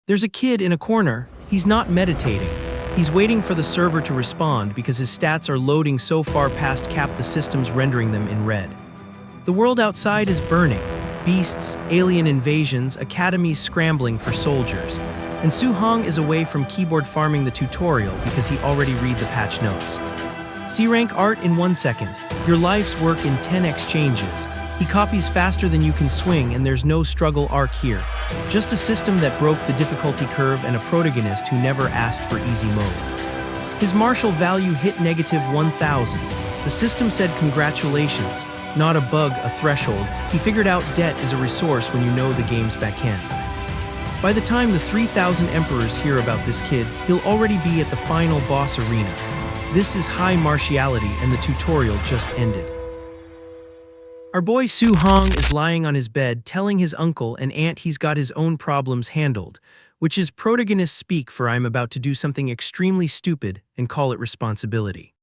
There's a kid in a corner. He's not meditating. He's waiting for the server to respond because his stats are loading so far past cap the system's rendering them in red. The world outside is burning. Beasts, alien invasions, academies scrambling for soldiers. And Su Hong is away from keyboard farming the tutorial because he already read the patch notes. C-rank art in 1 second. Your life's work in 10 exchanges. He copies faster than you can swing, and there's no struggle arc here. Just a system that broke the difficulty curve and a protagonist who never asked for easy mode. His martial value hit -1000. The system said congratulations, not a bug, a threshold. He figured out debt is a resource when you know the game's backend. By the time the 3000 emperors hear about this kid, he'll already be at the final boss arena. This is high martiality, and the tutorial just ended. Our boy Su Hong is lying on his bed telling his uncle and aunt he's got his own problems handled, which is protagonist speak for I'm about to do something extremely stupid and call it responsibility.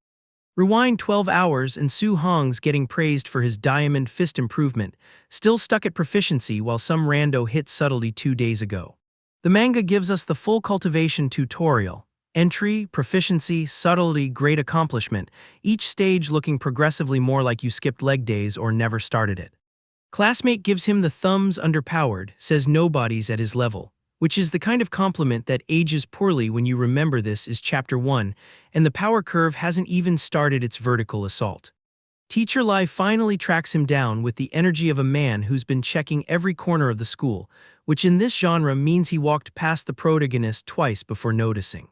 Rewind 12 hours and Su Hong's getting praised for his diamond fist improvement, still stuck at proficiency while some rando hit subtlety 2 days ago. The manga gives us the full cultivation tutorial. Entry, proficiency, subtlety, great accomplishment, each stage looking progressively more like you skipped leg days or never started it. Classmate gives him the thumbs underpowered, says nobody's at his level, which is the kind of compliment that ages poorly when you remember this is chapter 1, and the power curve hasn't even started its vertical assault. Teacher Lai finally tracks him down with the energy of a man who's been checking every corner of the school, which in this genre means he walked past the protagonist twice before noticing.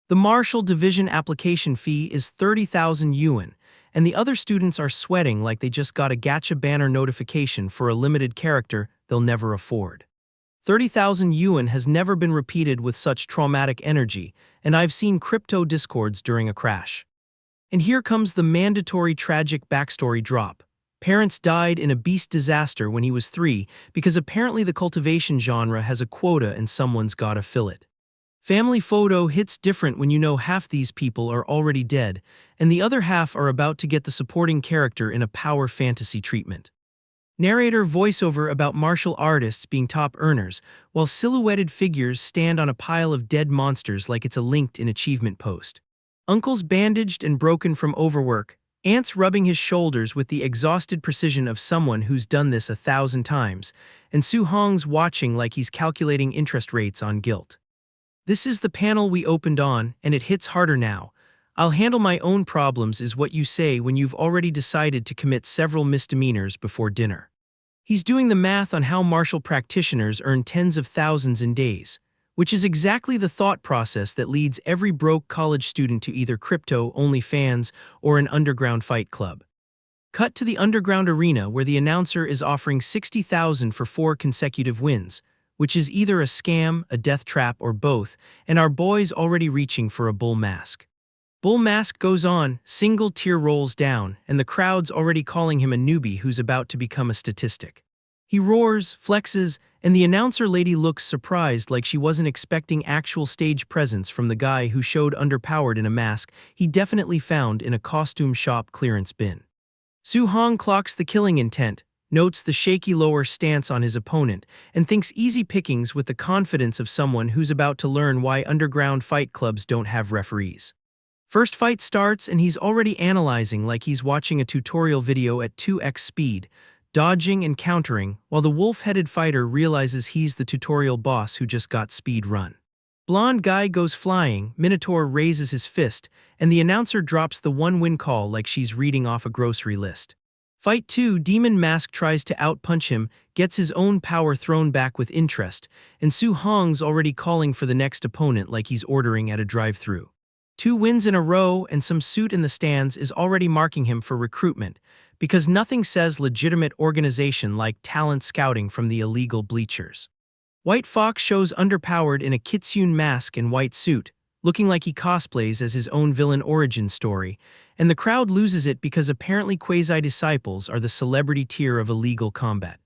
The Martial Division application fee is 30,000 yuan, and the other students are sweating like they just got a gacha banner notification for a limited character they'll never afford. 30,000 yuan has never been repeated with such traumatic energy, and I've seen crypto discords during a crash. And here comes the mandatory tragic backstory drop. Parents died in a beast disaster when he was 3 because apparently the cultivation genre has a quota and someone's gotta fill it. Family photo hits different when you know half these people are already dead, and the other half are about to get the supporting character in a power fantasy treatment. Narrator voiceover about martial artists being top earners, while silhouetted figures stand on a pile of dead monsters like it's a LinkedIn achievement post. Uncle's bandaged and broken from overwork, aunts rubbing his shoulders with the exhausted precision of someone who's done this 1,000 times, and Su Hong's watching like he's calculating interest rates on guilt. This is the panel we opened on, and it hits harder now. I'll handle my own problems is what you say when you've already decided to commit several misdemeanors before dinner. He's doing the math on how martial practitioners earn tens of thousands in days, which is exactly the thought process that leads every broke college student to either crypto, OnlyFans, or an underground fight club. Cut to the underground arena where the announcer is offering 60,000 for 4 consecutive wins, which is either a scam, a death trap, or both, and our boy's already reaching for a bull mask. Bull mask goes on, single tear rolls down, and the crowd's already calling him a newbie who's about to become a statistic. He roars, flexes, and the announcer lady looks surprised like she wasn't expecting actual stage presence from the guy who showed underpowered in a mask he definitely found in a costume shop clearance bin. Su Hong clocks the killing intent, notes the shaky lower stance on his opponent, and thinks easy pickings with the confidence of someone who's about to learn why underground fight clubs don't have referees. First fight starts and he's already analyzing like he's watching a tutorial video at 2x speed, dodging and countering, while the wolf-headed fighter realizes he's the tutorial boss who just got speed run. Blonde guy goes flying, Minotaur raises his fist, and the announcer drops the one-win call like she's reading off a grocery list. Fight 2, Demon Mask tries to outpunch him, gets his own power thrown back with interest, and Su Hong's already calling for the next opponent like he's ordering at a drive-thru. 2 wins in a row and some suit in the stands is already marking him for recruitment, because nothing says legitimate organization like talent scouting from the illegal bleachers. White Fox shows underpowered in a kitsune mask and white suit, looking like he cosplays as his own villain origin story, and the crowd loses it because apparently quasi-disciples are the celebrity tier of illegal combat.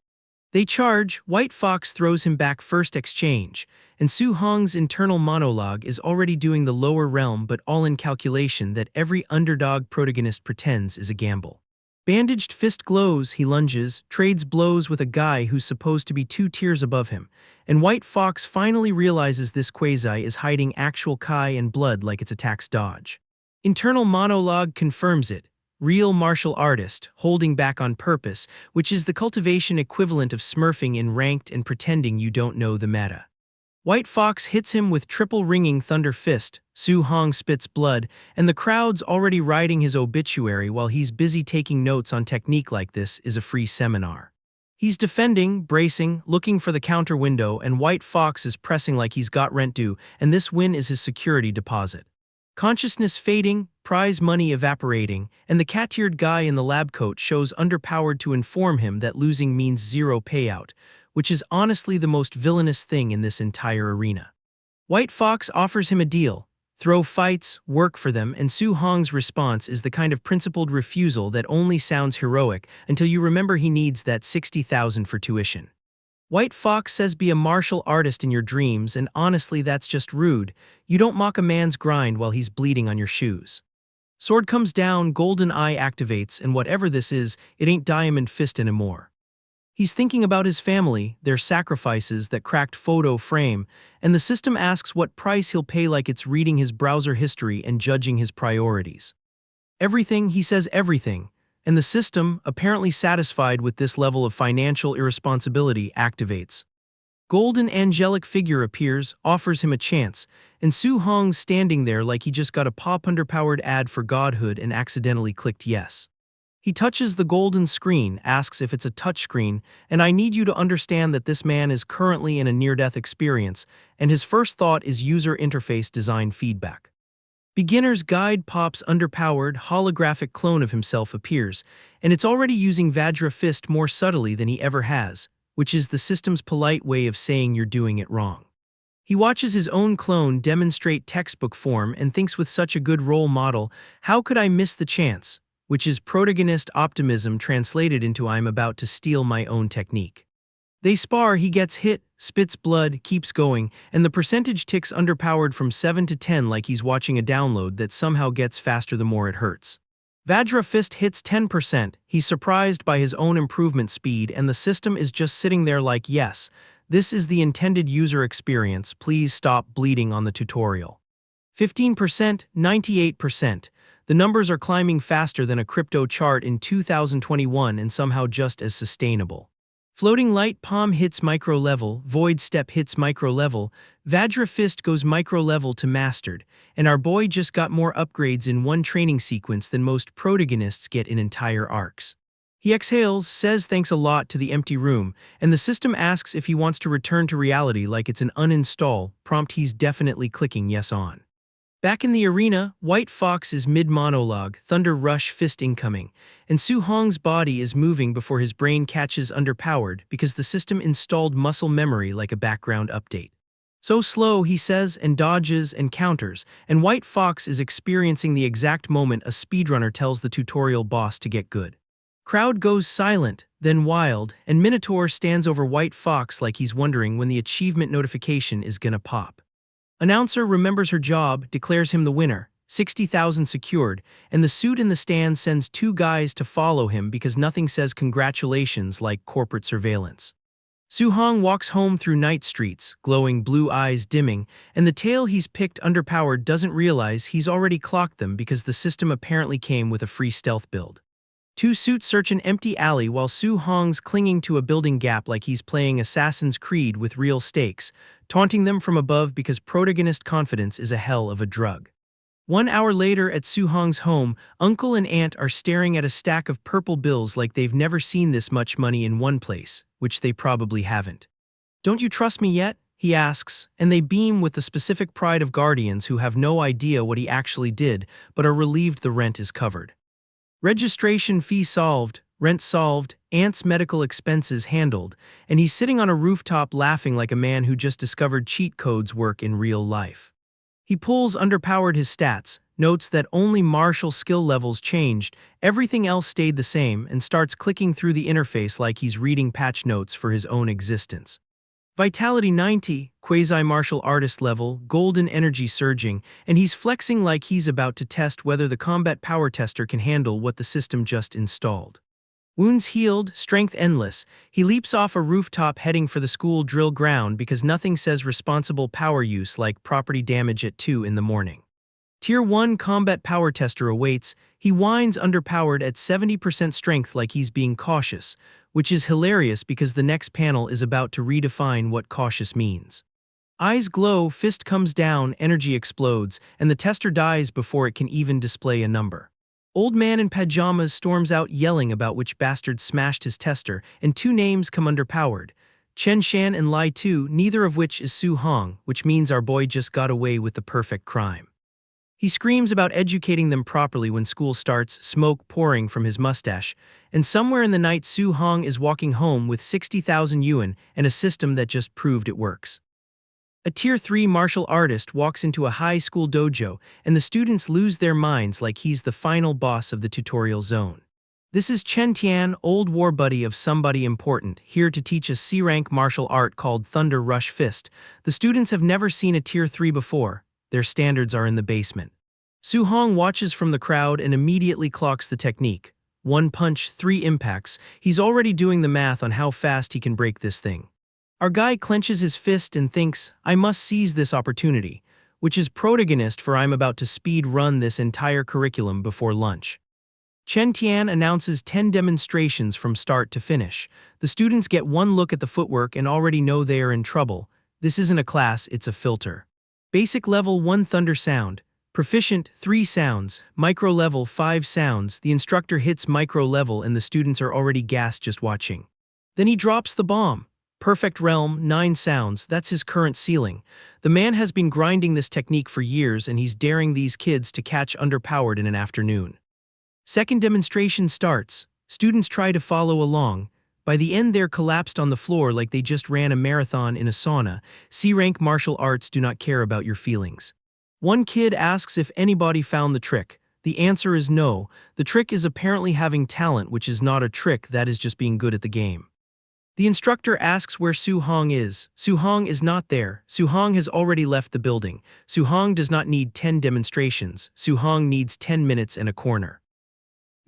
They charge, White Fox throws him back first exchange, and Su Hong's internal monologue is already doing the lower realm but all in calculation that every underdog protagonist pretends is a gamble. Bandaged fist glows, he lunges, trades blows with a guy who's supposed to be 2 tiers above him, and White Fox finally realizes this quasi is hiding actual Kai and blood like it's a tax dodge. Internal monologue confirms it. Real martial artist, holding back on purpose, which is the cultivation equivalent of smurfing in ranked and pretending you don't know the meta. White Fox hits him with triple ringing thunder fist, Su Hong spits blood, and the crowd's already writing his obituary while he's busy taking notes on technique. Like this is a free seminar. He's defending, bracing, looking for the counter window, and White Fox is pressing like he's got rent due, and this win is his security deposit. Consciousness fading, prize money evaporating, and the cat-eared guy in the lab coat shows underpowered to inform him that losing means zero payout, which is honestly the most villainous thing in this entire arena. White Fox offers him a deal: throw fights, work for them, and Su Hong's response is the kind of principled refusal that only sounds heroic until you remember he needs that 60,000 for tuition. White Fox says be a martial artist in your dreams, and honestly that's just rude. You don't mock a man's grind while he's bleeding on your shoes. Sword comes down, golden eye activates, and whatever this is, it ain't Diamond Fist anymore. He's thinking about his family, their sacrifices, that cracked photo frame, and the system asks what price he'll pay like it's reading his browser history and judging his priorities. Everything, he says everything, and the system, apparently satisfied with this level of financial irresponsibility, activates. Golden angelic figure appears, offers him a chance, and Su Hong's standing there like he just got a pop-underpowered ad for godhood and accidentally clicked yes. He touches the golden screen, asks if it's a touchscreen, and I need you to understand that this man is currently in a near-death experience, and his first thought is user interface design feedback. Beginner's Guide pops underpowered, holographic clone of himself appears, and it's already using Vajra Fist more subtly than he ever has, which is the system's polite way of saying you're doing it wrong. He watches his own clone demonstrate textbook form and thinks with such a good role model, how could I miss the chance? Which is protagonist optimism translated into I'm about to steal my own technique. They spar, he gets hit, spits blood, keeps going, and the percentage ticks underpowered from 7 to 10 like he's watching a download that somehow gets faster the more it hurts. Vajra Fist hits 10%, he's surprised by his own improvement speed, and the system is just sitting there like, yes, this is the intended user experience, please stop bleeding on the tutorial. 15%, 98%. The numbers are climbing faster than a crypto chart in 2021 and somehow just as sustainable. Floating Light Palm hits micro level, Void Step hits micro level, Vajra Fist goes micro level to mastered, and our boy just got more upgrades in one training sequence than most protagonists get in entire arcs. He exhales, says thanks a lot to the empty room, and the system asks if he wants to return to reality like it's an uninstall, prompt he's definitely clicking yes on. Back in the arena, White Fox is mid-monologue, Thunder Rush Fist incoming, and Su Hong's body is moving before his brain catches underpowered because the system installed muscle memory like a background update. So slow, he says, and dodges and counters, and White Fox is experiencing the exact moment a speedrunner tells the tutorial boss to get good. Crowd goes silent, then wild, and Minotaur stands over White Fox like he's wondering when the achievement notification is gonna pop. Announcer remembers her job, declares him the winner, 60,000 secured, and the suit in the stand sends 2 guys to follow him because nothing says congratulations like corporate surveillance. Su Hong walks home through night streets, glowing blue eyes dimming, and the tail he's picked underpowered doesn't realize he's already clocked them because the system apparently came with a free stealth build. 2 suits search an empty alley while Su Hong's clinging to a building gap like he's playing Assassin's Creed with real stakes, taunting them from above because protagonist confidence is a hell of a drug. 1 hour later at Su Hong's home, Uncle and Aunt are staring at a stack of purple bills like they've never seen this much money in one place, which they probably haven't. Don't you trust me yet? He asks, and they beam with the specific pride of guardians who have no idea what he actually did but are relieved the rent is covered. Registration fee solved, rent solved, Aunt's medical expenses handled, and he's sitting on a rooftop laughing like a man who just discovered cheat codes work in real life. He pulls underpowered his stats, notes that only martial skill levels changed, everything else stayed the same, and starts clicking through the interface like he's reading patch notes for his own existence. Vitality 90, quasi-martial artist level, golden energy surging, and he's flexing like he's about to test whether the combat power tester can handle what the system just installed. Wounds healed, strength endless, he leaps off a rooftop heading for the school drill ground because nothing says responsible power use like property damage at 2 in the morning. Tier 1 combat power tester awaits, he whines underpowered at 70% strength like he's being cautious, which is hilarious because the next panel is about to redefine what cautious means. Eyes glow, fist comes down, energy explodes, and the tester dies before it can even display a number. Old man in pajamas storms out yelling about which bastard smashed his tester, and two names come underpowered. Chen Shan and Lai Tu, neither of which is Su Hong, which means our boy just got away with the perfect crime. He screams about educating them properly when school starts, smoke pouring from his mustache, and somewhere in the night Su Hong is walking home with 60,000 yuan and a system that just proved it works. A Tier 3 martial artist walks into a high school dojo, and the students lose their minds like he's the final boss of the tutorial zone. This is Chen Tian, old war buddy of somebody important, here to teach a C-rank martial art called Thunder Rush Fist. The students have never seen a Tier 3 before. Their standards are in the basement. Su Hong watches from the crowd and immediately clocks the technique. 1 punch, 3 impacts. He's already doing the math on how fast he can break this thing. Our guy clenches his fist and thinks, I must seize this opportunity, which is protagonist for I'm about to speed run this entire curriculum before lunch. Chen Tian announces 10 demonstrations from start to finish. The students get one look at the footwork and already know they are in trouble. This isn't a class, it's a filter. Basic level 1 thunder sound. Proficient 3 sounds. Micro level 5 sounds. The instructor hits micro level and the students are already gassed just watching. Then he drops the bomb. Perfect realm 9 sounds. That's his current ceiling. The man has been grinding this technique for years and he's daring these kids to catch underpowered in an afternoon. Second demonstration starts. Students try to follow along. By the end they're collapsed on the floor like they just ran a marathon in a sauna. C-rank martial arts do not care about your feelings. One kid asks if anybody found the trick. The answer is no. The trick is apparently having talent, which is not a trick, that is just being good at the game. The instructor asks where Su Hong is. Su Hong is not there. Su Hong has already left the building. Su Hong does not need 10 demonstrations. Su Hong needs 10 minutes and a corner.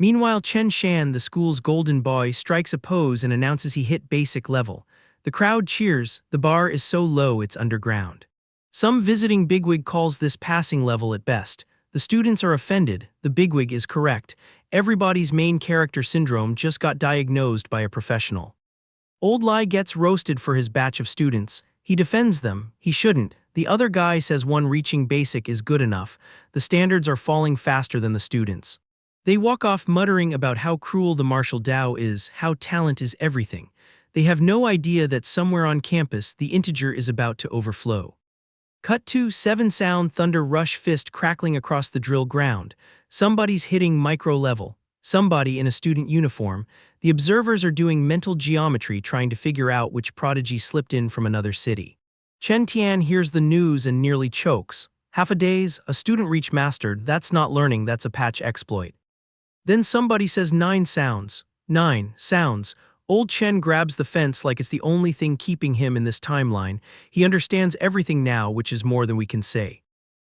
Meanwhile, Chen Shan, the school's golden boy, strikes a pose and announces he hit basic level. The crowd cheers. The bar is so low it's underground. Some visiting bigwig calls this passing level at best. The students are offended. The bigwig is correct. Everybody's main character syndrome just got diagnosed by a professional. Old Lai gets roasted for his batch of students. He defends them. He shouldn't. The other guy says one reaching basic is good enough. The standards are falling faster than the students. They walk off muttering about how cruel the martial Dao is, how talent is everything. They have no idea that somewhere on campus the integer is about to overflow. Cut to 7 sound thunder rush fist crackling across the drill ground. Somebody's hitting micro level. Somebody in a student uniform. The observers are doing mental geometry trying to figure out which prodigy slipped in from another city. Chen Tian hears the news and nearly chokes. Half a days, a student reach mastered. That's not learning, that's a patch exploit. Then somebody says 9 sounds. 9 sounds. Old Chen grabs the fence like it's the only thing keeping him in this timeline. He understands everything now, which is more than we can say.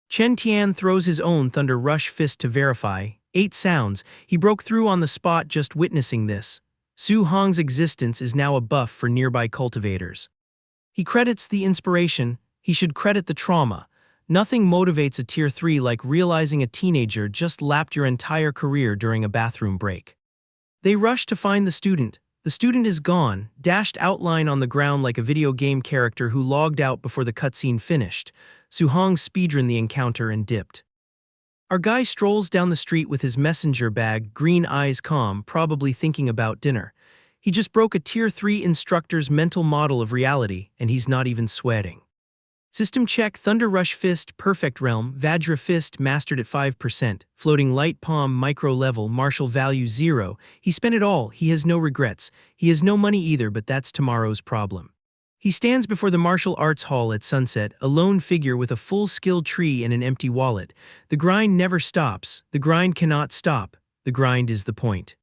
Chen Tian throws his own thunder rush fist to verify. 8 sounds. He broke through on the spot just witnessing this. Su Hong's existence is now a buff for nearby cultivators. He credits the inspiration. He should credit the trauma. Nothing motivates a Tier 3 like realizing a teenager just lapped your entire career during a bathroom break. They rush to find the student. The student is gone, dashed outline on the ground like a video game character who logged out before the cutscene finished. Su Hong speedrun the encounter and dipped. Our guy strolls down the street with his messenger bag, green eyes calm, probably thinking about dinner. He just broke a Tier 3 instructor's mental model of reality, and he's not even sweating. System check, Thunder Rush Fist, Perfect Realm, Vajra Fist, mastered at 5%, Floating Light Palm, Micro Level, Martial Value 0. He spent it all, he has no regrets. He has no money either, but that's tomorrow's problem. He stands before the martial arts hall at sunset, a lone figure with a full skill tree and an empty wallet. The grind never stops. The grind cannot stop. The grind is the point.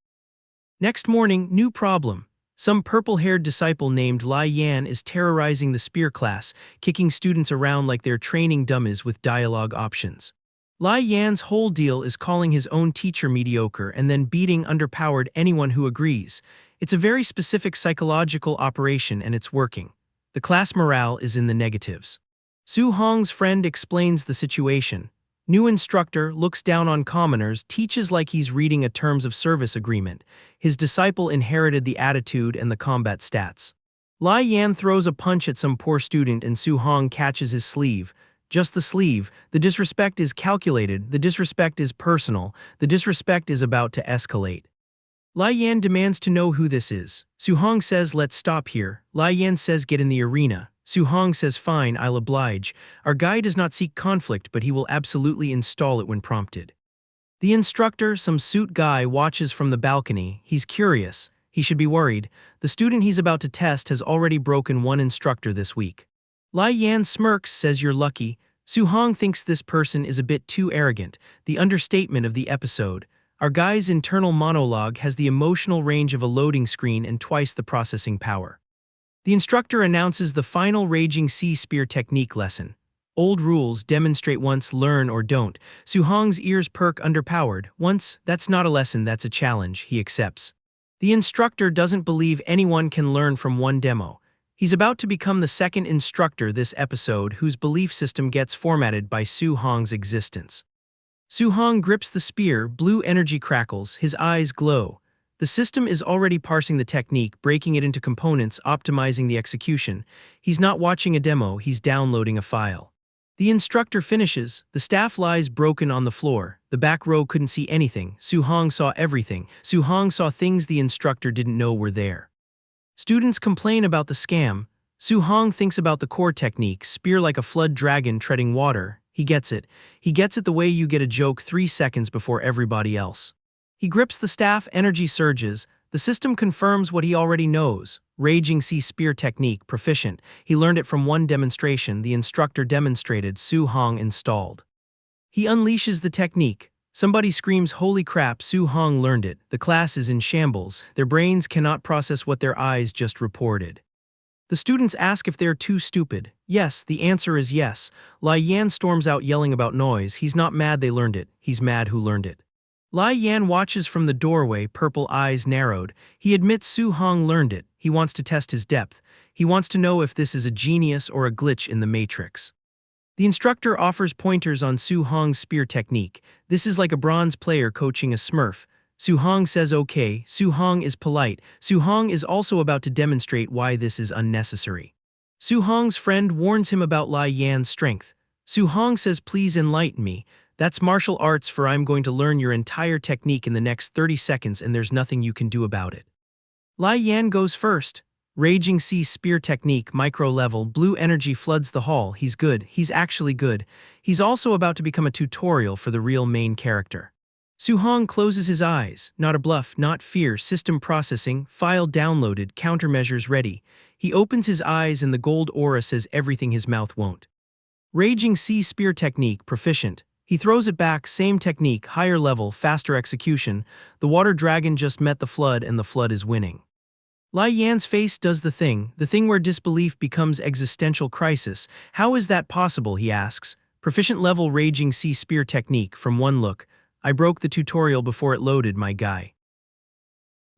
Next morning, new problem. Some purple-haired disciple named Lai Yan is terrorizing the spear class, kicking students around like they're training dummies with dialogue options. Lai Yan's whole deal is calling his own teacher mediocre and then beating underpowered anyone who agrees. It's a very specific psychological operation and it's working. The class morale is in the negatives. Su Hong's friend explains the situation. New instructor looks down on commoners, teaches like he's reading a terms of service agreement. His disciple inherited the attitude and the combat stats. Lai Yan throws a punch at some poor student and Su Hong catches his sleeve. Just the sleeve. The disrespect is calculated, the disrespect is personal, the disrespect is about to escalate. Lai Yan demands to know who this is. Su Hong says let's stop here. Lai Yan says get in the arena. Su Hong says fine, I'll oblige. Our guy does not seek conflict but he will absolutely install it when prompted. The instructor, some suit guy, watches from the balcony. He's curious. He should be worried. The student he's about to test has already broken one instructor this week. Lai Yan smirks, says you're lucky. Su Hong thinks this person is a bit too arrogant. The understatement of the episode. Our guy's internal monologue has the emotional range of a loading screen and twice the processing power. The instructor announces the final Raging Sea Spear technique lesson. Old rules, demonstrate once, learn or don't. Su Hong's ears perk, underpowered. Once, that's not a lesson, that's a challenge, he accepts. The instructor doesn't believe anyone can learn from one demo. He's about to become the second instructor this episode whose belief system gets formatted by Su Hong's existence. Su Hong grips the spear, blue energy crackles, his eyes glow. The system is already parsing the technique, breaking it into components, optimizing the execution. He's not watching a demo, he's downloading a file. The instructor finishes, the staff lies broken on the floor. The back row couldn't see anything. Su Hong saw everything. Su Hong saw things the instructor didn't know were there. Students complain about the scam. Su Hong thinks about the core technique, spear like a flood dragon treading water. He gets it. He gets it the way you get a joke 3 seconds before everybody else. He grips the staff, energy surges. The system confirms what he already knows. Raging Sea Spear technique, proficient. He learned it from one demonstration. The instructor demonstrated, Su Hong installed. He unleashes the technique. Somebody screams, holy crap, Su Hong learned it. The class is in shambles. Their brains cannot process what their eyes just reported. The students ask if they're too stupid. Yes, the answer is yes. Lai Yan storms out yelling about noise. He's not mad they learned it. He's mad who learned it. Lai Yan watches from the doorway, purple eyes narrowed. He admits Su Hong learned it. He wants to test his depth. He wants to know if this is a genius or a glitch in the matrix. The instructor offers pointers on Su Hong's spear technique. This is like a bronze player coaching a smurf. Su Hong says okay. Su Hong is polite. Su Hong is also about to demonstrate why this is unnecessary. Su Hong's friend warns him about Lai Yan's strength. Su Hong says please enlighten me. That's martial arts for I'm going to learn your entire technique in the next 30 seconds and there's nothing you can do about it. Lai Yan goes first. Raging Sea Spear technique, micro level, blue energy floods the hall. He's good. He's actually good. He's also about to become a tutorial for the real main character. Su Hong closes his eyes. Not a bluff, not fear, system processing, file downloaded, countermeasures ready. He opens his eyes and the gold aura says everything his mouth won't. Raging Sea Spear technique, proficient. He throws it back, same technique, higher level, faster execution. The water dragon just met the flood and the flood is winning. Lai Yan's face does the thing where disbelief becomes existential crisis. How is that possible, he asks. Proficient level Raging Sea Spear technique, from one look. I broke the tutorial before it loaded, my guy.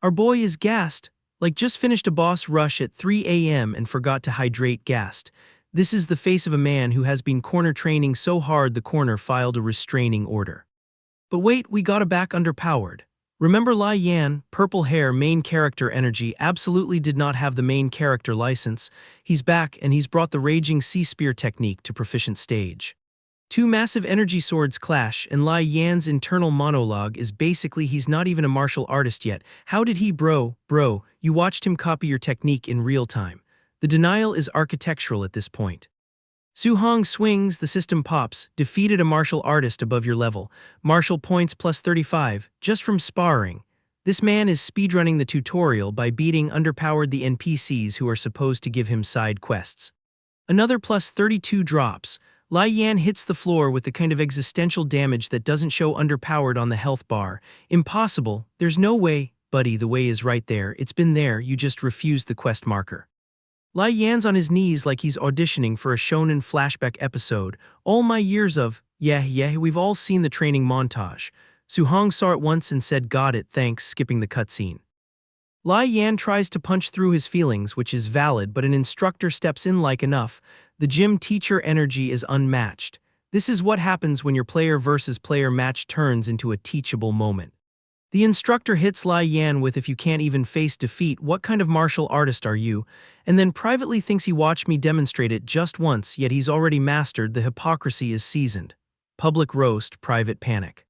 Our boy is gassed, like just finished a boss rush at 3 a.m. and forgot to hydrate, gassed. This is the face of a man who has been corner training so hard the corner filed a restraining order. But wait, we got a back underpowered. Remember Lai Yan, purple hair, main character energy, absolutely did not have the main character license. He's back and he's brought the Raging Sea Spear technique to proficient stage. Two massive energy swords clash and Lai Yan's internal monologue is basically he's not even a martial artist yet. How did he bro, you watched him copy your technique in real time. The denial is architectural at this point. Su Hong swings, the system pops, defeated a martial artist above your level. Martial points plus 35, just from sparring. This man is speedrunning the tutorial by beating underpowered the NPCs who are supposed to give him side quests. Another plus 32 drops. Lai Yan hits the floor with the kind of existential damage that doesn't show underpowered on the health bar. Impossible, there's no way. Buddy, the way is right there. It's been there, you just refused the quest marker. Lai Yan's on his knees like he's auditioning for a shonen flashback episode. All my years of, yeah, we've all seen the training montage. Suhong saw it once and said got it, thanks, skipping the cutscene. Lai Yan tries to punch through his feelings, which is valid, but an instructor steps in like enough. The gym teacher energy is unmatched. This is what happens when your player versus player match turns into a teachable moment. The instructor hits Lai Yan with if you can't even face defeat, what kind of martial artist are you? And then privately thinks he watched me demonstrate it just once, yet he's already mastered, the hypocrisy is seasoned. Public roast, private panic.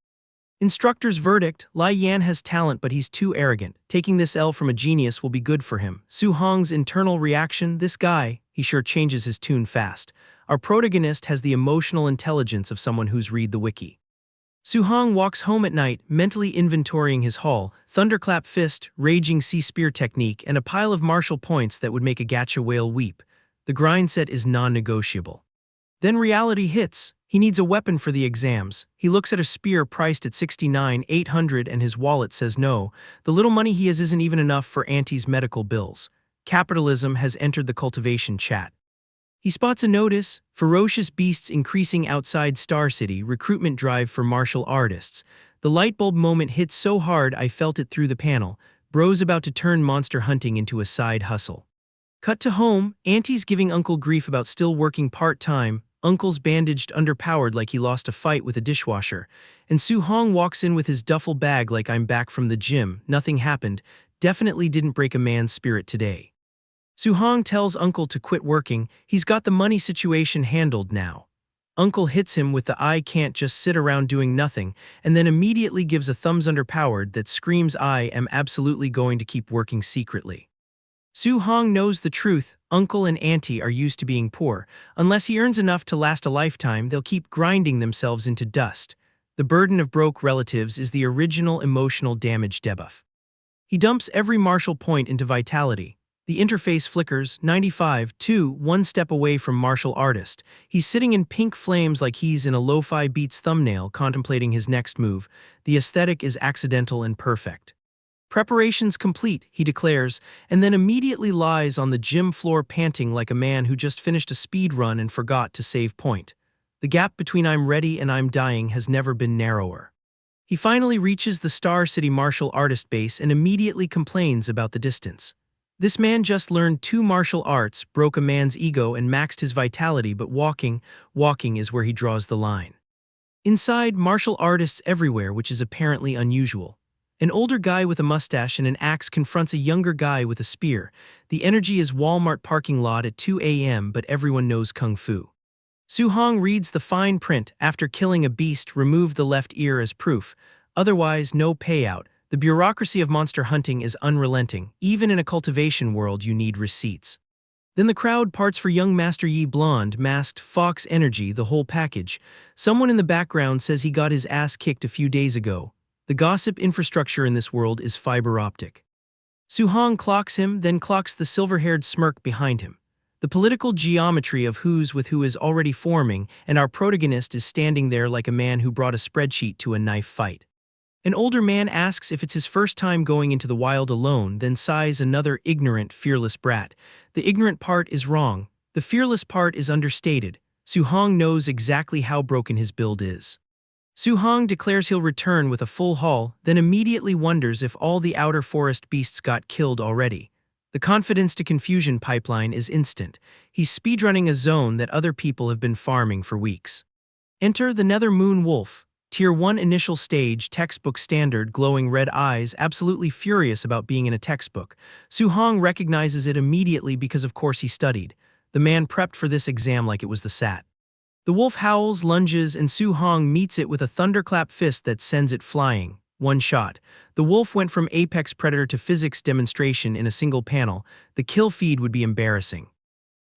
Instructor's verdict, Lai Yan has talent but he's too arrogant. Taking this L from a genius will be good for him. Su Hong's internal reaction, this guy, he sure changes his tune fast. Our protagonist has the emotional intelligence of someone who's read the wiki. Su Hong walks home at night, mentally inventorying his haul, thunderclap fist, raging sea spear technique, and a pile of martial points that would make a gacha whale weep. The grind set is non-negotiable. Then reality hits. He needs a weapon for the exams. He looks at a spear priced at $69,800 and his wallet says no. The little money he has isn't even enough for Auntie's medical bills. Capitalism has entered the cultivation chat. He spots a notice, ferocious beasts increasing outside Star City, recruitment drive for martial artists. The lightbulb moment hits so hard I felt it through the panel. Bro's about to turn monster hunting into a side hustle. Cut to home, Auntie's giving Uncle grief about still working part-time. Uncle's bandaged, underpowered like he lost a fight with a dishwasher. And Su Hong walks in with his duffel bag like I'm back from the gym, nothing happened, definitely didn't break a man's spirit today. Su Hong tells Uncle to quit working, he's got the money situation handled now. Uncle hits him with the I can't just sit around doing nothing, and then immediately gives a thumbs underpowered that screams I am absolutely going to keep working secretly. Su Hong knows the truth, Uncle and Auntie are used to being poor. Unless he earns enough to last a lifetime, they'll keep grinding themselves into dust. The burden of broke relatives is the original emotional damage debuff. He dumps every martial point into vitality. The interface flickers, 95, 2, one step away from martial artist. He's sitting in pink flames like he's in a lo-fi beats thumbnail contemplating his next move. The aesthetic is accidental and perfect. Preparations complete, he declares, and then immediately lies on the gym floor panting like a man who just finished a speed run and forgot to save point. The gap between I'm ready and I'm dying has never been narrower. He finally reaches the Star City martial artist base and immediately complains about the distance. This man just learned 2 martial arts, broke a man's ego and maxed his vitality, but walking is where he draws the line. Inside, martial artists everywhere, which is apparently unusual. An older guy with a mustache and an axe confronts a younger guy with a spear. The energy is Walmart parking lot at 2 a.m., but everyone knows Kung Fu. Su Hong reads the fine print, after killing a beast, remove the left ear as proof. Otherwise, no payout. The bureaucracy of monster hunting is unrelenting. Even in a cultivation world, you need receipts. Then the crowd parts for young Master Yi, blonde, masked, fox energy, the whole package. Someone in the background says he got his ass kicked a few days ago. The gossip infrastructure in this world is fiber optic. Su Hong clocks him, then clocks the silver-haired smirk behind him. The political geometry of who's with who is already forming, and our protagonist is standing there like a man who brought a spreadsheet to a knife fight. An older man asks if it's his first time going into the wild alone, then sighs, another ignorant, fearless brat. The ignorant part is wrong. The fearless part is understated. Su Hong knows exactly how broken his build is. Su Hong declares he'll return with a full haul, then immediately wonders if all the outer forest beasts got killed already. The confidence to confusion pipeline is instant. He's speedrunning a zone that other people have been farming for weeks. Enter the Nether Moon Wolf. Tier 1 initial stage, textbook standard, glowing red eyes, absolutely furious about being in a textbook. Su Hong recognizes it immediately because of course he studied. The man prepped for this exam like it was the SAT. The wolf howls, lunges, and Su Hong meets it with a thunderclap fist that sends it flying. One shot. The wolf went from apex predator to physics demonstration in a single panel. The kill feed would be embarrassing.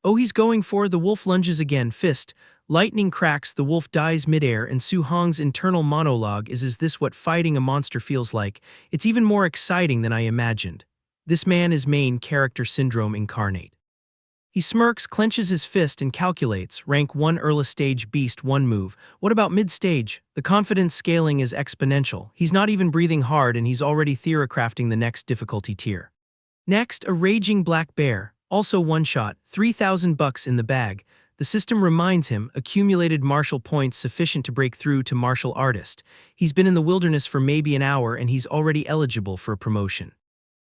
Oh, he's going for, the wolf lunges again, fist. Lightning cracks, the wolf dies midair, and Su Hong's internal monologue is this what fighting a monster feels like? It's even more exciting than I imagined. This man is main character syndrome incarnate. He smirks, clenches his fist, and calculates, rank 1 early stage beast 1 move. What about mid-stage? The confidence scaling is exponential. He's not even breathing hard and he's already theorycrafting the next difficulty tier. Next, a raging black bear, also one shot, 3,000 bucks in the bag. The system reminds him, accumulated martial points sufficient to break through to martial artist. He's been in the wilderness for maybe an hour and he's already eligible for a promotion.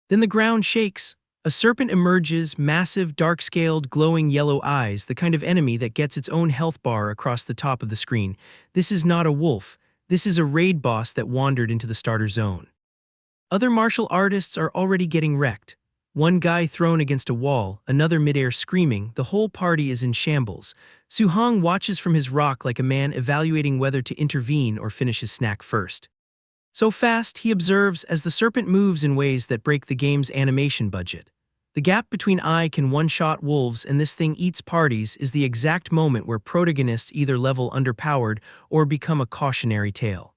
Then the ground shakes. A serpent emerges, massive, dark-scaled, glowing yellow eyes, the kind of enemy that gets its own health bar across the top of the screen. This is not a wolf. This is a raid boss that wandered into the starter zone. Other martial artists are already getting wrecked. One guy thrown against a wall, another midair screaming, the whole party is in shambles. Su Hong watches from his rock like a man evaluating whether to intervene or finish his snack first. So fast, he observes, as the serpent moves in ways that break the game's animation budget. The gap between I can one-shot wolves and this thing eats parties is the exact moment where protagonists either level underpowered or become a cautionary tale.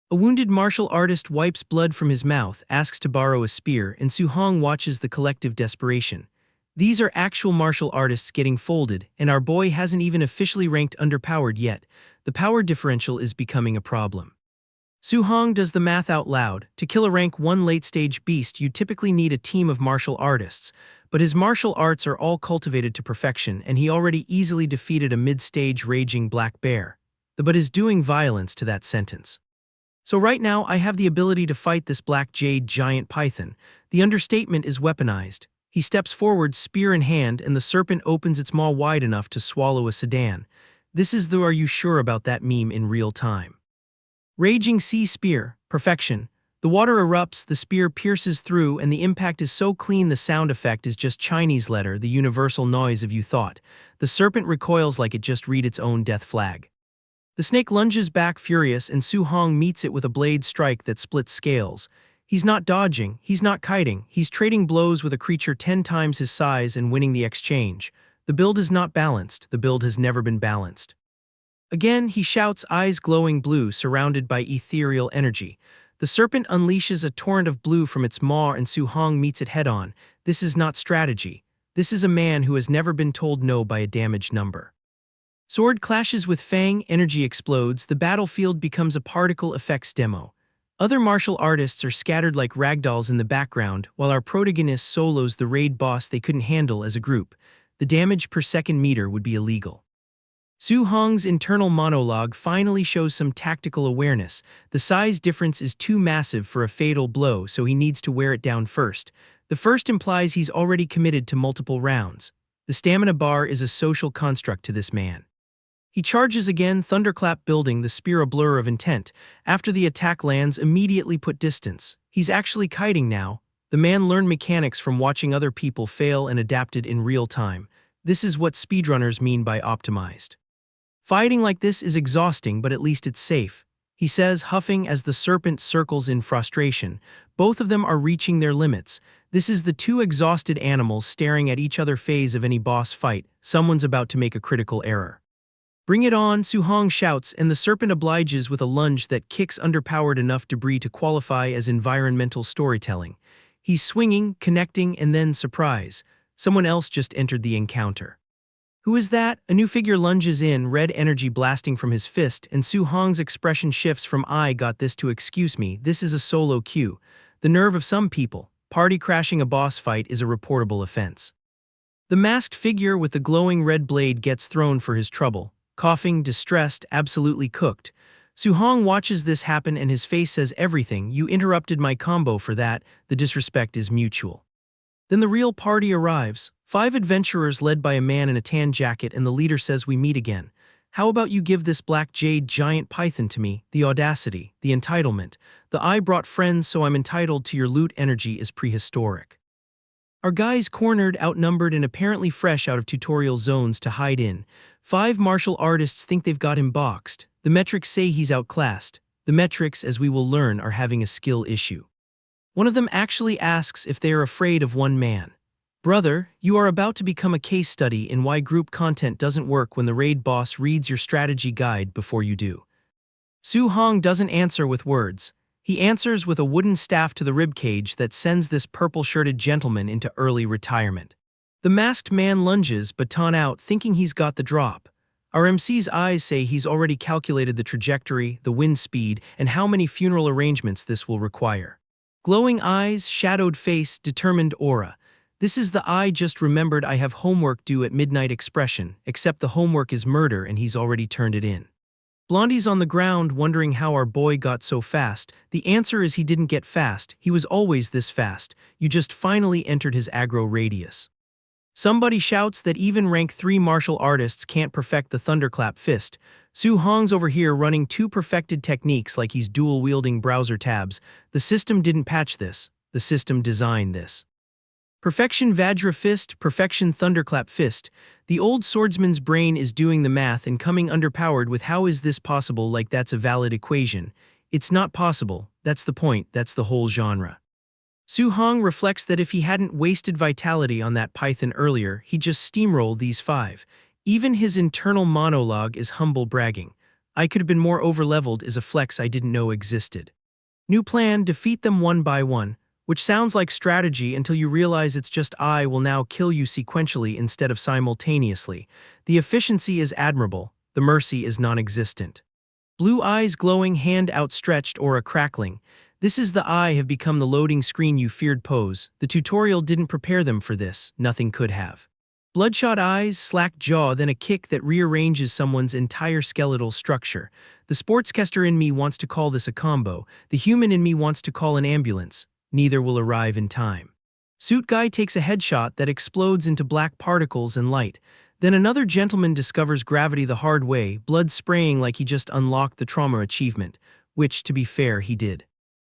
A wounded martial artist wipes blood from his mouth, asks to borrow a spear, and Su Hong watches the collective desperation. These are actual martial artists getting folded, and our boy hasn't even officially ranked underpowered yet. The power differential is becoming a problem. Su Hong does the math out loud. To kill a rank 1 late-stage beast, you typically need a team of martial artists, but his martial arts are all cultivated to perfection, and he already easily defeated a mid-stage raging black bear. The but is doing violence to that sentence. So right now, I have the ability to fight this black jade giant python. The understatement is weaponized. He steps forward, spear in hand, and the serpent opens its maw wide enough to swallow a sedan. This is the "are you sure about that" meme in real time. Raging sea spear, perfection. The water erupts, the spear pierces through, and the impact is so clean the sound effect is just Chinese letter, the universal noise of you thought. The serpent recoils like it just read its own death flag. The snake lunges back furious, and Su Hong meets it with a blade strike that splits scales. He's not dodging, he's not kiting, he's trading blows with a creature 10 times his size and winning the exchange. The build is not balanced, the build has never been balanced. Again, he shouts, eyes glowing blue, surrounded by ethereal energy. The serpent unleashes a torrent of blue from its maw and Su Hong meets it head-on. This is not strategy. This is a man who has never been told no by a damage number. Sword clashes with fang, energy explodes, the battlefield becomes a particle effects demo. Other martial artists are scattered like ragdolls in the background, while our protagonist solos the raid boss they couldn't handle as a group. The damage per second meter would be illegal. Su Hong's internal monologue finally shows some tactical awareness. The size difference is too massive for a fatal blow, so he needs to wear it down first. The first implies he's already committed to multiple rounds. The stamina bar is a social construct to this man. He charges again, thunderclap building, the spear a blur of intent. After the attack lands, immediately put distance. He's actually kiting now. The man learned mechanics from watching other people fail and adapted in real time. This is what speedrunners mean by optimized. Fighting like this is exhausting, but at least it's safe, he says, huffing as the serpent circles in frustration. Both of them are reaching their limits. This is the two exhausted animals staring at each other phase of any boss fight. Someone's about to make a critical error. Bring it on, Su Hong shouts, and the serpent obliges with a lunge that kicks underpowered enough debris to qualify as environmental storytelling. He's swinging, connecting, and then surprise. Someone else just entered the encounter. Who is that? A new figure lunges in, red energy blasting from his fist, and Su Hong's expression shifts from "I got this" to "excuse me, this is a solo queue." The nerve of some people. Party crashing a boss fight is a reportable offense. The masked figure with the glowing red blade gets thrown for his trouble. Coughing, distressed, absolutely cooked. Su Hong watches this happen and his face says everything. You interrupted my combo for that. The disrespect is mutual. Then the real party arrives. 5 adventurers led by a man in a tan jacket, and the leader says, we meet again. How about you give this black jade giant python to me? The audacity, the entitlement. The "I brought friends so I'm entitled to your loot" energy is prehistoric. Our guys cornered, outnumbered, and apparently fresh out of tutorial zones to hide in. 5 martial artists think they've got him boxed. The metrics say he's outclassed. The metrics, as we will learn, are having a skill issue. One of them actually asks if they are afraid of one man. Brother, you are about to become a case study in why group content doesn't work when the raid boss reads your strategy guide before you do. Su Hong doesn't answer with words. He answers with a wooden staff to the ribcage that sends this purple-shirted gentleman into early retirement. The masked man lunges, baton out, thinking he's got the drop. Our MC's eyes say he's already calculated the trajectory, the wind speed, and how many funeral arrangements this will require. Glowing eyes, shadowed face, determined aura. This is the "I just remembered I have homework due at midnight" expression, except the homework is murder and he's already turned it in. Blondie's on the ground wondering how our boy got so fast. The answer is he didn't get fast, he was always this fast. You just finally entered his aggro radius. Somebody shouts that even rank 3 martial artists can't perfect the thunderclap fist. Su Hong's over here running 2 perfected techniques like he's dual-wielding browser tabs. The system didn't patch this. The system designed this. Perfection Vajra fist, perfection thunderclap fist. The old swordsman's brain is doing the math and coming underpowered with how is this possible, like that's a valid equation. It's not possible, that's the point, that's the whole genre. Su Hong reflects that if he hadn't wasted vitality on that python earlier, he'd just steamroll these 5. Even his internal monologue is humble bragging. I could have been more overleveled is a flex I didn't know existed. New plan, defeat them one by one, which sounds like strategy until you realize it's just I will now kill you sequentially instead of simultaneously. The efficiency is admirable, the mercy is non-existent. Blue eyes glowing, hand outstretched, aura crackling. This is the "I have become the loading screen you feared" pose. The tutorial didn't prepare them for this, nothing could have. Bloodshot eyes, slack jaw, then a kick that rearranges someone's entire skeletal structure. The sportscaster in me wants to call this a combo. The human in me wants to call an ambulance. Neither will arrive in time. Suit guy takes a headshot that explodes into black particles and light. Then another gentleman discovers gravity the hard way, blood spraying like he just unlocked the trauma achievement, which, to be fair, he did.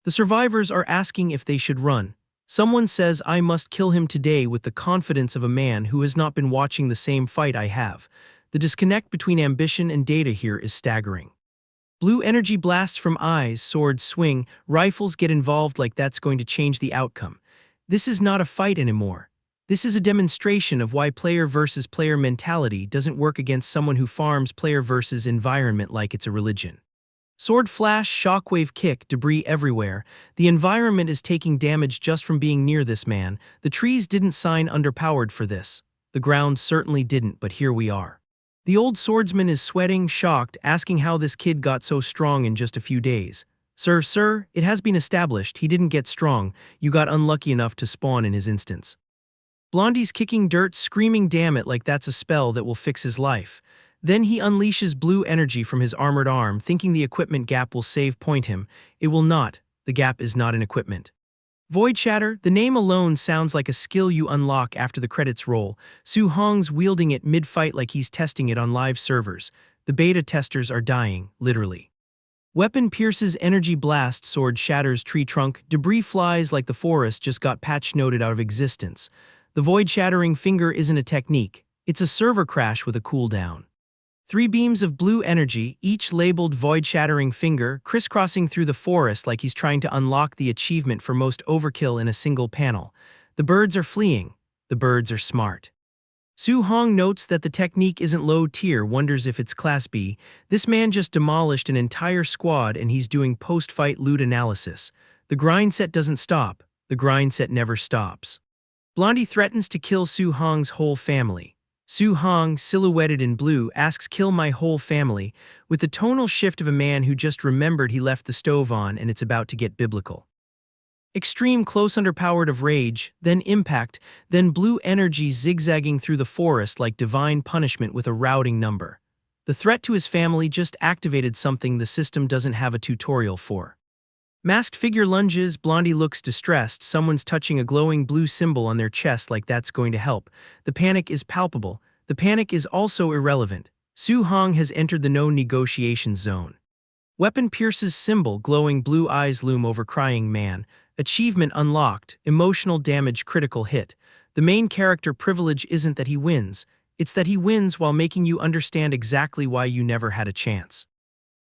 The survivors are asking if they should run. Someone says I must kill him today with the confidence of a man who has not been watching the same fight I have. The disconnect between ambition and data here is staggering. Blue energy blasts from eyes, swords swing, rifles get involved like that's going to change the outcome. This is not a fight anymore. This is a demonstration of why player versus player mentality doesn't work against someone who farms player versus environment like it's a religion. Sword flash, shockwave kick, debris everywhere. The environment is taking damage just from being near this man. The trees didn't sign underpowered for this. The ground certainly didn't, but here we are. The old swordsman is sweating, shocked, asking how this kid got so strong in just a few days. Sir, it has been established he didn't get strong. You got unlucky enough to spawn in his instance. Blondie's kicking dirt, screaming damn it like that's a spell that will fix his life. Then he unleashes blue energy from his armored arm, thinking the equipment gap will save point him. It will not. The gap is not an equipment. Void Shatter, the name alone sounds like a skill you unlock after the credits roll. Su Hong's wielding it mid-fight like he's testing it on live servers. The beta testers are dying, literally. Weapon pierces, energy blast, sword shatters tree trunk, debris flies like the forest just got patch noted out of existence. The void shattering finger isn't a technique, it's a server crash with a cooldown. 3 beams of blue energy, each labeled void-shattering finger, crisscrossing through the forest like he's trying to unlock the achievement for most overkill in a single panel. The birds are fleeing. The birds are smart. Su Hong notes that the technique isn't low tier, wonders if it's class B. This man just demolished an entire squad and he's doing post-fight loot analysis. The grind set doesn't stop. The grind set never stops. Blondie threatens to kill Su Hong's whole family. Su Hong, silhouetted in blue, asks kill my whole family, with the tonal shift of a man who just remembered he left the stove on and it's about to get biblical. Extreme close underpowered of rage, then impact, then blue energy zigzagging through the forest like divine punishment with a routing number. The threat to his family just activated something the system doesn't have a tutorial for. Masked figure lunges, Blondie looks distressed, someone's touching a glowing blue symbol on their chest like that's going to help. The panic is palpable. The panic is also irrelevant. Su Hong has entered the no negotiation zone. Weapon pierces symbol, glowing blue eyes loom over crying man. Achievement unlocked, emotional damage critical hit. The main character privilege isn't that he wins, it's that he wins while making you understand exactly why you never had a chance.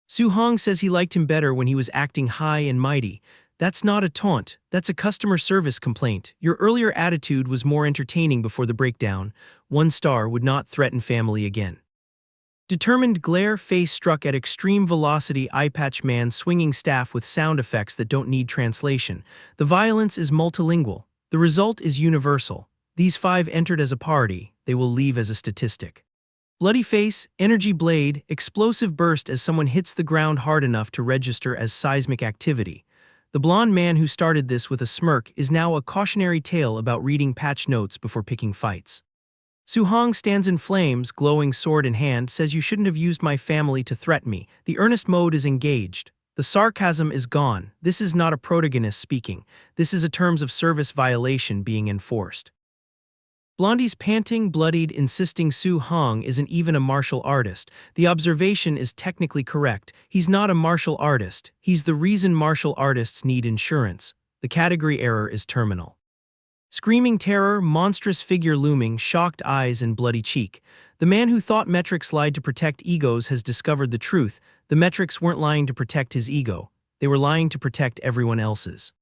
Su Hong says he liked him better when he was acting high and mighty. That's not a taunt, that's a customer service complaint. Your earlier attitude was more entertaining before the breakdown. 1 star would not threaten family again. Determined glare, face struck at extreme velocity, eyepatch man swinging staff with sound effects that don't need translation. The violence is multilingual. The result is universal. These 5 entered as a party, they will leave as a statistic. Bloody face, energy blade, explosive burst as someone hits the ground hard enough to register as seismic activity. The blonde man who started this with a smirk is now a cautionary tale about reading patch notes before picking fights. Su-hong stands in flames, glowing sword in hand, says you shouldn't have used my family to threaten me. The earnest mode is engaged. The sarcasm is gone. This is not a protagonist speaking. This is a terms of service violation being enforced. Blondie's panting, bloodied, insisting Su-hong isn't even a martial artist. The observation is technically correct. He's not a martial artist. He's the reason martial artists need insurance. The category error is terminal. Screaming terror, monstrous figure looming, shocked eyes and bloody cheek. The man who thought metrics lied to protect egos has discovered the truth. The metrics weren't lying to protect his ego. They were lying to protect everyone else's.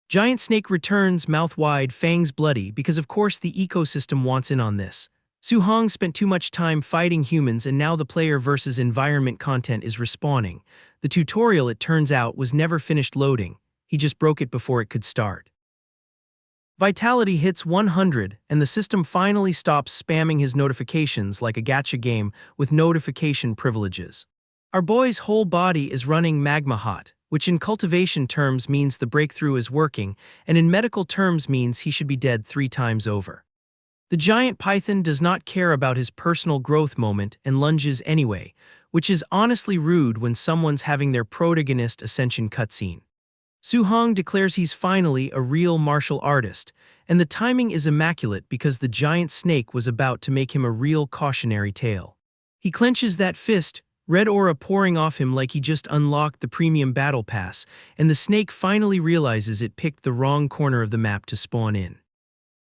Giant snake returns, mouth wide, fangs bloody, because of course the ecosystem wants in on this. Su-hong spent too much time fighting humans and now the player versus environment content is respawning. The tutorial, it turns out, was never finished loading. He just broke it before it could start. Vitality hits 100, and the system finally stops spamming his notifications like a gacha game with notification privileges. Our boy's whole body is running magma hot, which in cultivation terms means the breakthrough is working, and in medical terms means he should be dead 3 times over. The giant python does not care about his personal growth moment and lunges anyway, which is honestly rude when someone's having their protagonist ascension cutscene. Su-hong declares he's finally a real martial artist, and the timing is immaculate because the giant snake was about to make him a real cautionary tale. He clenches that fist, red aura pouring off him like he just unlocked the premium battle pass, and the snake finally realizes it picked the wrong corner of the map to spawn in.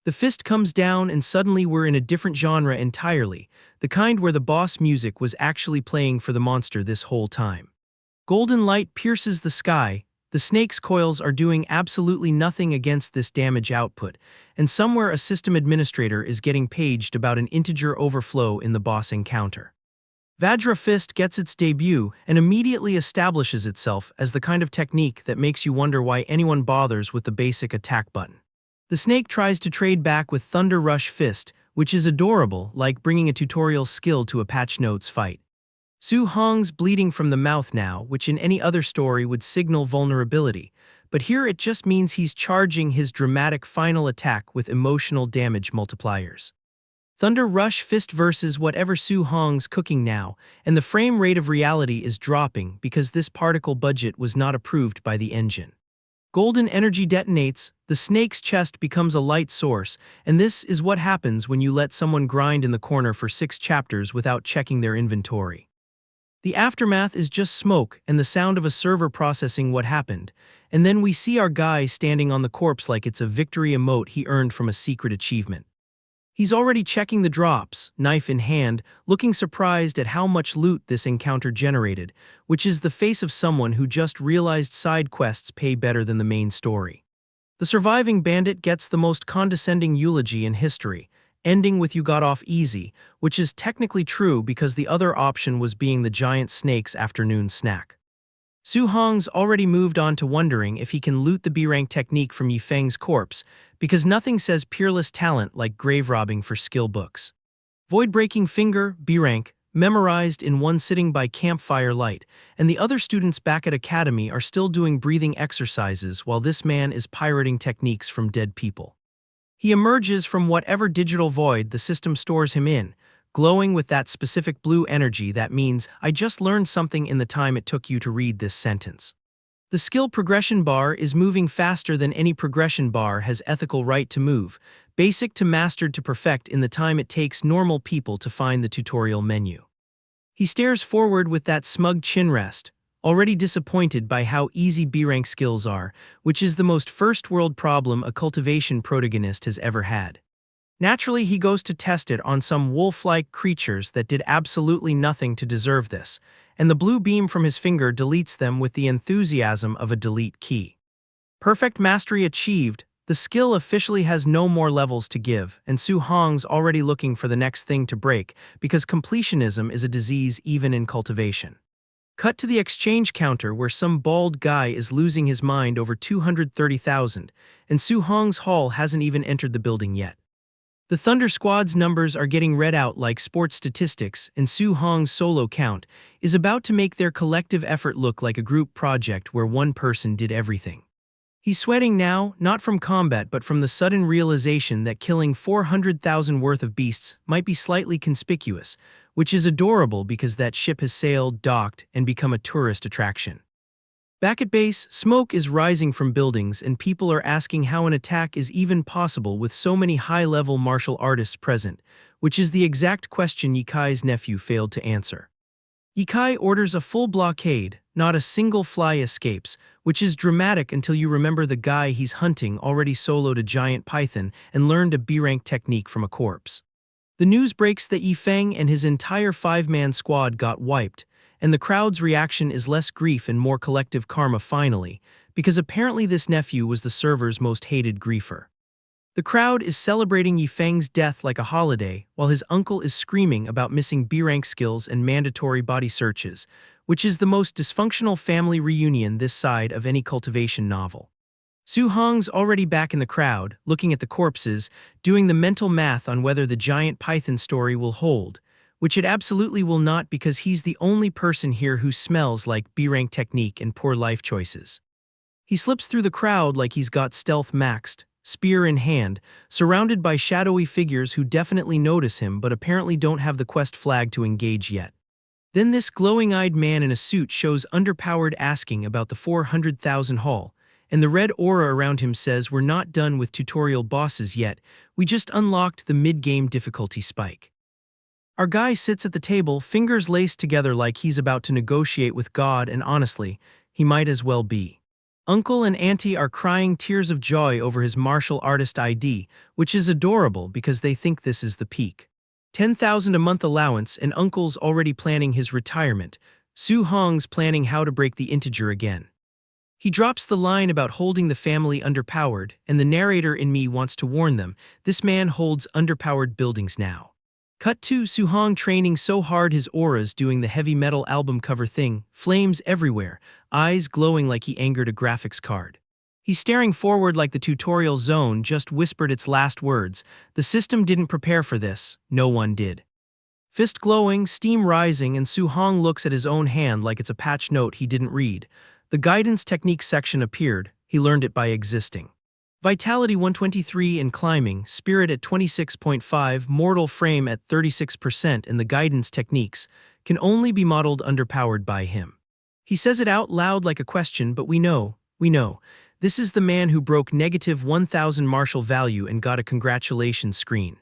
The fist comes down and suddenly we're in a different genre entirely, the kind where the boss music was actually playing for the monster this whole time. Golden light pierces the sky. The snake's coils are doing absolutely nothing against this damage output, and somewhere a system administrator is getting paged about an integer overflow in the boss encounter. Vajra Fist gets its debut and immediately establishes itself as the kind of technique that makes you wonder why anyone bothers with the basic attack button. The snake tries to trade back with Thunder Rush Fist, which is adorable, like bringing a tutorial skill to a patch notes fight. Su-hong's bleeding from the mouth now, which in any other story would signal vulnerability, but here it just means he's charging his dramatic final attack with emotional damage multipliers. Thunder Rush Fist versus whatever Su-hong's cooking now, and the frame rate of reality is dropping because this particle budget was not approved by the engine. Golden energy detonates, the snake's chest becomes a light source, and this is what happens when you let someone grind in the corner for 6 chapters without checking their inventory. The aftermath is just smoke and the sound of a server processing what happened, and then we see our guy standing on the corpse like it's a victory emote he earned from a secret achievement. He's already checking the drops, knife in hand, looking surprised at how much loot this encounter generated, which is the face of someone who just realized side quests pay better than the main story. The surviving bandit gets the most condescending eulogy in history, ending with "you got off easy," which is technically true because the other option was being the giant snake's afternoon snack. Su-hong's already moved on to wondering if he can loot the B-rank technique from Yifeng's corpse, because nothing says peerless talent like grave robbing for skill books. Void-breaking finger, B-rank, memorized in one sitting by campfire light, and the other students back at Academy are still doing breathing exercises while this man is pirating techniques from dead people. He emerges from whatever digital void the system stores him in, glowing with that specific blue energy that means, "I just learned something in the time it took you to read this sentence." The skill progression bar is moving faster than any progression bar has ethical right to move, basic to mastered to perfect in the time it takes normal people to find the tutorial menu. He stares forward with that smug chin rest, already disappointed by how easy B-rank skills are, which is the most first-world problem a cultivation protagonist has ever had. Naturally, he goes to test it on some wolf-like creatures that did absolutely nothing to deserve this, and the blue beam from his finger deletes them with the enthusiasm of a delete key. Perfect mastery achieved, the skill officially has no more levels to give, and Su-hong's already looking for the next thing to break because completionism is a disease even in cultivation. Cut to the exchange counter where some bald guy is losing his mind over 230,000, and Su-hong's haul hasn't even entered the building yet. The Thunder Squad's numbers are getting read out like sports statistics, and Su Hong's solo count is about to make their collective effort look like a group project where one person did everything. He's sweating now, not from combat but from the sudden realization that killing 400,000 worth of beasts might be slightly conspicuous, which is adorable because that ship has sailed, docked, and become a tourist attraction. Back at base, smoke is rising from buildings and people are asking how an attack is even possible with so many high-level martial artists present, which is the exact question Yikai's nephew failed to answer. Yikai orders a full blockade, not a single fly escapes, which is dramatic until you remember the guy he's hunting already soloed a giant python and learned a B-rank technique from a corpse. The news breaks that Yifeng and his entire five-man squad got wiped, and the crowd's reaction is less grief and more collective karma finally, because apparently this nephew was the server's most hated griefer. The crowd is celebrating Yifeng's death like a holiday, while his uncle is screaming about missing B-rank skills and mandatory body searches, which is the most dysfunctional family reunion this side of any cultivation novel. Su Hong's already back in the crowd, looking at the corpses, doing the mental math on whether the giant python story will hold, which it absolutely will not because he's the only person here who smells like B-rank technique and poor life choices. He slips through the crowd like he's got stealth maxed, spear in hand, surrounded by shadowy figures who definitely notice him but apparently don't have the quest flag to engage yet. Then this glowing-eyed man in a suit shows underpowered asking about the 400,000 haul, and the red aura around him says we're not done with tutorial bosses yet, we just unlocked the mid-game difficulty spike. Our guy sits at the table, fingers laced together like he's about to negotiate with God, and honestly, he might as well be. Uncle and Auntie are crying tears of joy over his martial artist ID, which is adorable because they think this is the peak. 10,000 a month allowance and Uncle's already planning his retirement. Su Hong's planning how to break the integer again. He drops the line about holding the family underpowered, and the narrator in me wants to warn them, this man holds underpowered buildings now. Cut to Su Hong training so hard his aura's doing the heavy metal album cover thing, flames everywhere, eyes glowing like he angered a graphics card. He's staring forward like the tutorial zone just whispered its last words. The system didn't prepare for this, no one did. Fist glowing, steam rising, and Su Hong looks at his own hand like it's a patch note he didn't read. The guidance technique section appeared, he learned it by existing. Vitality 123 in climbing, spirit at 26.5, mortal frame at 36%, and the guidance techniques can only be modeled underpowered by him. He says it out loud like a question, but we know. This is the man who broke negative 1,000 martial value and got a congratulations screen.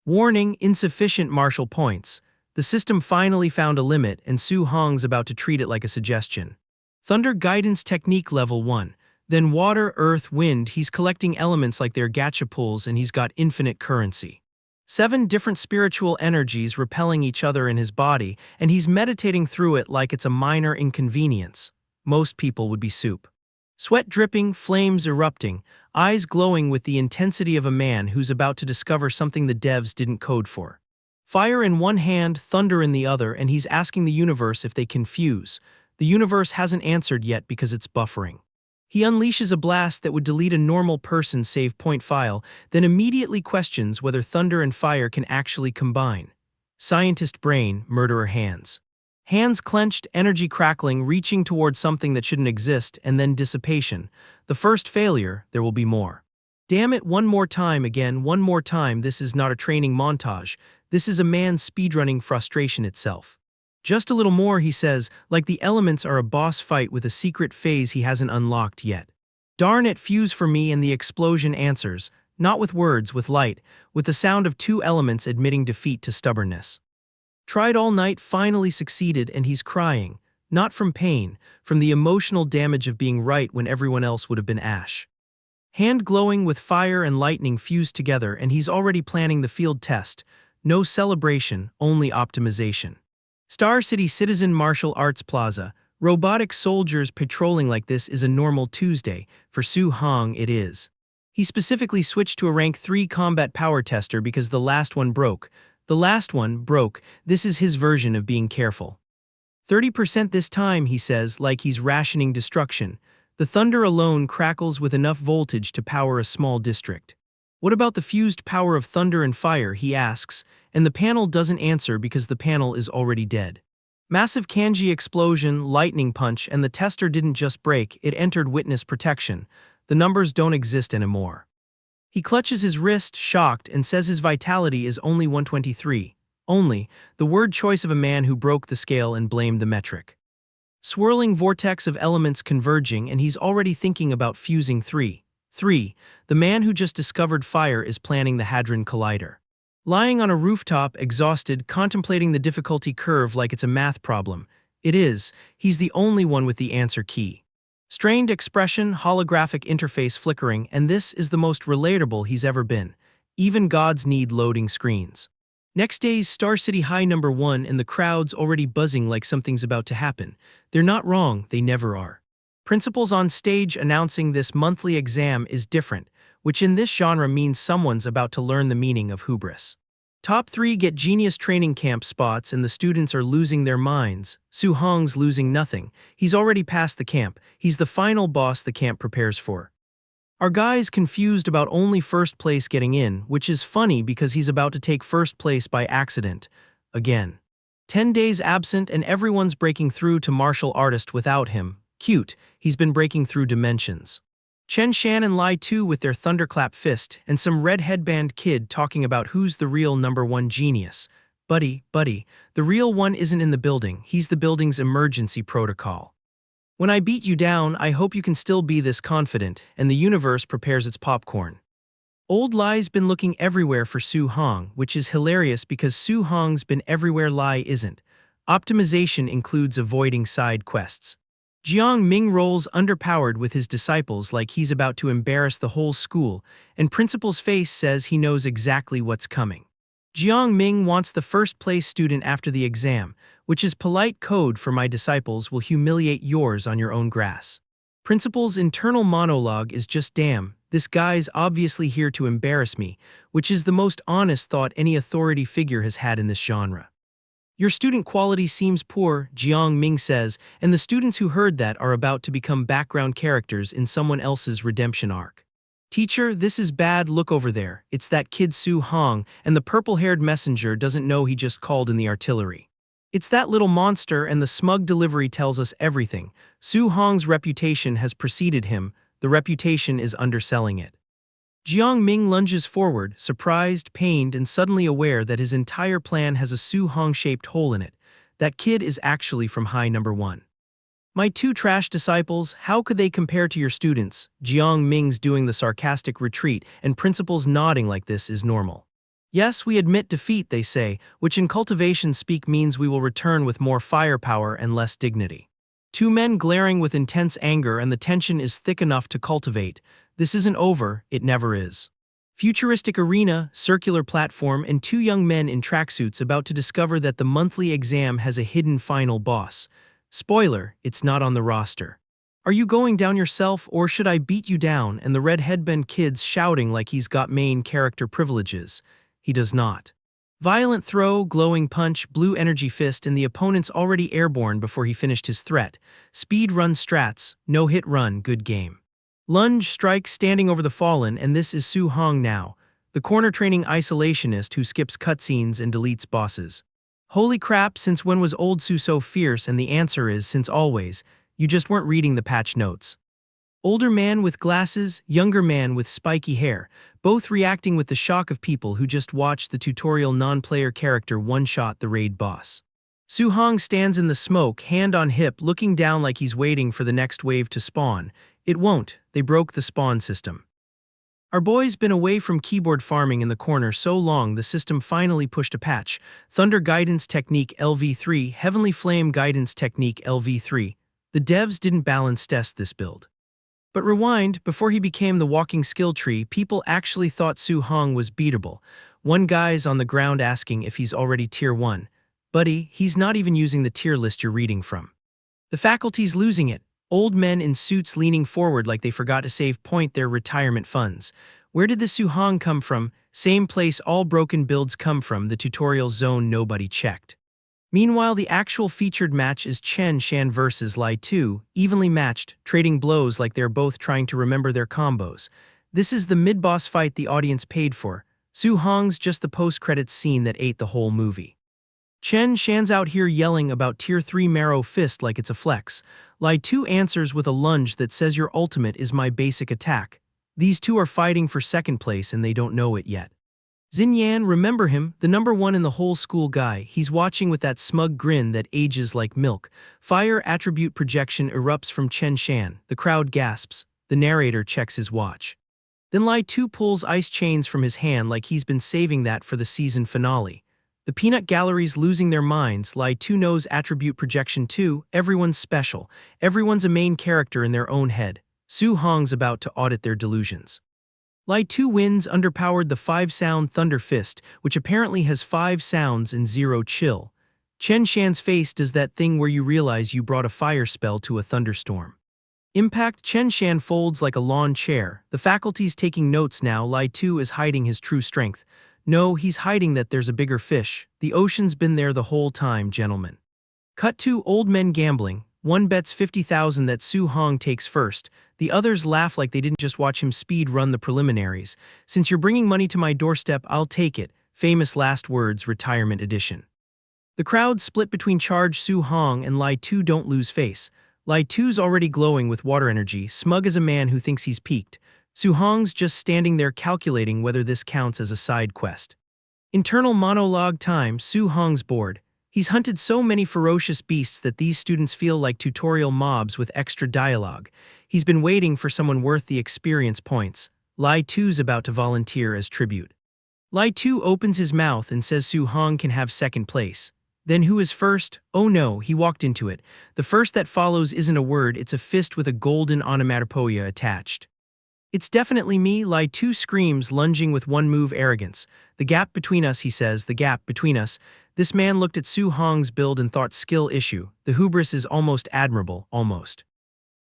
Warning, insufficient martial points. The system finally found a limit and Su Hong's about to treat it like a suggestion. Thunder guidance technique level 1. Then water, earth, wind, he's collecting elements like they're gacha pools and he's got infinite currency. 7 different spiritual energies repelling each other in his body, and he's meditating through it like it's a minor inconvenience. Most people would be soup. Sweat dripping, flames erupting, eyes glowing with the intensity of a man who's about to discover something the devs didn't code for. Fire in one hand, thunder in the other, and he's asking the universe if they can fuse. The universe hasn't answered yet because it's buffering. He unleashes a blast that would delete a normal person's save point file, then immediately questions whether thunder and fire can actually combine. Scientist brain, murderer hands. Hands clenched, energy crackling, reaching towards something that shouldn't exist, and then dissipation. The first failure, there will be more. Damn it, one more time again, one more time. This is not a training montage. This is a man speedrunning frustration itself. Just a little more, he says, like the elements are a boss fight with a secret phase he hasn't unlocked yet. Darn it, fuse for me, and the explosion answers, not with words, with light, with the sound of 2 elements admitting defeat to stubbornness. Tried all night, finally succeeded, and he's crying, not from pain, from the emotional damage of being right when everyone else would have been ash. Hand glowing with fire and lightning fused together, and he's already planning the field test. No celebration, only optimization. Star City Citizen Martial Arts Plaza, robotic soldiers patrolling like this is a normal Tuesday. For Su Hong it is. He specifically switched to a rank 3 combat power tester because the last one broke. The last one broke. This is his version of being careful. 30% this time, he says, like he's rationing destruction. The thunder alone crackles with enough voltage to power a small district. What about the fused power of thunder and fire, he asks, and the panel doesn't answer because the panel is already dead. Massive kanji explosion, lightning punch, and the tester didn't just break, it entered witness protection. The numbers don't exist anymore. He clutches his wrist, shocked, and says his vitality is only 123. Only, the word choice of a man who broke the scale and blamed the metric. Swirling vortex of elements converging, and he's already thinking about fusing 3. 3. The man who just discovered fire is planning the Hadron Collider. Lying on a rooftop, exhausted, contemplating the difficulty curve like it's a math problem. It is. He's the only one with the answer key. Strained expression, holographic interface flickering, and this is the most relatable he's ever been. Even gods need loading screens. Next day's Star City High #1 and the crowd's already buzzing like something's about to happen. They're not wrong, they never are. Principals on stage announcing this monthly exam is different, which in this genre means someone's about to learn the meaning of hubris. Top 3 get genius training camp spots and the students are losing their minds. Su Hong's losing nothing. He's already passed the camp. He's the final boss the camp prepares for. Our guy's confused about only first place getting in, which is funny because he's about to take first place by accident. Again. 10 days absent and everyone's breaking through to martial artist without him. Cute, he's been breaking through dimensions. Chen Shan and Lai Tu with their thunderclap fist, and some red headband kid talking about who's the real #1 genius. Buddy, the real one isn't in the building, he's the building's emergency protocol. When I beat you down, I hope you can still be this confident, and the universe prepares its popcorn. Old Lai's been looking everywhere for Su Hong, which is hilarious because Su Hong's been everywhere Lai isn't. Optimization includes avoiding side quests. Jiang Ming rolls underpowered with his disciples like he's about to embarrass the whole school, and principal's face says he knows exactly what's coming. Jiang Ming wants the first place student after the exam, which is polite code for my disciples will humiliate yours on your own grass. Principal's internal monologue is just damn, this guy's obviously here to embarrass me, which is the most honest thought any authority figure has had in this genre. Your student quality seems poor, Jiang Ming says, and the students who heard that are about to become background characters in someone else's redemption arc. Teacher, this is bad, look over there, it's that kid Su Hong, and the purple-haired messenger doesn't know he just called in the artillery. It's that little monster and the smug delivery tells us everything. Su Hong's reputation has preceded him, the reputation is underselling it. Jiang Ming lunges forward, surprised, pained, and suddenly aware that his entire plan has a Su Hong-shaped hole in it. That kid is actually from High #1. My 2 trash disciples, how could they compare to your students? Jiang Ming's doing the sarcastic retreat, and principals nodding like this is normal. Yes, we admit defeat, they say, which in cultivation speak means we will return with more firepower and less dignity. 2 men glaring with intense anger and the tension is thick enough to cultivate. This isn't over, it never is. Futuristic arena, circular platform, and 2 young men in tracksuits about to discover that the monthly exam has a hidden final boss. Spoiler, it's not on the roster. Are you going down yourself or should I beat you down? And the red headband kid's shouting like he's got main character privileges. He does not. Violent throw, glowing punch, blue energy fist, and the opponent's already airborne before he finished his threat. Speed run strats, no hit run, good game. Lunge, strike, standing over the fallen, and this is Su Hong now, the corner training isolationist who skips cutscenes and deletes bosses. Holy crap, since when was old Su so fierce? And the answer is, since always, you just weren't reading the patch notes. Older man with glasses, younger man with spiky hair, both reacting with the shock of people who just watched the tutorial non-player character one-shot the raid boss. Su Hong stands in the smoke, hand on hip, looking down like he's waiting for the next wave to spawn. It won't, they broke the spawn system. Our boy's been away from keyboard farming in the corner so long the system finally pushed a patch. Thunder Guidance Technique LV3, Heavenly Flame Guidance Technique LV3. The devs didn't balance test this build. But rewind, before he became the walking skill tree, people actually thought Su Hong was beatable. One guy's on the ground asking if he's already tier 1. Buddy, he's not even using the tier list you're reading from. The faculty's losing it. Old men in suits leaning forward like they forgot to save point their retirement funds. Where did the Su Hong come from? Same place all broken builds come from, the tutorial zone nobody checked. Meanwhile, the actual featured match is Chen Shan versus Lai Tu, evenly matched, trading blows like they're both trying to remember their combos. This is the mid-boss fight the audience paid for. Su Hong's just the post-credits scene that ate the whole movie. Chen Shan's out here yelling about Tier 3 Marrow Fist like it's a flex. Lai Tu answers with a lunge that says your ultimate is my basic attack. These two are fighting for second place and they don't know it yet. Xin Yan, remember him, the number one in the whole school guy. He's watching with that smug grin that ages like milk. Fire attribute projection erupts from Chen Shan. The crowd gasps. The narrator checks his watch. Then Lai Tu pulls ice chains from his hand like he's been saving that for the season finale. The peanut gallery's losing their minds. Lai Tu knows attribute projection too. Everyone's special. Everyone's a main character in their own head. Su Hong's about to audit their delusions. Lai Tu wins underpowered the 5-sound Thunder Fist, which apparently has 5 sounds and 0 chill. Chen Shan's face does that thing where you realize you brought a fire spell to a thunderstorm. Impact. Chen Shan folds like a lawn chair. The faculty's taking notes now. Lai Tu is hiding his true strength. No, he's hiding that there's a bigger fish. The ocean's been there the whole time, gentlemen. Cut to old men gambling. One bets 50,000 that Su Hong takes first. The others laugh like they didn't just watch him speed run the preliminaries. Since you're bringing money to my doorstep, I'll take it. Famous last words, retirement edition. The crowd split between Charge Su Hong and Lai Tu don't lose face. Lai Tu's already glowing with water energy, smug as a man who thinks he's peaked. Su Hong's just standing there calculating whether this counts as a side quest. Internal monologue time. Su Hong's bored. He's hunted so many ferocious beasts that these students feel like tutorial mobs with extra dialogue. He's been waiting for someone worth the experience points. Lai Tu's about to volunteer as tribute. Lai Tu opens his mouth and says Su Hong can have second place. Then who is first? Oh no, he walked into it. The first that follows isn't a word, it's a fist with a golden onomatopoeia attached. It's definitely me, Lai Tu screams, lunging with one move arrogance. The gap between us, he says, the gap between us. This man looked at Su Hong's build and thought skill issue. The hubris is almost admirable, almost.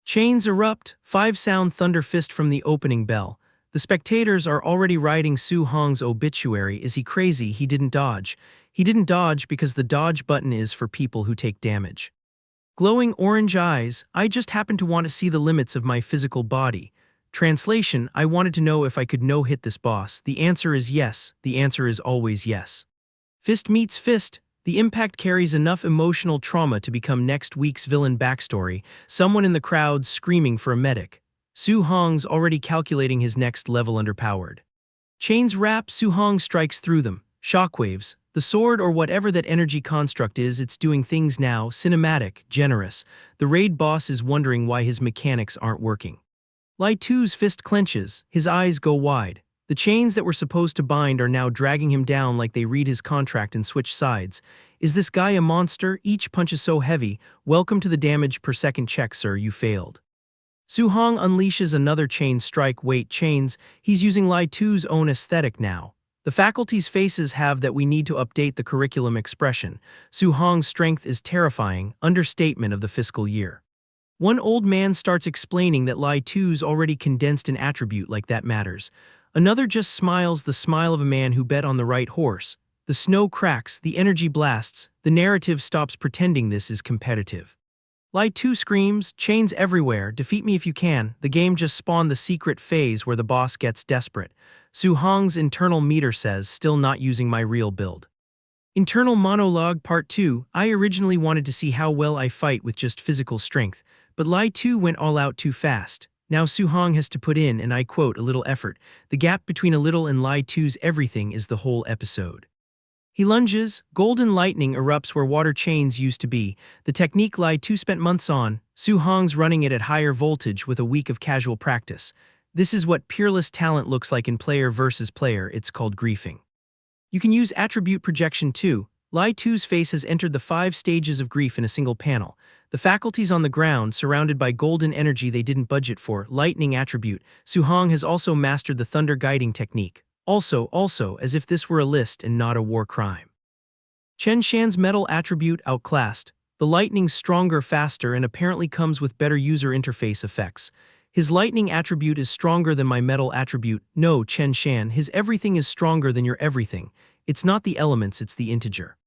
Chains erupt, 5-sound thunder fist from the opening bell. The spectators are already writing Su Hong's obituary. Is he crazy? He didn't dodge. He didn't dodge because the dodge button is for people who take damage. Glowing orange eyes, I just happen to want to see the limits of my physical body. Translation, I wanted to know if I could no-hit this boss. The answer is yes. The answer is always yes. Fist meets fist. The impact carries enough emotional trauma to become next week's villain backstory. Someone in the crowd screaming for a medic. Su Hong's already calculating his next level underpowered. Chains wrap. Su Hong strikes through them. Shockwaves. The sword or whatever that energy construct is, it's doing things now. Cinematic, generous. The raid boss is wondering why his mechanics aren't working. Lai Tu's fist clenches, his eyes go wide. The chains that were supposed to bind are now dragging him down like they read his contract and switch sides. Is this guy a monster? Each punch is so heavy. Welcome to the damage per second check, sir, you failed. Su Hong unleashes another chain strike. Wait, chains? He's using Lai Tu's own aesthetic now. The faculty's faces have that we need to update the curriculum expression. Su Hong's strength is terrifying, understatement of the fiscal year. One old man starts explaining that Lai Tu's already condensed an attribute like that matters. Another just smiles, the smile of a man who bet on the right horse. The snow cracks, the energy blasts, the narrative stops pretending this is competitive. Lai Tu screams, chains everywhere, defeat me if you can. The game just spawned the secret phase where the boss gets desperate. Su Hong's internal meter says, still not using my real build. Internal monologue part 2, I originally wanted to see how well I fight with just physical strength, but Lai Tu went all out too fast. Now Su Hong has to put in, and I quote, a little effort. The gap between a little and Lai Tu's everything is the whole episode. He lunges, golden lightning erupts where water chains used to be. The technique Lai Tu spent months on, Su Hong's running it at higher voltage with a week of casual practice. This is what peerless talent looks like in player versus player, it's called griefing. You can use attribute projection too. Lai Tu's face has entered the 5 stages of grief in a single panel. The faculty's on the ground, surrounded by golden energy they didn't budget for, lightning attribute. Su Hong has also mastered the thunder guiding technique. Also, as if this were a list and not a war crime. Chen Shan's metal attribute outclassed. The lightning's stronger, faster, and apparently comes with better user interface effects. His lightning attribute is stronger than my metal attribute. No, Chen Shan, his everything is stronger than your everything. It's not the elements, it's the integer.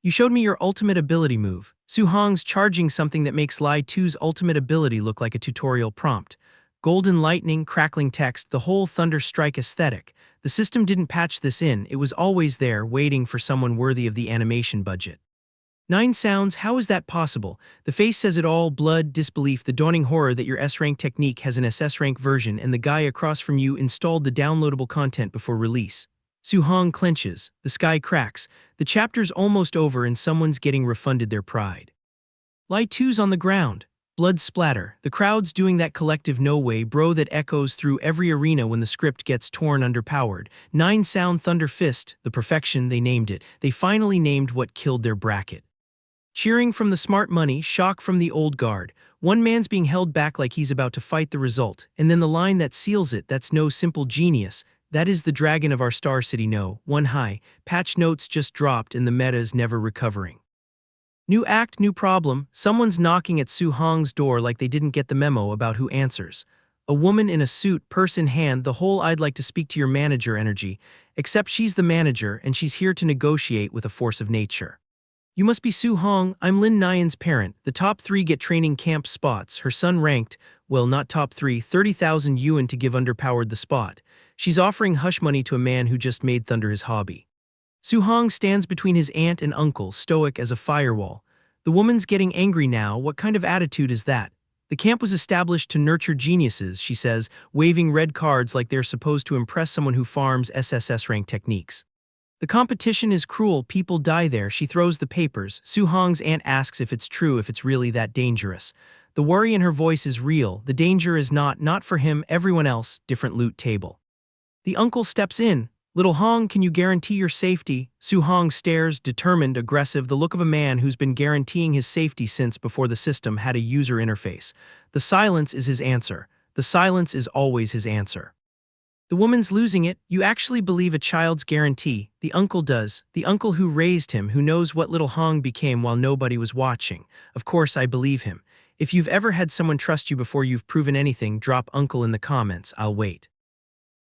You showed me your ultimate ability move. Su Hong's charging something that makes Lai Tu's ultimate ability look like a tutorial prompt. Golden lightning, crackling text, the whole thunder strike aesthetic. The system didn't patch this in, it was always there, waiting for someone worthy of the animation budget. 9 sounds, how is that possible? The face says it all, blood, disbelief, the dawning horror that your S-rank technique has an SS-rank version and the guy across from you installed the downloadable content before release. Su-hong clenches, the sky cracks, the chapter's almost over and someone's getting refunded their pride. Lie 2's on the ground. Blood splatter, the crowd's doing that collective no way bro that echoes through every arena when the script gets torn underpowered. 9 sound thunder fist, the perfection they named it. They finally named what killed their bracket. Cheering from the smart money, shock from the old guard. One man's being held back like he's about to fight the result, and then the line that seals it, that's no simple genius. That is the dragon of our Star City no. 1 high, patch notes just dropped and the meta's never recovering. New act, new problem, someone's knocking at Su-hong's door like they didn't get the memo about who answers. A woman in a suit, purse in hand, the whole I'd like to speak to your manager energy, except she's the manager and she's here to negotiate with a force of nature. You must be Su-hong, I'm Lin Nyan's parent, the top 3 get training camp spots, her son ranked, well not top 3, 30,000 yuan to give underpowered the spot. She's offering hush money to a man who just made thunder his hobby. Su-hong stands between his aunt and uncle, stoic as a firewall. The woman's getting angry now, what kind of attitude is that? The camp was established to nurture geniuses, she says, waving red cards like they're supposed to impress someone who farms SSS rank techniques. The competition is cruel, people die there, she throws the papers. Su-hong's aunt asks if it's true, if it's really that dangerous. The worry in her voice is real, the danger is not for him, everyone else, different loot table. The uncle steps in. Little Hong, can you guarantee your safety? Su-hong stares, determined, aggressive, the look of a man who's been guaranteeing his safety since before the system had a user interface. The silence is his answer. The silence is always his answer. The woman's losing it. You actually believe a child's guarantee. The uncle does. The uncle who raised him, who knows what little Hong became while nobody was watching. Of course I believe him. If you've ever had someone trust you before you've proven anything, drop uncle in the comments, I'll wait.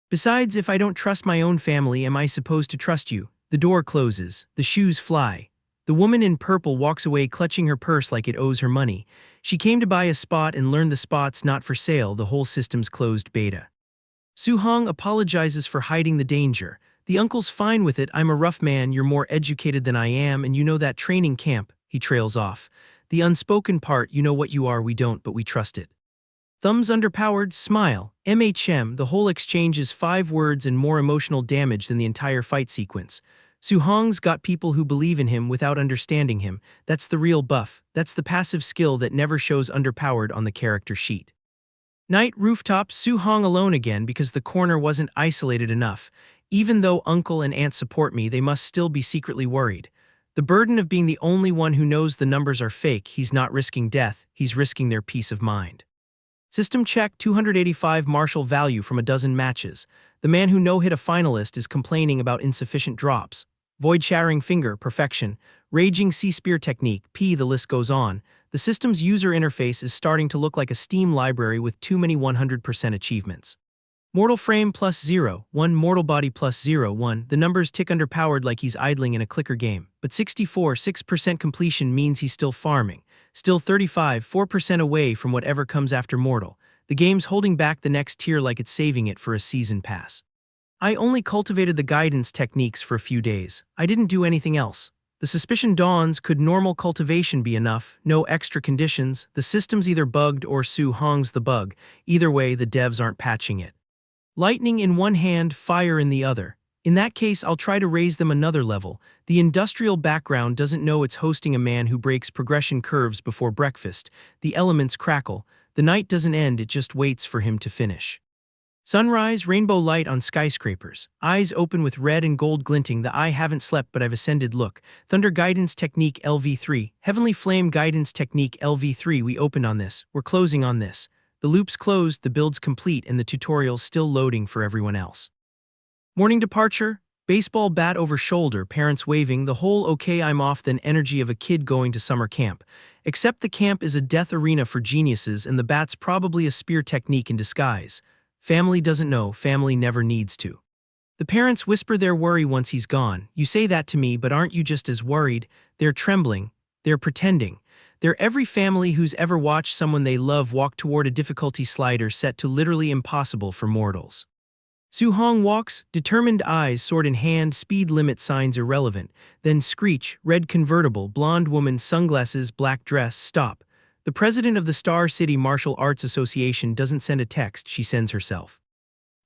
Besides, if I don't trust my own family, am I supposed to trust you? The door closes. The shoes fly. The woman in purple walks away clutching her purse like it owes her money. She came to buy a spot and learned the spot's not for sale, the whole system's closed beta. Su-hong apologizes for hiding the danger. The uncle's fine with it, I'm a rough man, you're more educated than I am, and you know that training camp, he trails off. The unspoken part, you know what you are, we don't, but we trust it. Thumbs underpowered, smile, MHM, the whole exchange is 5 words and more emotional damage than the entire fight sequence. Su-hong's got people who believe in him without understanding him, that's the real buff, that's the passive skill that never shows underpowered on the character sheet. Night, rooftop, Su-hong alone again because the corner wasn't isolated enough. Even though uncle and aunt support me, they must still be secretly worried. The burden of being the only one who knows the numbers are fake, he's not risking death, he's risking their peace of mind. System check, 285 martial value from a dozen matches. The man who no-hit a finalist is complaining about insufficient drops. Void-shattering finger, perfection. Raging C-spear technique, P, the list goes on. The system's user interface is starting to look like a Steam library with too many 100% achievements. Mortal frame plus 0, 1 mortal body plus 0, 1. The numbers tick underpowered like he's idling in a clicker game. But 64, 6% completion means he's still farming. Still 35, 4% away from whatever comes after mortal. The game's holding back the next tier like it's saving it for a season pass. I only cultivated the guidance techniques for a few days. I didn't do anything else. The suspicion dawns, could normal cultivation be enough? No extra conditions. The system's either bugged or Su-hong's the bug. Either way, the devs aren't patching it. Lightning in one hand, fire in the other. In that case, I'll try to raise them another level. The industrial background doesn't know it's hosting a man who breaks progression curves before breakfast. The elements crackle. The night doesn't end, it just waits for him to finish. Sunrise, rainbow light on skyscrapers. Eyes open with red and gold glinting, the I haven't slept but I've ascended look. Thunder Guidance Technique LV3. Heavenly Flame Guidance Technique LV3. We opened on this. We're closing on this. The loop's closed, the build's complete, and the tutorial's still loading for everyone else. Morning departure. Baseball bat over shoulder, parents waving, the whole okay I'm off then energy of a kid going to summer camp. Except the camp is a death arena for geniuses and the bat's probably a spear technique in disguise. Family doesn't know, family never needs to. The parents whisper their worry once he's gone. You say that to me, but aren't you just as worried? They're trembling. They're pretending. They're every family who's ever watched someone they love walk toward a difficulty slider set to literally impossible for mortals. Su Hong walks, determined eyes sword in hand, speed limit signs irrelevant. Then screech, red convertible, blonde woman, sunglasses, black dress, stop. The president of the Star City Martial Arts Association doesn't send a text, she sends herself.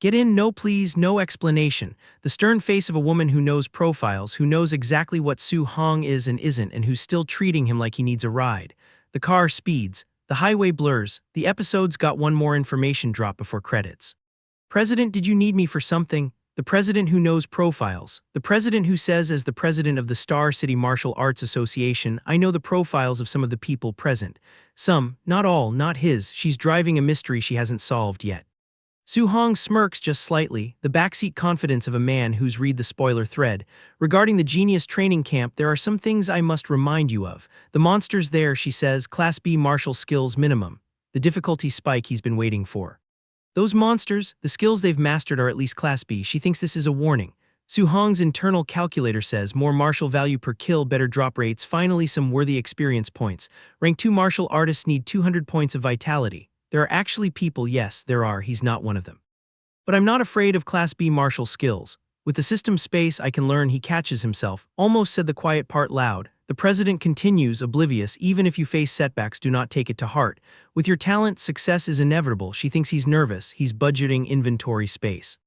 Get in, no please, no explanation. The stern face of a woman who knows profiles, who knows exactly what Su Hong is and isn't, and who's still treating him like he needs a ride. The car speeds. The highway blurs. The episode's got one more information drop before credits. President, did you need me for something? The president who knows profiles. The president who says, as the president of the Star City Martial Arts Association, I know the profiles of some of the people present. Some, not all, not his. She's driving a mystery she hasn't solved yet. Su Hong smirks just slightly, the backseat confidence of a man who's read the spoiler thread. Regarding the genius training camp, there are some things I must remind you of. The monster's there, she says, Class B martial skills minimum. The difficulty spike he's been waiting for. Those monsters, the skills they've mastered are at least Class B. She thinks this is a warning. Su Hong's internal calculator says more martial value per kill, better drop rates, finally some worthy experience points. Rank 2 martial artists need 200 points of vitality. There are actually people, yes, there are, he's not one of them. But I'm not afraid of Class B martial skills. With the system space I can learn, he catches himself, almost said the quiet part loud. The president continues, oblivious, even if you face setbacks, do not take it to heart. With your talent, success is inevitable. She thinks he's nervous, he's budgeting inventory space.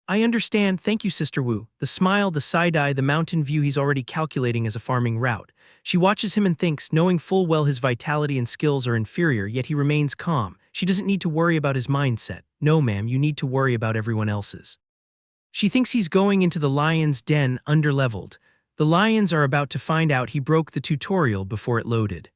I understand, thank you Sister Wu. The smile, the side-eye, the mountain view he's already calculating as a farming route. She watches him and thinks, knowing full well his vitality and skills are inferior, yet he remains calm. She doesn't need to worry about his mindset. No ma'am, you need to worry about everyone else's. She thinks he's going into the lion's den underleveled. The lions are about to find out he broke the tutorial before it loaded.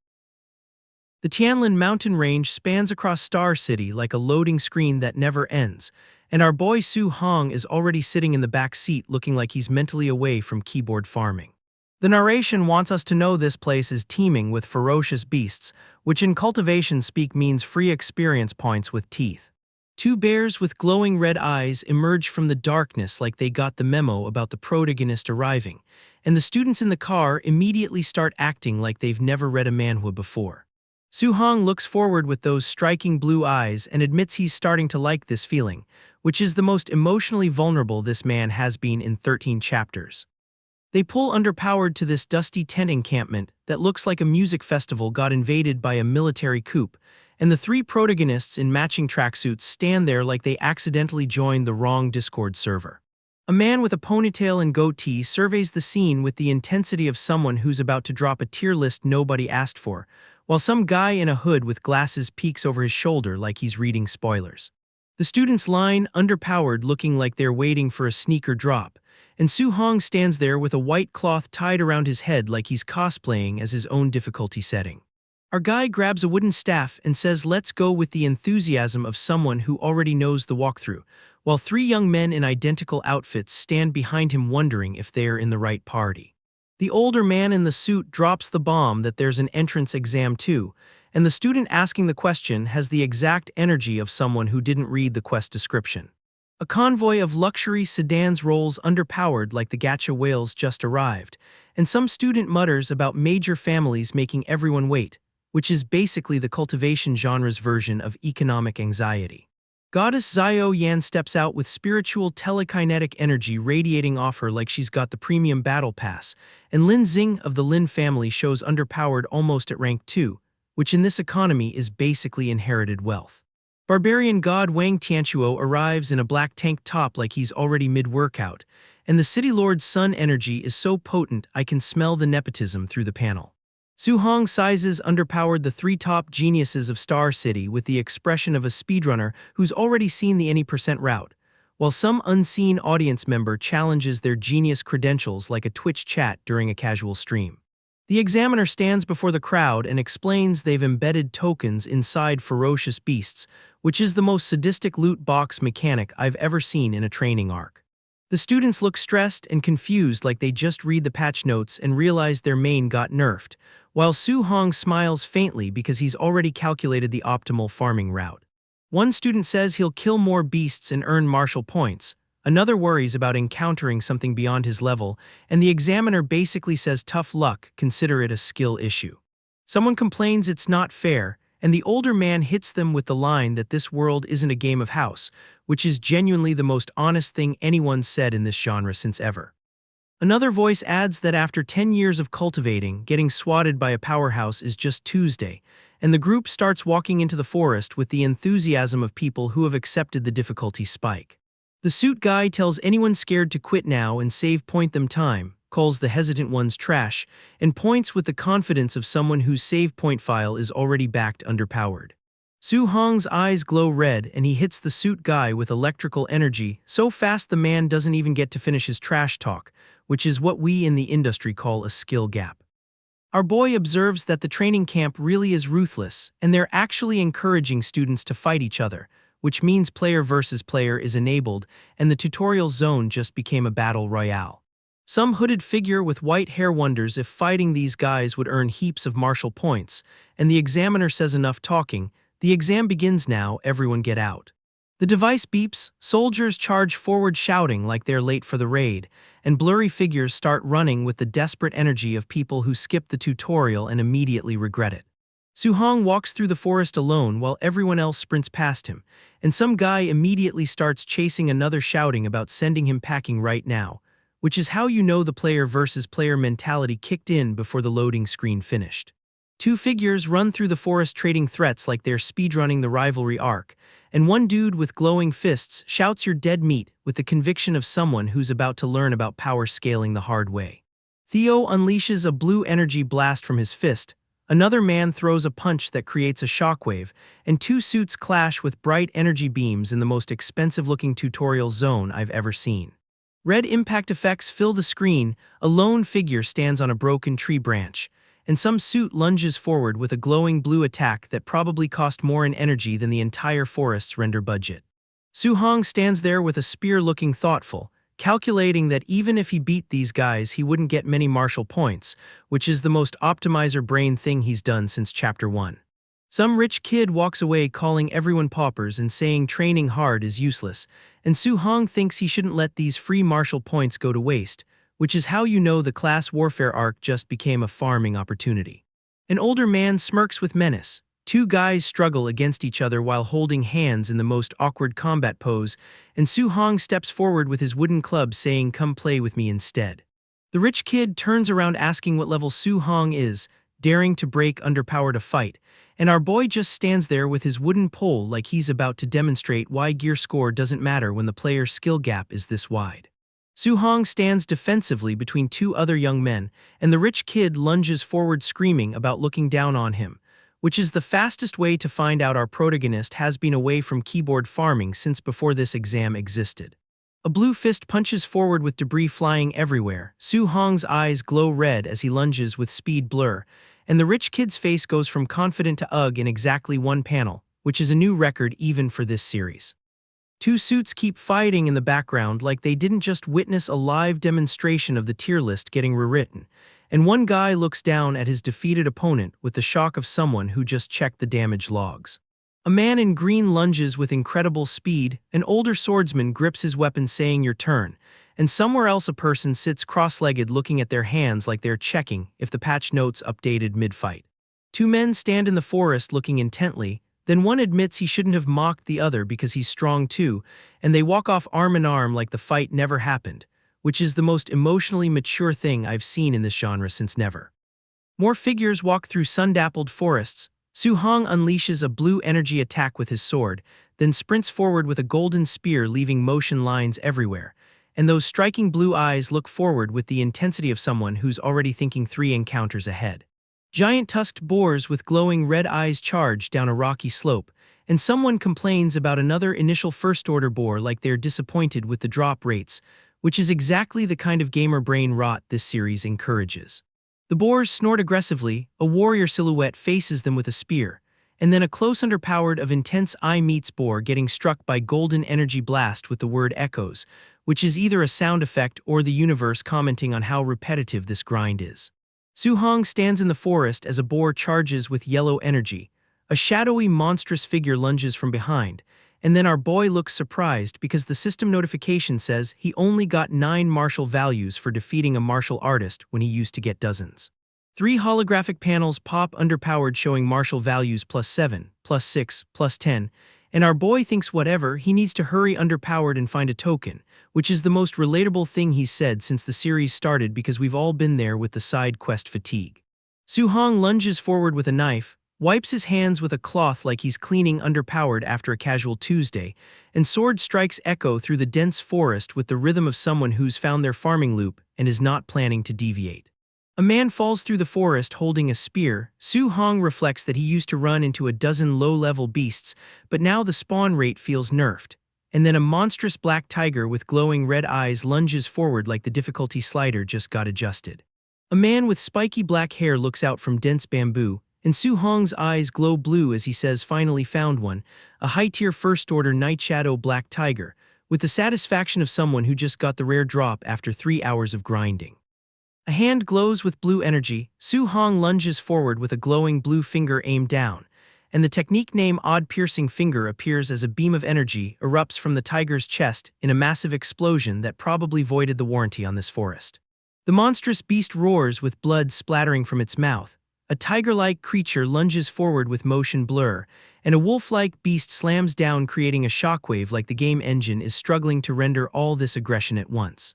The Tianlin mountain range spans across Star City like a loading screen that never ends, and our boy Su Hong is already sitting in the back seat looking like he's mentally away from keyboard farming. The narration wants us to know this place is teeming with ferocious beasts, which in cultivation speak means free experience points with teeth. Two bears with glowing red eyes emerge from the darkness like they got the memo about the protagonist arriving, and the students in the car immediately start acting like they've never read a manhwa before. Su Hong looks forward with those striking blue eyes and admits he's starting to like this feeling, which is the most emotionally vulnerable this man has been in 13 chapters. They pull underpowered to this dusty tent encampment that looks like a music festival got invaded by a military coup, and the three protagonists in matching tracksuits stand there like they accidentally joined the wrong Discord server. A man with a ponytail and goatee surveys the scene with the intensity of someone who's about to drop a tier list nobody asked for, while some guy in a hood with glasses peeks over his shoulder like he's reading spoilers. The students line, underpowered, looking like they're waiting for a sneaker drop, and Su Hong stands there with a white cloth tied around his head like he's cosplaying as his own difficulty setting. Our guy grabs a wooden staff and says let's go with the enthusiasm of someone who already knows the walkthrough, while three young men in identical outfits stand behind him wondering if they're in the right party. The older man in the suit drops the bomb that there's an entrance exam too, and the student asking the question has the exact energy of someone who didn't read the quest description. A convoy of luxury sedans rolls underpowered like the gacha whales just arrived, and some student mutters about major families making everyone wait, which is basically the cultivation genre's version of economic anxiety. Goddess Xiao Yan steps out with spiritual telekinetic energy radiating off her like she's got the premium battle pass, and Lin Xing of the Lin family shows underpowered almost at rank 2, which in this economy is basically inherited wealth. Barbarian god Wang Tianchuo arrives in a black tank top like he's already mid-workout, and the city lord's sun energy is so potent I can smell the nepotism through the panel. Su Hong sizes underpowered the three top geniuses of Star City with the expression of a speedrunner who's already seen the any percent route, while some unseen audience member challenges their genius credentials like a Twitch chat during a casual stream. The examiner stands before the crowd and explains they've embedded tokens inside ferocious beasts, which is the most sadistic loot box mechanic I've ever seen in a training arc. The students look stressed and confused like they just read the patch notes and realize their main got nerfed, while Su Hong smiles faintly because he's already calculated the optimal farming route. One student says he'll kill more beasts and earn martial points, another worries about encountering something beyond his level, and the examiner basically says tough luck, consider it a skill issue. Someone complains it's not fair, and the older man hits them with the line that this world isn't a game of house, which is genuinely the most honest thing anyone's said in this genre since ever. Another voice adds that after 10 years of cultivating, getting swatted by a powerhouse is just Tuesday, and the group starts walking into the forest with the enthusiasm of people who have accepted the difficulty spike. The suit guy tells anyone scared to quit now and save point them time, calls the hesitant ones trash, and points with the confidence of someone whose save point file is already backed underpowered. Su Hong's eyes glow red and he hits the suit guy with electrical energy so fast the man doesn't even get to finish his trash talk, which is what we in the industry call a skill gap. Our boy observes that the training camp really is ruthless, and they're actually encouraging students to fight each other, which means player versus player is enabled, and the tutorial zone just became a battle royale. Some hooded figure with white hair wonders if fighting these guys would earn heaps of martial points, and the examiner says enough talking, the exam begins now, everyone get out. The device beeps, soldiers charge forward shouting like they're late for the raid, and blurry figures start running with the desperate energy of people who skip the tutorial and immediately regret it. Su Hong walks through the forest alone while everyone else sprints past him, and some guy immediately starts chasing another shouting about sending him packing right now, which is how you know the player versus player mentality kicked in before the loading screen finished. Two figures run through the forest trading threats like they're speedrunning the rivalry arc, and one dude with glowing fists shouts you're dead meat with the conviction of someone who's about to learn about power scaling the hard way. Theo unleashes a blue energy blast from his fist, another man throws a punch that creates a shockwave, and two suits clash with bright energy beams in the most expensive-looking tutorial zone I've ever seen. Red impact effects fill the screen, a lone figure stands on a broken tree branch, and some suit lunges forward with a glowing blue attack that probably cost more in energy than the entire forest's render budget. Su Hong stands there with a spear looking thoughtful, calculating that even if he beat these guys he wouldn't get many martial points, which is the most optimizer brain thing he's done since Chapter 1. Some rich kid walks away calling everyone paupers and saying training hard is useless, and Su Hong thinks he shouldn't let these free martial points go to waste, which is how you know the class warfare arc just became a farming opportunity. An older man smirks with menace. Two guys struggle against each other while holding hands in the most awkward combat pose, and Su Hong steps forward with his wooden club saying, "Come play with me instead." The rich kid turns around asking what level Su Hong is, daring to break underpower to fight, and our boy just stands there with his wooden pole like he's about to demonstrate why gear score doesn't matter when the player's skill gap is this wide. Su Hong stands defensively between two other young men, and the rich kid lunges forward screaming about looking down on him, which is the fastest way to find out our protagonist has been away from keyboard farming since before this exam existed. A blue fist punches forward with debris flying everywhere. Su Hong's eyes glow red as he lunges with speed blur, and the rich kid's face goes from confident to ugh in exactly one panel, which is a new record even for this series. Two suits keep fighting in the background like they didn't just witness a live demonstration of the tier list getting rewritten, and one guy looks down at his defeated opponent with the shock of someone who just checked the damage logs. A man in green lunges with incredible speed, an older swordsman grips his weapon saying your turn, and somewhere else a person sits cross-legged looking at their hands like they're checking if the patch notes updated mid-fight. Two men stand in the forest looking intently, then one admits he shouldn't have mocked the other because he's strong too, and they walk off arm in arm like the fight never happened, which is the most emotionally mature thing I've seen in this genre since never. More figures walk through sun-dappled forests. Su Hong unleashes a blue energy attack with his sword, then sprints forward with a golden spear leaving motion lines everywhere, and those striking blue eyes look forward with the intensity of someone who's already thinking 3 encounters ahead. Giant tusked boars with glowing red eyes charge down a rocky slope, and someone complains about another initial first-order boar like they're disappointed with the drop rates, which is exactly the kind of gamer brain rot this series encourages. The boars snort aggressively, a warrior silhouette faces them with a spear, and then a close underpowered of intense eye meets boar getting struck by golden energy blast with the word echoes, which is either a sound effect or the universe commenting on how repetitive this grind is. Su Hong stands in the forest as a boar charges with yellow energy. A shadowy, monstrous figure lunges from behind, and then our boy looks surprised because the system notification says he only got 9 martial values for defeating a martial artist when he used to get dozens. Three holographic panels pop underpowered showing martial values +7, +6, +10, and our boy thinks whatever, he needs to hurry underpowered and find a token, which is the most relatable thing he's said since the series started because we've all been there with the side quest fatigue. Suhong lunges forward with a knife, wipes his hands with a cloth like he's cleaning underpowered after a casual Tuesday, and sword strikes echo through the dense forest with the rhythm of someone who's found their farming loop and is not planning to deviate. A man falls through the forest holding a spear. Su Hong reflects that he used to run into a dozen low-level beasts, but now the spawn rate feels nerfed. And then a monstrous black tiger with glowing red eyes lunges forward like the difficulty slider just got adjusted. A man with spiky black hair looks out from dense bamboo, and Su Hong's eyes glow blue as he says finally found one, a high-tier first-order night shadow black tiger, with the satisfaction of someone who just got the rare drop after 3 hours of grinding. A hand glows with blue energy. Su Hong lunges forward with a glowing blue finger aimed down, and the technique name Odd Piercing Finger appears as a beam of energy erupts from the tiger's chest in a massive explosion that probably voided the warranty on this forest. The monstrous beast roars with blood splattering from its mouth. A tiger-like creature lunges forward with motion blur, and a wolf-like beast slams down creating a shockwave like the game engine is struggling to render all this aggression at once.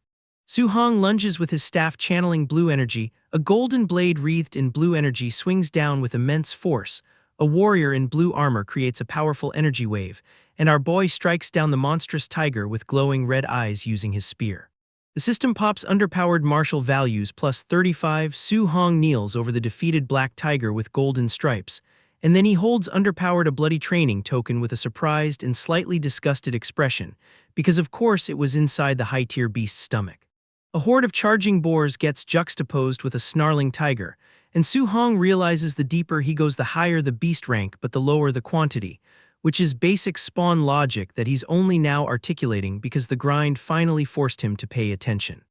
Su Hong lunges with his staff channeling blue energy. A golden blade wreathed in blue energy swings down with immense force. A warrior in blue armor creates a powerful energy wave, and our boy strikes down the monstrous tiger with glowing red eyes using his spear. The system pops underpowered martial values +35. Su Hong kneels over the defeated black tiger with golden stripes, and then he holds underpowered a bloody training token with a surprised and slightly disgusted expression, because of course it was inside the high-tier beast's stomach. A horde of charging boars gets juxtaposed with a snarling tiger, and Su Hong realizes the deeper he goes the higher the beast rank but the lower the quantity, which is basic spawn logic that he's only now articulating because the grind finally forced him to pay attention.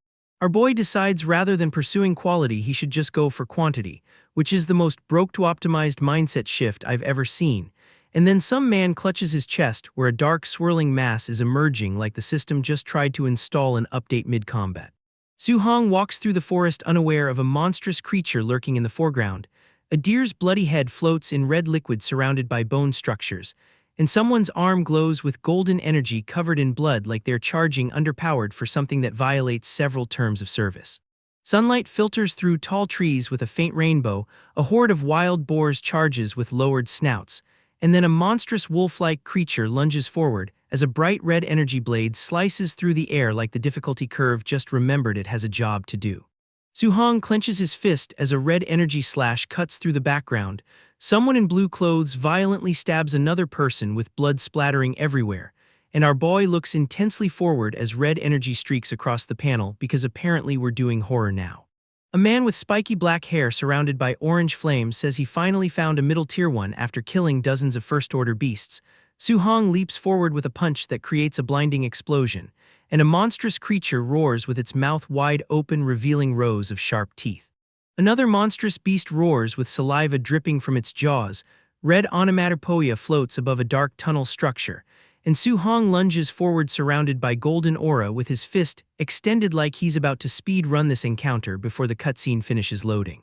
Our boy decides rather than pursuing quality he should just go for quantity, which is the most broke-to-optimized mindset shift I've ever seen, and then some man clutches his chest where a dark swirling mass is emerging like the system just tried to install an update mid-combat. Su Hong walks through the forest unaware of a monstrous creature lurking in the foreground. A deer's bloody head floats in red liquid surrounded by bone structures, and someone's arm glows with golden energy covered in blood like they're charging underpowered for something that violates several terms of service. Sunlight filters through tall trees with a faint rainbow. A horde of wild boars charges with lowered snouts, and then a monstrous wolf-like creature lunges forward as a bright red energy blade slices through the air like the difficulty curve just remembered it has a job to do. Su Hong clenches his fist as a red energy slash cuts through the background. Someone in blue clothes violently stabs another person with blood splattering everywhere, and our boy looks intensely forward as red energy streaks across the panel because apparently we're doing horror now. A man with spiky black hair surrounded by orange flames says he finally found a middle-tier one after killing dozens of first-order beasts. Su Hong leaps forward with a punch that creates a blinding explosion, and a monstrous creature roars with its mouth wide open revealing rows of sharp teeth. Another monstrous beast roars with saliva dripping from its jaws. Red onomatopoeia floats above a dark tunnel structure, and Su Hong lunges forward surrounded by golden aura with his fist extended like he's about to speed run this encounter before the cutscene finishes loading.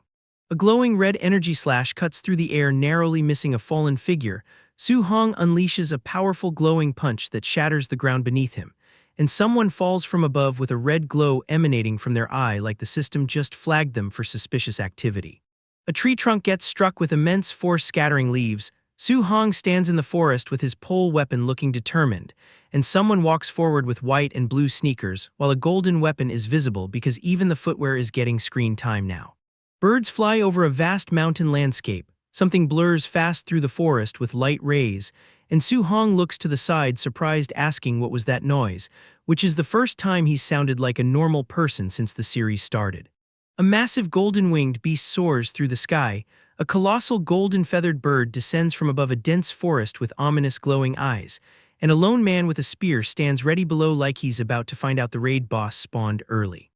A glowing red energy slash cuts through the air narrowly missing a fallen figure. Su Hong unleashes a powerful glowing punch that shatters the ground beneath him, and someone falls from above with a red glow emanating from their eye like the system just flagged them for suspicious activity. A tree trunk gets struck with immense force scattering leaves. Su Hong stands in the forest with his pole weapon looking determined, and someone walks forward with white and blue sneakers while a golden weapon is visible because even the footwear is getting screen time now. Birds fly over a vast mountain landscape. Something blurs fast through the forest with light rays, and Su Hong looks to the side surprised asking what was that noise, which is the first time he's sounded like a normal person since the series started. A massive golden-winged beast soars through the sky. A colossal golden-feathered bird descends from above a dense forest with ominous glowing eyes, and a lone man with a spear stands ready below like he's about to find out the raid boss spawned early.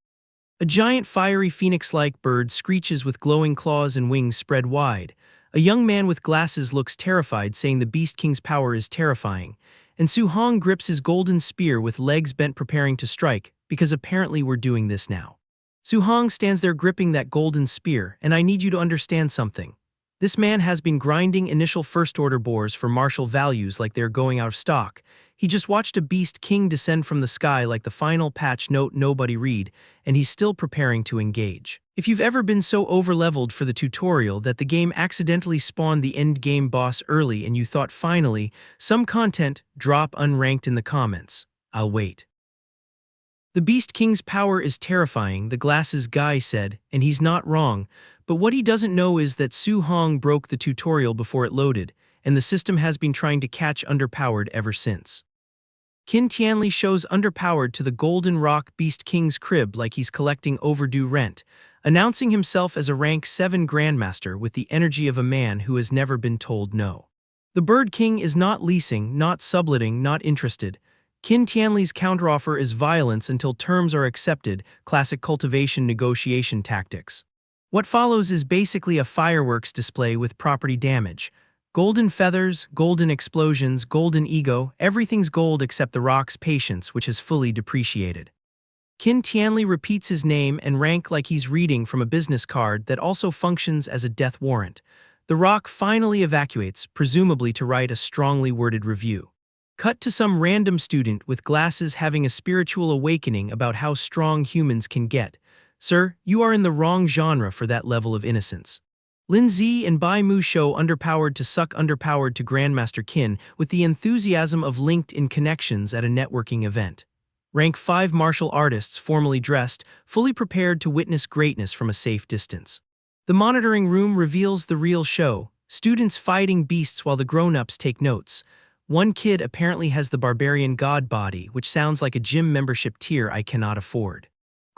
A giant fiery phoenix-like bird screeches with glowing claws and wings spread wide. A young man with glasses looks terrified, saying the Beast King's power is terrifying, and Su Hong grips his golden spear with legs bent preparing to strike, because apparently we're doing this now. Su Hong stands there gripping that golden spear, and I need you to understand something. This man has been grinding initial first-order bores for martial values like they're going out of stock. He just watched a beast king descend from the sky like the final patch note nobody read, and he's still preparing to engage. If you've ever been so overleveled for the tutorial that the game accidentally spawned the end-game boss early and you thought finally, some content, drop unranked in the comments. I'll wait. The Beast King's power is terrifying, the glasses guy said, and he's not wrong, but what he doesn't know is that Su Hong broke the tutorial before it loaded, and the system has been trying to catch underpowered ever since. Qin Tianli shows underpowered to the Golden Rock Beast King's crib like he's collecting overdue rent, announcing himself as a rank 7 Grandmaster with the energy of a man who has never been told no. The Bird King is not leasing, not subletting, not interested. Qin Tianli's counteroffer is violence until terms are accepted, classic cultivation negotiation tactics. What follows is basically a fireworks display with property damage. Golden feathers, golden explosions, golden ego, everything's gold except the rock's patience, which has fully depreciated. Qin Tianli repeats his name and rank like he's reading from a business card that also functions as a death warrant. The rock finally evacuates, presumably to write a strongly worded review. Cut to some random student with glasses having a spiritual awakening about how strong humans can get. Sir, you are in the wrong genre for that level of innocence. Lin Zi and Bai Mu show underpowered to suck underpowered to Grandmaster Qin with the enthusiasm of linked-in connections at a networking event. Rank 5 martial artists formally dressed, fully prepared to witness greatness from a safe distance. The monitoring room reveals the real show, students fighting beasts while the grown-ups take notes. One kid apparently has the barbarian god body, which sounds like a gym membership tier I cannot afford.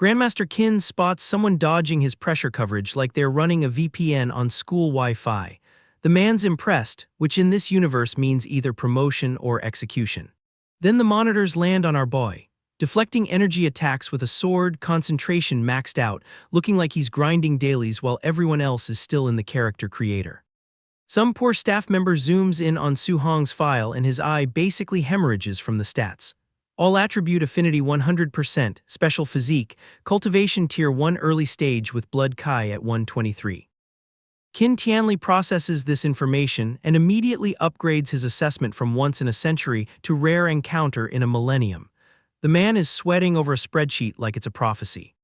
Grandmaster Qin spots someone dodging his pressure coverage like they're running a VPN on school Wi-Fi. The man's impressed, which in this universe means either promotion or execution. Then the monitors land on our boy, deflecting energy attacks with a sword, concentration maxed out, looking like he's grinding dailies while everyone else is still in the character creator. Some poor staff member zooms in on Su Hong's file and his eye basically hemorrhages from the stats. All attribute affinity 100%, special physique, cultivation tier 1 early stage with blood Kai at 123. Qin Tianli processes this information and immediately upgrades his assessment from once in a century to rare encounter in a millennium. The man is sweating over a spreadsheet like it's a prophecy.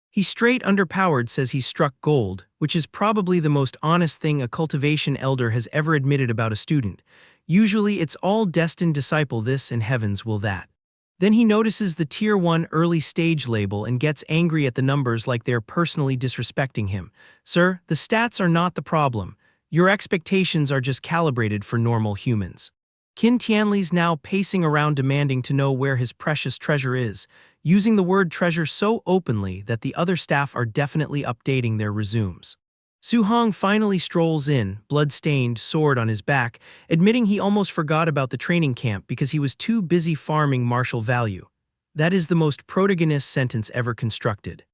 He straight underpowered says he struck gold, which is probably the most honest thing a cultivation elder has ever admitted about a student. Usually it's all destined disciple this and heavens will that. Then he notices the tier 1 early stage label and gets angry at the numbers like they're personally disrespecting him. Sir, the stats are not the problem. Your expectations are just calibrated for normal humans. Qin Tianli's now pacing around demanding to know where his precious treasure is, using the word treasure so openly that the other staff are definitely updating their resumes. Su Hong finally strolls in, blood-stained, sword on his back, admitting he almost forgot about the training camp because he was too busy farming martial value. That is the most protagonist sentence ever constructed.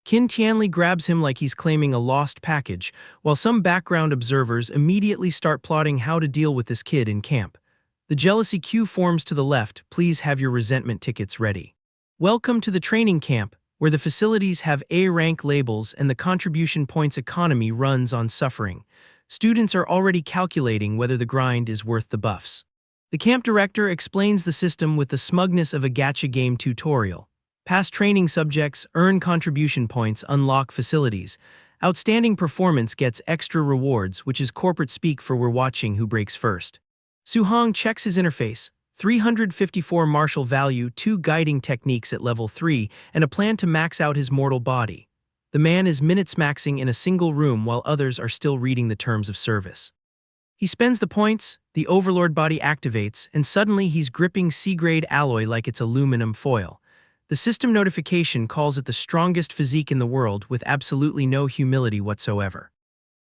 Qin Tianli grabs him like he's claiming a lost package, while some background observers immediately start plotting how to deal with this kid in camp. The jealousy queue forms to the left, please have your resentment tickets ready. Welcome to the training camp, where the facilities have A-rank labels and the contribution points economy runs on suffering. Students are already calculating whether the grind is worth the buffs. The camp director explains the system with the smugness of a gacha game tutorial. Past training subjects earn contribution points, unlock facilities. Outstanding performance gets extra rewards, which is corporate speak for we're watching who breaks first. Su Hong checks his interface. 354 martial value, 2 guiding techniques at level 3, and a plan to max out his mortal body. The man is minutes maxing in a single room while others are still reading the terms of service. He spends the points, the overlord body activates, and suddenly he's gripping C-grade alloy like it's aluminum foil. The system notification calls it the strongest physique in the world with absolutely no humility whatsoever.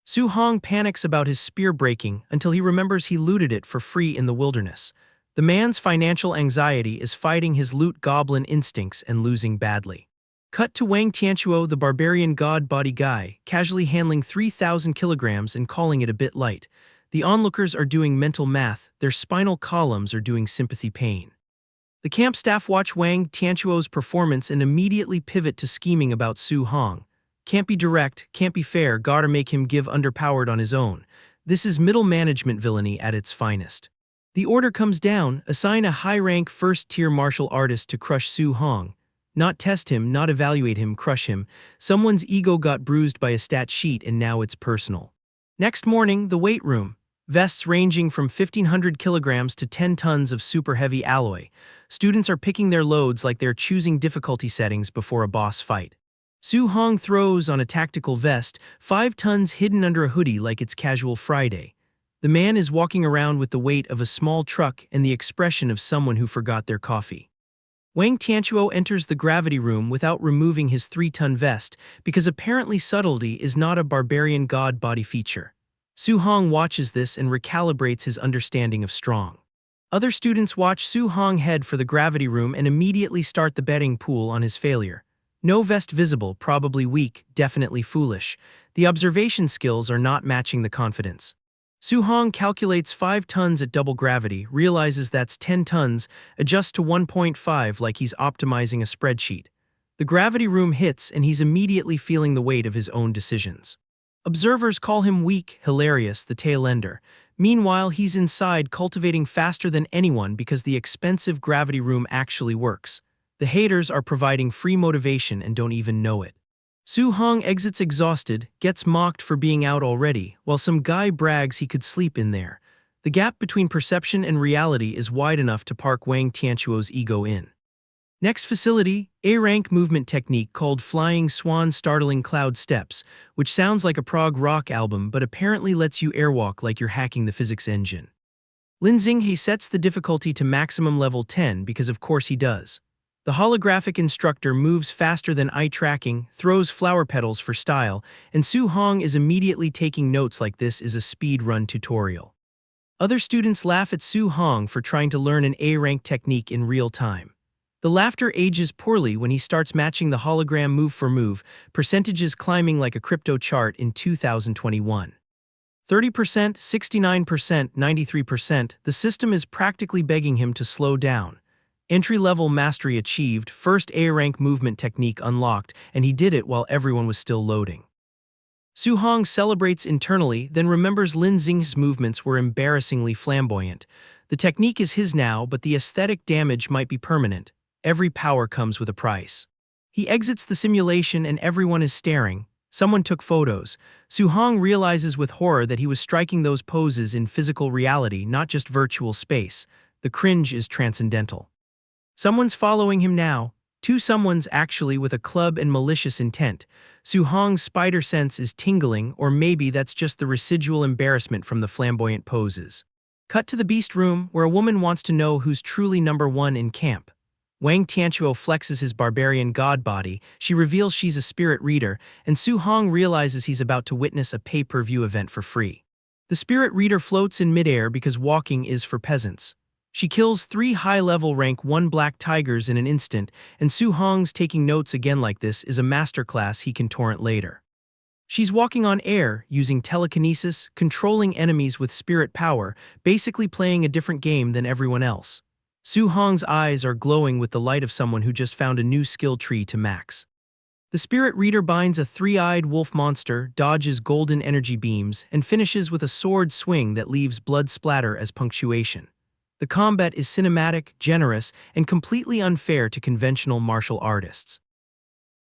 Su Hong panics about his spear breaking until he remembers he looted it for free in the wilderness. The man's financial anxiety is fighting his loot goblin instincts and losing badly. Cut to Wang Tianchuo, the barbarian god body guy, casually handling 3,000 kilograms and calling it a bit light. The onlookers are doing mental math, their spinal columns are doing sympathy pain. The camp staff watch Wang Tianchuo's performance and immediately pivot to scheming about Su Hong. Can't be direct, can't be fair, gotta make him give underpowered on his own. This is middle management villainy at its finest. The order comes down, assign a high-rank first-tier martial artist to crush Su Hong. Not test him, not evaluate him, crush him. Someone's ego got bruised by a stat sheet and now it's personal. Next morning, the weight room. Vests ranging from 1,500 kilograms to 10 tons of super heavy alloy. Students are picking their loads like they're choosing difficulty settings before a boss fight. Su Hong throws on a tactical vest, 5 tons hidden under a hoodie like it's casual Friday. The man is walking around with the weight of a small truck and the expression of someone who forgot their coffee. Wang Tianchuo enters the gravity room without removing his 3-ton vest because apparently subtlety is not a barbarian god body feature. Su Hong watches this and recalibrates his understanding of strong. Other students watch Su Hong head for the gravity room and immediately start the betting pool on his failure. No vest visible, probably weak, definitely foolish. The observation skills are not matching the confidence. Su Hong calculates 5 tons at double gravity, realizes that's 10 tons, adjusts to 1.5 like he's optimizing a spreadsheet. The gravity room hits and he's immediately feeling the weight of his own decisions. Observers call him weak, hilarious, the tail ender. Meanwhile, he's inside cultivating faster than anyone because the expensive gravity room actually works. The haters are providing free motivation and don't even know it. Su Hong exits exhausted, gets mocked for being out already, while some guy brags he could sleep in there. The gap between perception and reality is wide enough to park Wang Tianchuo's ego in. Next facility, A-rank movement technique called Flying Swan Startling Cloud Steps, which sounds like a prog rock album but apparently lets you airwalk like you're hacking the physics engine. Lin Xinghe sets the difficulty to maximum level 10 because of course he does. The holographic instructor moves faster than eye tracking, throws flower petals for style, and Su Hong is immediately taking notes like this is a speed run tutorial. Other students laugh at Su Hong for trying to learn an A-rank technique in real time. The laughter ages poorly when he starts matching the hologram move for move, percentages climbing like a crypto chart in 2021. 30%, 69%, 93%, the system is practically begging him to slow down. Entry-level mastery achieved, first A-rank movement technique unlocked, and he did it while everyone was still loading. Su Hong celebrates internally, then remembers Lin Xinghe's movements were embarrassingly flamboyant. The technique is his now, but the aesthetic damage might be permanent. Every power comes with a price. He exits the simulation and everyone is staring. Someone took photos. Su Hong realizes with horror that he was striking those poses in physical reality, not just virtual space. The cringe is transcendental. Someone's following him now. 2 someones actually with a club and malicious intent. Su Hong's spider sense is tingling, or maybe that's just the residual embarrassment from the flamboyant poses. Cut to the beast room, where a woman wants to know who's truly number 1 in camp. Wang Tianchuo flexes his barbarian god body, she reveals she's a spirit reader, and Su Hong realizes he's about to witness a pay-per-view event for free. The spirit reader floats in midair because walking is for peasants. She kills 3 high-level rank 1 black tigers in an instant, and Su Hong's taking notes again like this is a masterclass he can torrent later. She's walking on air, using telekinesis, controlling enemies with spirit power, basically playing a different game than everyone else. Su Hong's eyes are glowing with the light of someone who just found a new skill tree to max. The spirit reader binds a 3-eyed wolf monster, dodges golden energy beams, and finishes with a sword swing that leaves blood splatter as punctuation. The combat is cinematic, generous, and completely unfair to conventional martial artists.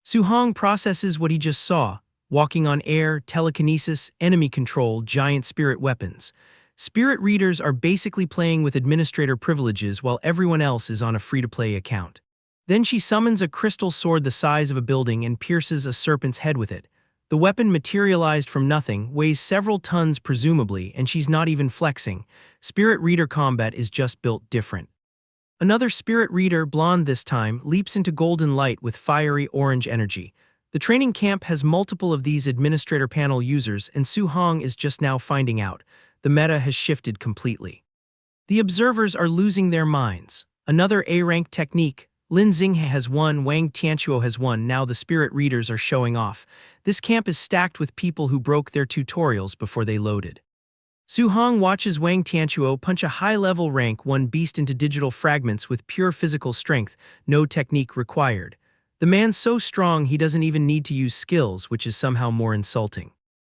Su Hong processes what he just saw, walking on air, telekinesis, enemy control, giant spirit weapons. Spirit readers are basically playing with administrator privileges while everyone else is on a free-to-play account. Then she summons a crystal sword the size of a building and pierces a serpent's head with it. The weapon materialized from nothing, weighs several tons presumably, and she's not even flexing. Spirit reader combat is just built different. Another spirit reader, blonde this time, leaps into golden light with fiery orange energy. The training camp has multiple of these administrator panel users, and Su Hong is just now finding out. The meta has shifted completely. The observers are losing their minds. Another A-rank technique. Lin Xinghe has won, Wang Tianchuo has won, now the spirit readers are showing off. This camp is stacked with people who broke their tutorials before they loaded. Su Hong watches Wang Tianchuo punch a high-level rank 1 beast into digital fragments with pure physical strength, no technique required. The man's so strong he doesn't even need to use skills, which is somehow more insulting.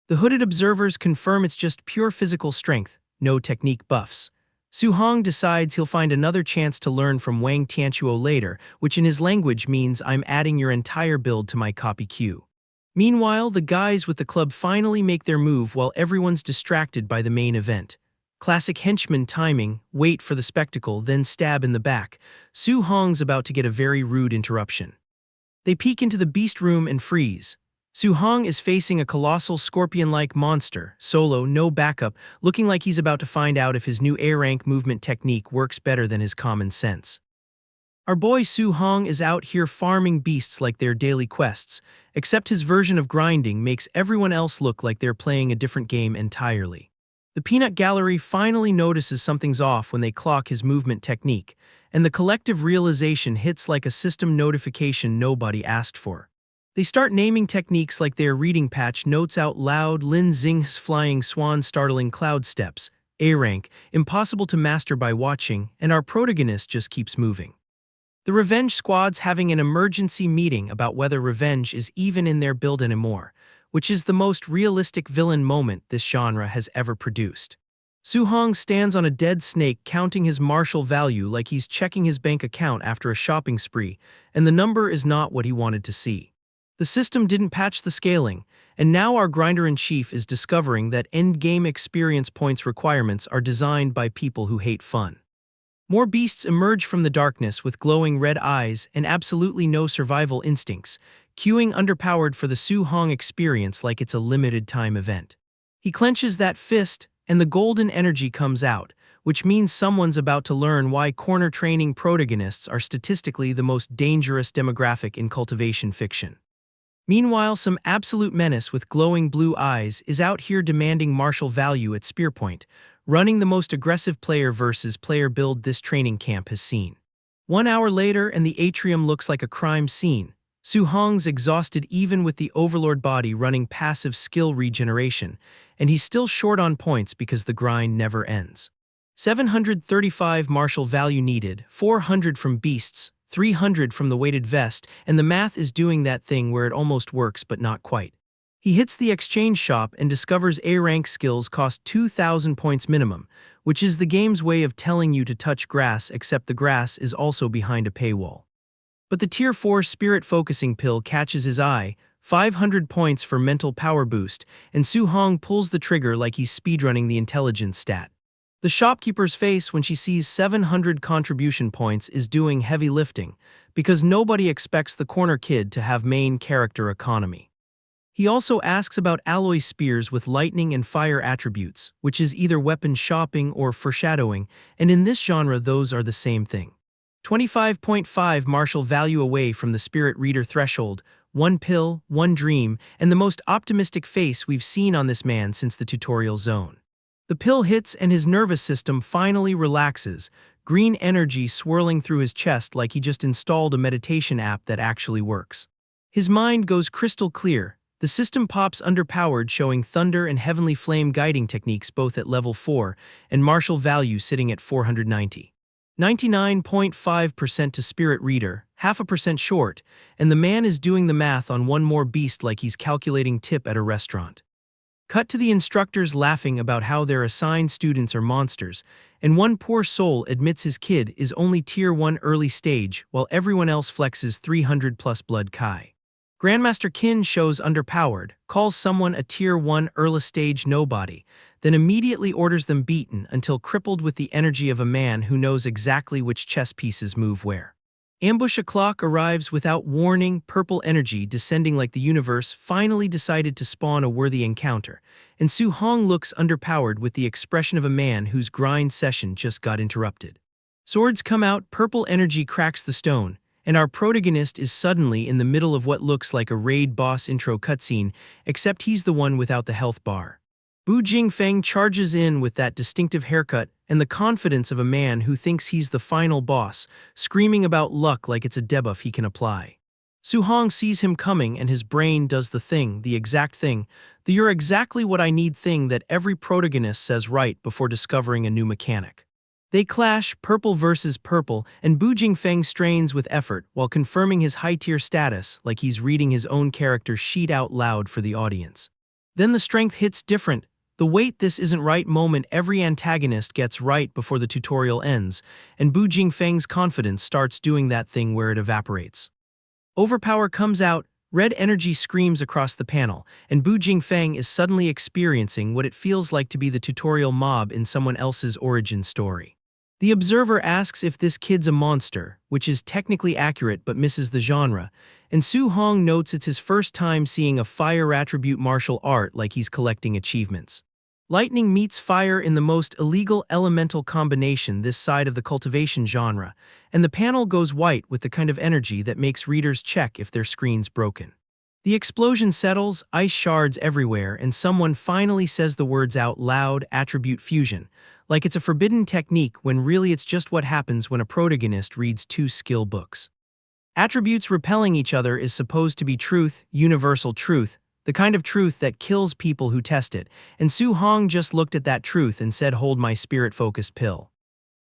The hooded observers confirm it's just pure physical strength, no technique buffs. Su Hong decides he'll find another chance to learn from Wang Tianchuo later, which in his language means I'm adding your entire build to my copy queue. Meanwhile, the guys with the club finally make their move while everyone's distracted by the main event. Classic henchman timing, wait for the spectacle, then stab in the back. Su Hong's about to get a very rude interruption. They peek into the beast room and freeze. Su Hong is facing a colossal scorpion-like monster, solo, no backup, looking like he's about to find out if his new A-rank movement technique works better than his common sense. Our boy Su Hong is out here farming beasts like their daily quests, except his version of grinding makes everyone else look like they're playing a different game entirely. The peanut gallery finally notices something's off when they clock his movement technique, and the collective realization hits like a system notification nobody asked for. They start naming techniques like they're reading patch notes out loud: Lin Xing's flying swan, startling cloud steps, A-rank, impossible to master by watching, and our protagonist just keeps moving. The Revenge Squad's having an emergency meeting about whether revenge is even in their build anymore, which is the most realistic villain moment this genre has ever produced. Su Hong stands on a dead snake counting his martial value like he's checking his bank account after a shopping spree, and the number is not what he wanted to see. The system didn't patch the scaling, and now our grinder-in-chief is discovering that endgame experience points requirements are designed by people who hate fun. More beasts emerge from the darkness with glowing red eyes and absolutely no survival instincts, queuing underpowered for the Su Hong experience like it's a limited-time event. He clenches that fist, and the golden energy comes out, which means someone's about to learn why corner training protagonists are statistically the most dangerous demographic in cultivation fiction. Meanwhile, some absolute menace with glowing blue eyes is out here demanding martial value at spearpoint, running the most aggressive player versus player build this training camp has seen. 1 hour later and the atrium looks like a crime scene. Su Hong's exhausted even with the overlord body running passive skill regeneration, and he's still short on points because the grind never ends. 735 martial value needed, 400 from beasts, 300 from the weighted vest, and the math is doing that thing where it almost works but not quite. He hits the exchange shop and discovers A-rank skills cost 2,000 points minimum, which is the game's way of telling you to touch grass, except the grass is also behind a paywall. But the Tier 4 Spirit Focusing Pill catches his eye, 500 points for mental power boost, and Su Hong pulls the trigger like he's speedrunning the intelligence stat. The shopkeeper's face when she sees 700 contribution points is doing heavy lifting, because nobody expects the corner kid to have main character economy. He also asks about alloy spears with lightning and fire attributes, which is either weapon shopping or foreshadowing, and in this genre those are the same thing. 25.5 martial value away from the spirit reader threshold, 1 pill, 1 dream, and the most optimistic face we've seen on this man since the tutorial zone. The pill hits and his nervous system finally relaxes, green energy swirling through his chest like he just installed a meditation app that actually works. His mind goes crystal clear. The system pops underpowered, showing thunder and heavenly flame guiding techniques both at level 4 and martial value sitting at 490. 99.5% to spirit reader, 0.5% short, and the man is doing the math on one more beast like he's calculating tip at a restaurant. Cut to the instructors laughing about how their assigned students are monsters, and one poor soul admits his kid is only Tier 1 early stage while everyone else flexes 300 plus blood Kai. Grandmaster Qin shows underpowered, calls someone a Tier 1 early stage nobody, then immediately orders them beaten until crippled with the energy of a man who knows exactly which chess pieces move where. Ambush o'clock arrives without warning, purple energy descending like the universe finally decided to spawn a worthy encounter, and Su Hong looks underpowered with the expression of a man whose grind session just got interrupted. Swords come out, purple energy cracks the stone, and our protagonist is suddenly in the middle of what looks like a raid boss intro cutscene, except he's the one without the health bar. Bu Jingfeng charges in with that distinctive haircut and the confidence of a man who thinks he's the final boss, screaming about luck like it's a debuff he can apply. Su Hong sees him coming and his brain does the thing, the exact thing, the "you're exactly what I need" thing that every protagonist says right before discovering a new mechanic. They clash, purple versus purple, and Bu Jingfeng strains with effort while confirming his high-tier status like he's reading his own character sheet out loud for the audience. Then the strength hits different. The "wait, this isn't right" moment every antagonist gets right before the tutorial ends, and Bu Jingfeng's confidence starts doing that thing where it evaporates. Overpower comes out, red energy screams across the panel, and Bu Jingfeng is suddenly experiencing what it feels like to be the tutorial mob in someone else's origin story. The observer asks if this kid's a monster, which is technically accurate but misses the genre, and Su Hong notes it's his first time seeing a fire attribute martial art like he's collecting achievements. Lightning meets fire in the most illegal elemental combination this side of the cultivation genre, and the panel goes white with the kind of energy that makes readers check if their screen's broken. The explosion settles, ice shards everywhere, and someone finally says the words out loud, attribute fusion, like it's a forbidden technique when really it's just what happens when a protagonist reads two skill books. Attributes repelling each other is supposed to be truth, universal truth, the kind of truth that kills people who test it, and Su Hong just looked at that truth and said, "Hold my spirit-focused pill."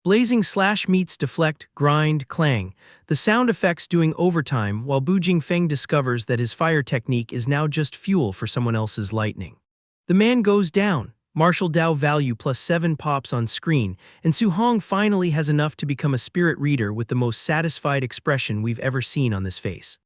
Blazing slash meets deflect, grind, clang, the sound effects doing overtime while Bu Jingfeng discovers that his fire technique is now just fuel for someone else's lightning. The man goes down, martial Dao value +7 pops on screen, and Su Hong finally has enough to become a spirit reader with the most satisfied expression we've ever seen on this face.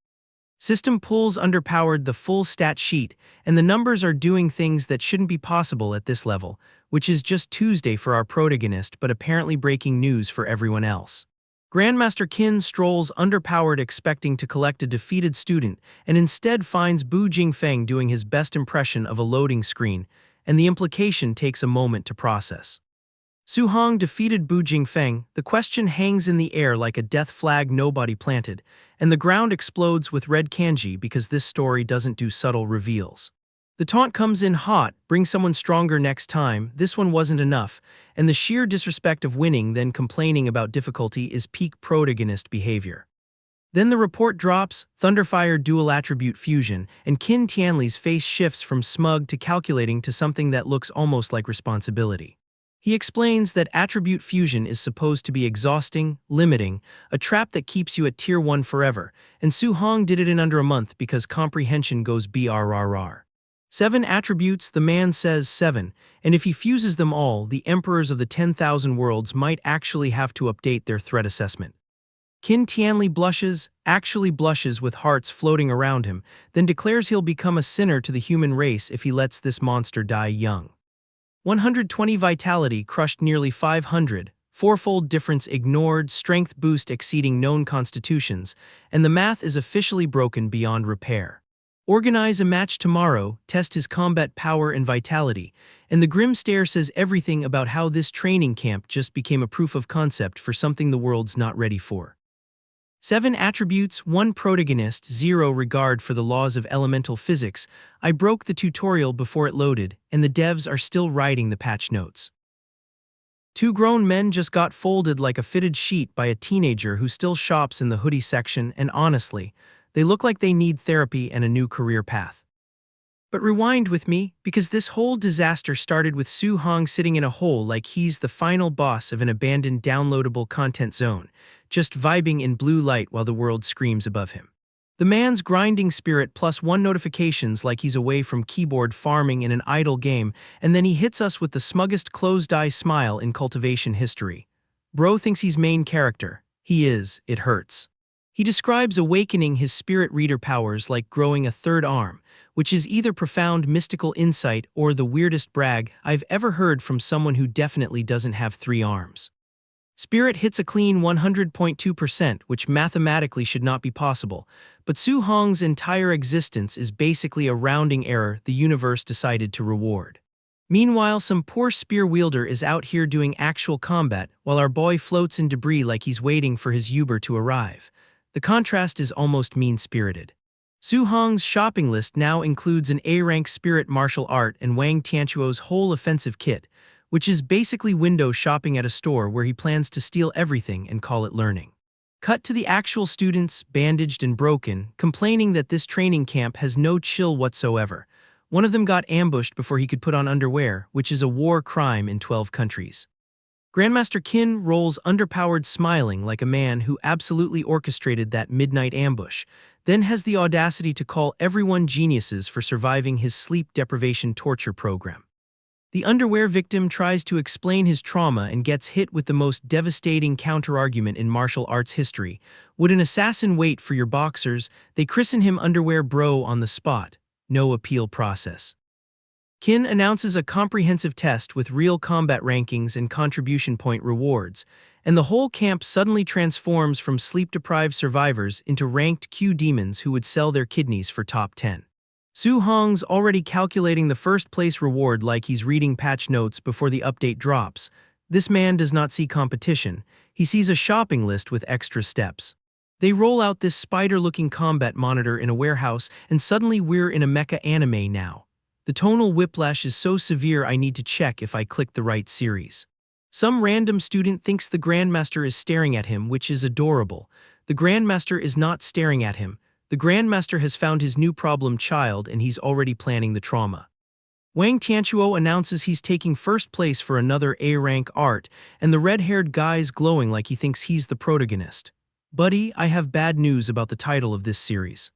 System pulls underpowered the full stat sheet, and the numbers are doing things that shouldn't be possible at this level, which is just Tuesday for our protagonist but apparently breaking news for everyone else. Grandmaster Qin strolls underpowered expecting to collect a defeated student and instead finds Bu Jingfeng doing his best impression of a loading screen, and the implication takes a moment to process. Su Hong defeated Bu Jingfeng, the question hangs in the air like a death flag nobody planted, and the ground explodes with red kanji because this story doesn't do subtle reveals. The taunt comes in hot, bring someone stronger next time, this one wasn't enough, and the sheer disrespect of winning then complaining about difficulty is peak protagonist behavior. Then the report drops, Thunderfire dual attribute fusion, and Qin Tianli's face shifts from smug to calculating to something that looks almost like responsibility. He explains that attribute fusion is supposed to be exhausting, limiting, a trap that keeps you at tier 1 forever, and Su Hong did it in under a month because comprehension goes brrr. 7 attributes, the man says 7, and if he fuses them all, the emperors of the 10,000 worlds might actually have to update their threat assessment. Qin Tianli blushes, actually blushes with hearts floating around him, then declares he'll become a sinner to the human race if he lets this monster die young. 120 vitality crushed nearly 500, fourfold difference ignored, strength boost exceeding known constitutions, and the math is officially broken beyond repair. Organize a match tomorrow, test his combat power and vitality, and the grim stare says everything about how this training camp just became a proof of concept for something the world's not ready for. 7 attributes, 1 protagonist, 0 regard for the laws of elemental physics. I broke the tutorial before it loaded, and the devs are still writing the patch notes. 2 grown men just got folded like a fitted sheet by a teenager who still shops in the hoodie section, and honestly, they look like they need therapy and a new career path. But rewind with me, because this whole disaster started with Su Hong sitting in a hole like he's the final boss of an abandoned downloadable content zone, just vibing in blue light while the world screams above him. The man's grinding spirit +1 notifications like he's away from keyboard farming in an idle game, and then he hits us with the smuggest closed-eye smile in cultivation history. Bro thinks he's main character. He is, it hurts. He describes awakening his spirit reader powers like growing a third arm, which is either profound mystical insight or the weirdest brag I've ever heard from someone who definitely doesn't have 3 arms. Spirit hits a clean 100.2%, which mathematically should not be possible, but Su Hong's entire existence is basically a rounding error the universe decided to reward. Meanwhile, some poor spear wielder is out here doing actual combat while our boy floats in debris like he's waiting for his Uber to arrive. The contrast is almost mean-spirited. Su Hong's shopping list now includes an A-rank spirit martial art and Wang Tianchuo's whole offensive kit, which is basically window shopping at a store where he plans to steal everything and call it learning. Cut to the actual students, bandaged and broken, complaining that this training camp has no chill whatsoever. One of them got ambushed before he could put on underwear, which is a war crime in 12 countries. Grandmaster Qin rolls underpowered, smiling like a man who absolutely orchestrated that midnight ambush, then has the audacity to call everyone geniuses for surviving his sleep deprivation torture program. The underwear victim tries to explain his trauma and gets hit with the most devastating counterargument in martial arts history. Would an assassin wait for your boxers? They christen him Underwear Bro on the spot. No appeal process. Qin announces a comprehensive test with real combat rankings and contribution point rewards, and the whole camp suddenly transforms from sleep-deprived survivors into ranked Q demons who would sell their kidneys for top 10. Su Hong's already calculating the first-place reward like he's reading patch notes before the update drops. This man does not see competition. He sees a shopping list with extra steps. They roll out this spider-looking combat monitor in a warehouse, and suddenly we're in a mecha anime now. The tonal whiplash is so severe I need to check if I click the right series. Some random student thinks the Grandmaster is staring at him, which is adorable. The Grandmaster is not staring at him. The Grandmaster has found his new problem child and he's already planning the trauma. Wang Tianchuo announces he's taking first place for another A-rank art, and the red-haired guy's glowing like he thinks he's the protagonist. Buddy, I have bad news about the title of this series.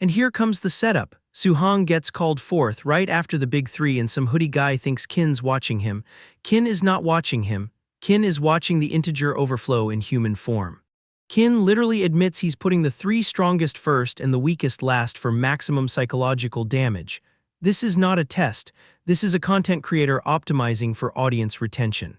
And here comes the setup. Su Hong gets called forth right after the big three and some hoodie guy thinks Qin's watching him. Qin is not watching him. Qin is watching the integer overflow in human form. Qin literally admits he's putting the three strongest first and the weakest last for maximum psychological damage. This is not a test. This is a content creator optimizing for audience retention.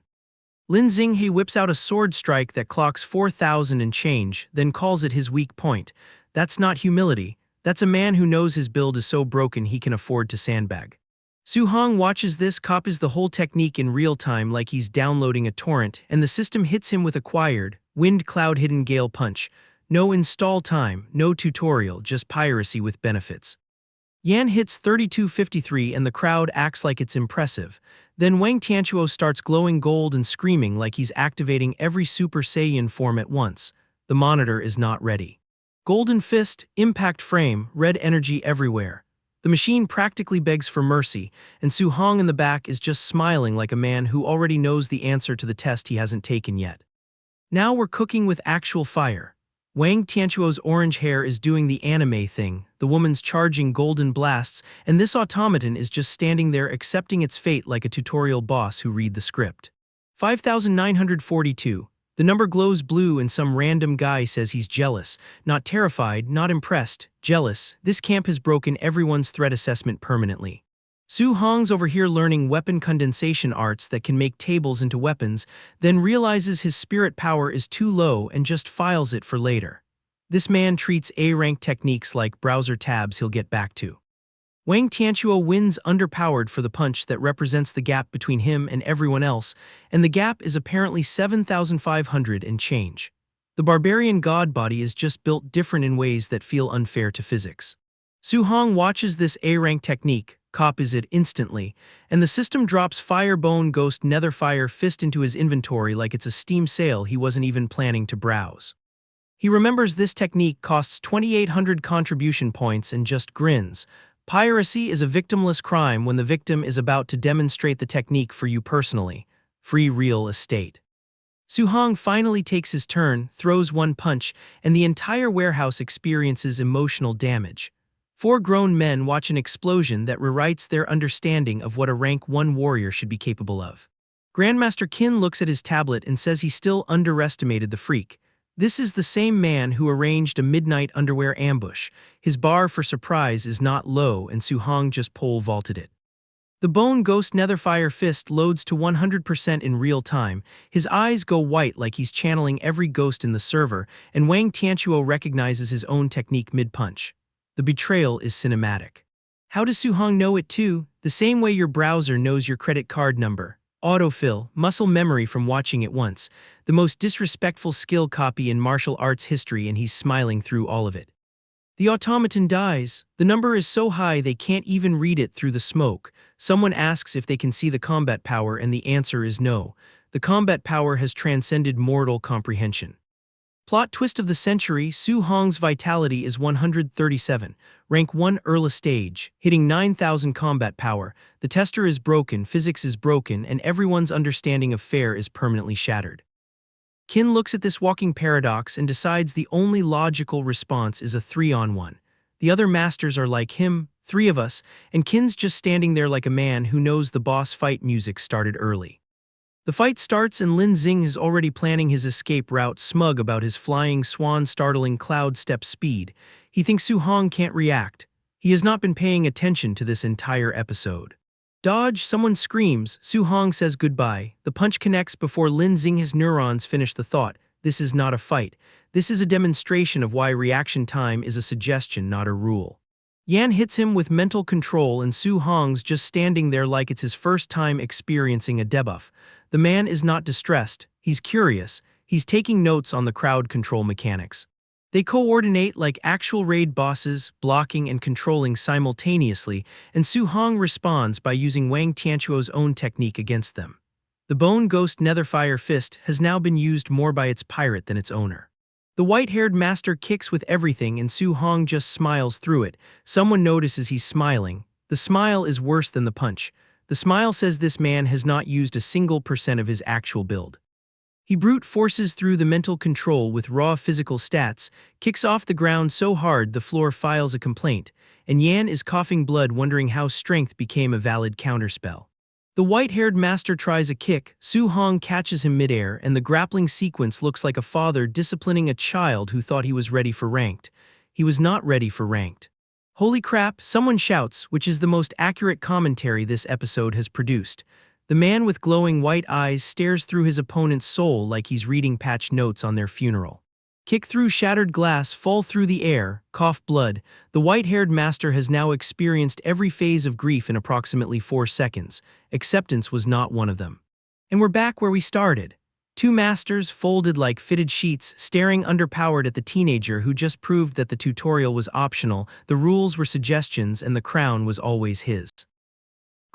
Lin Xinghe whips out a sword strike that clocks 4,000 and change, then calls it his weak point. That's not humility. That's a man who knows his build is so broken he can afford to sandbag. Su Hong watches this, copies the whole technique in real time like he's downloading a torrent, and the system hits him with acquired, wind cloud hidden gale punch. No install time, no tutorial, just piracy with benefits. Yan hits 3253 and the crowd acts like it's impressive. Then Wang Tianchuo starts glowing gold and screaming like he's activating every Super Saiyan form at once. The monitor is not ready. Golden fist, impact frame, red energy everywhere. The machine practically begs for mercy, and Su Hong in the back is just smiling like a man who already knows the answer to the test he hasn't taken yet. Now we're cooking with actual fire. Wang Tianchuo's orange hair is doing the anime thing, the woman's charging golden blasts, and this automaton is just standing there accepting its fate like a tutorial boss who read the script. 5,942. The number glows blue and some random guy says he's jealous, not terrified, not impressed, jealous. This camp has broken everyone's threat assessment permanently. Su Hong's over here learning weapon condensation arts that can make tables into weapons, then realizes his spirit power is too low and just files it for later. This man treats A-rank techniques like browser tabs he'll get back to. Wang Tianchuo wins underpowered for the punch that represents the gap between him and everyone else, and the gap is apparently 7,500 and change. The barbarian god body is just built different in ways that feel unfair to physics. Su Hong watches this A-rank technique, copies it instantly, and the system drops Firebone Ghost Netherfire Fist into his inventory like it's a Steam sale he wasn't even planning to browse. He remembers this technique costs 2,800 contribution points and just grins. Piracy is a victimless crime when the victim is about to demonstrate the technique for you personally. Free real estate. Su Hong finally takes his turn, throws one punch, and the entire warehouse experiences emotional damage. 4 grown men watch an explosion that rewrites their understanding of what a rank 1 warrior should be capable of. Grandmaster Qin looks at his tablet and says he still underestimated the freak. This is the same man who arranged a midnight underwear ambush. His bar for surprise is not low and Su Hong just pole vaulted it. The Bone Ghost Netherfire Fist loads to 100% in real time. His eyes go white like he's channeling every ghost in the server, and Wang Tianchuo recognizes his own technique mid-punch. The betrayal is cinematic. How does Su Hong know it too? The same way your browser knows your credit card number. Autofill, muscle memory from watching it once. The most disrespectful skill copy in martial arts history, and he's smiling through all of it. The automaton dies. The number is so high they can't even read it through the smoke. Someone asks if they can see the combat power and the answer is no. The combat power has transcended mortal comprehension. Plot twist of the century, Su Hong's vitality is 137, rank 1 Erla stage, hitting 9,000 combat power. The tester is broken, physics is broken, and everyone's understanding of fair is permanently shattered. Qin looks at this walking paradox and decides the only logical response is a 3-on-1. The other masters are like him, 3 of us, and Qin's just standing there like a man who knows the boss fight music started early. The fight starts and Lin Xing is already planning his escape route, smug about his flying swan startling cloud step speed. He thinks Su Hong can't react. He has not been paying attention to this entire episode. Dodge, someone screams, Su Hong says goodbye. The punch connects before Lin Xing's neurons finish the thought. This is not a fight. This is a demonstration of why reaction time is a suggestion, not a rule. Yan hits him with mental control and Su Hong's just standing there like it's his first time experiencing a debuff. The man is not distressed, he's curious, he's taking notes on the crowd control mechanics. They coordinate like actual raid bosses, blocking and controlling simultaneously, and Su Hong responds by using Wang Tianquo's own technique against them. The Bone Ghost Netherfire Fist has now been used more by its pirate than its owner. The white-haired master kicks with everything and Su Hong just smiles through it. Someone notices he's smiling. The smile is worse than the punch. The smile says this man has not used a single % of his actual build. He brute forces through the mental control with raw physical stats, kicks off the ground so hard the floor files a complaint, and Yan is coughing blood wondering how strength became a valid counterspell. The white-haired master tries a kick, Su Hong catches him midair, and the grappling sequence looks like a father disciplining a child who thought he was ready for ranked. He was not ready for ranked. Holy crap, someone shouts, which is the most accurate commentary this episode has produced. The man with glowing white eyes stares through his opponent's soul like he's reading patch notes on their funeral. Kick through shattered glass, fall through the air, cough blood. The white-haired master has now experienced every phase of grief in approximately 4 seconds. Acceptance was not one of them. And we're back where we started. 2 masters folded like fitted sheets, staring underpowered at the teenager who just proved that the tutorial was optional, the rules were suggestions, and the crown was always his.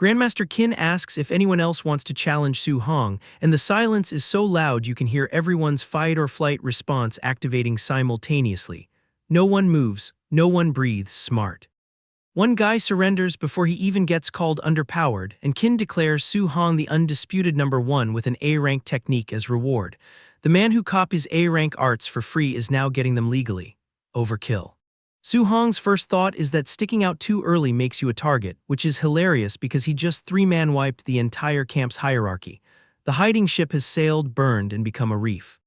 Grandmaster Qin asks if anyone else wants to challenge Su Hong, and the silence is so loud you can hear everyone's fight-or-flight response activating simultaneously. No one moves, no one breathes, smart. One guy surrenders before he even gets called underpowered, and Qin declares Su Hong the undisputed #1 with an A-rank technique as reward. The man who copies A-rank arts for free is now getting them legally. Overkill. Su Hong's first thought is that sticking out too early makes you a target, which is hilarious because he just 3-man wiped the entire camp's hierarchy. The hiding ship has sailed, burned, and become a reef.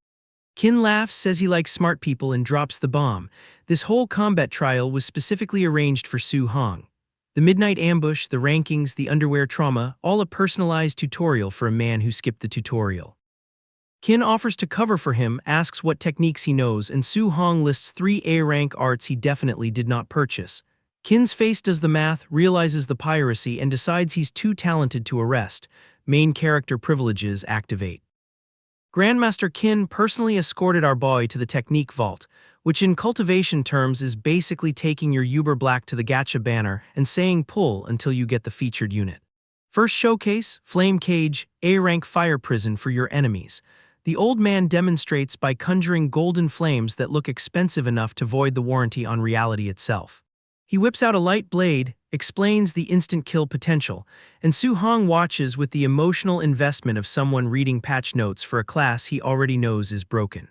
Qin laughs, says he likes smart people, and drops the bomb. This whole combat trial was specifically arranged for Su Hong. The midnight ambush, the rankings, the underwear trauma, all a personalized tutorial for a man who skipped the tutorial. Qin offers to cover for him, asks what techniques he knows, and Su Hong lists 3 A-rank arts he definitely did not purchase. Qin's face does the math, realizes the piracy, and decides he's too talented to arrest. Main character privileges activate. Grandmaster Qin personally escorted our boy to the technique vault, which in cultivation terms is basically taking your Uber Black to the gacha banner and saying pull until you get the featured unit. First showcase, Flame Cage, A-rank fire prison for your enemies. The old man demonstrates by conjuring golden flames that look expensive enough to void the warranty on reality itself. He whips out a light blade, explains the instant kill potential, and Su Hong watches with the emotional investment of someone reading patch notes for a class he already knows is broken.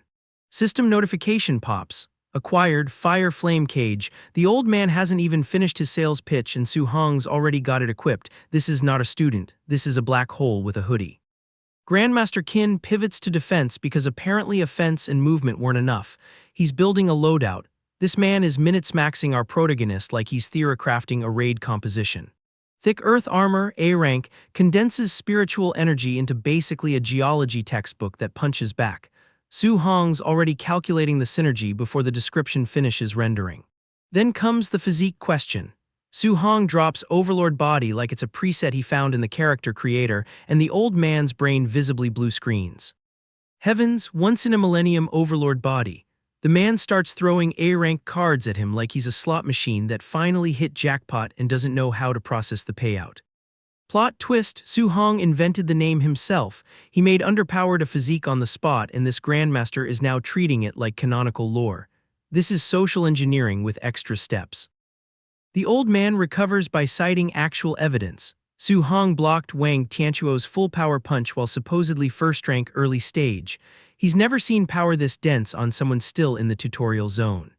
System notification pops. Acquired Fire Flame Cage. The old man hasn't even finished his sales pitch and Su Hong's already got it equipped. This is not a student, this is a black hole with a hoodie. Grandmaster Qin pivots to defense because apparently offense and movement weren't enough. He's building a loadout. This man is minutes-maxing our protagonist like he's theory-crafting a raid composition. Thick earth armor, A-rank, condenses spiritual energy into basically a geology textbook that punches back. Su Hong's already calculating the synergy before the description finishes rendering. Then comes the physique question. Su Hong drops Overlord body like it's a preset he found in the character creator, and the old man's brain visibly blue screens. Heavens, once in a millennium Overlord body. The man starts throwing A-rank cards at him like he's a slot machine that finally hit jackpot and doesn't know how to process the payout. Plot twist, Su Hong invented the name himself. He made underpowered a physique on the spot, and this grandmaster is now treating it like canonical lore. This is social engineering with extra steps. The old man recovers by citing actual evidence. Su Hong blocked Wang Tianchuo's full-power punch while supposedly first-rank early stage. He's never seen power this dense on someone still in the tutorial zone.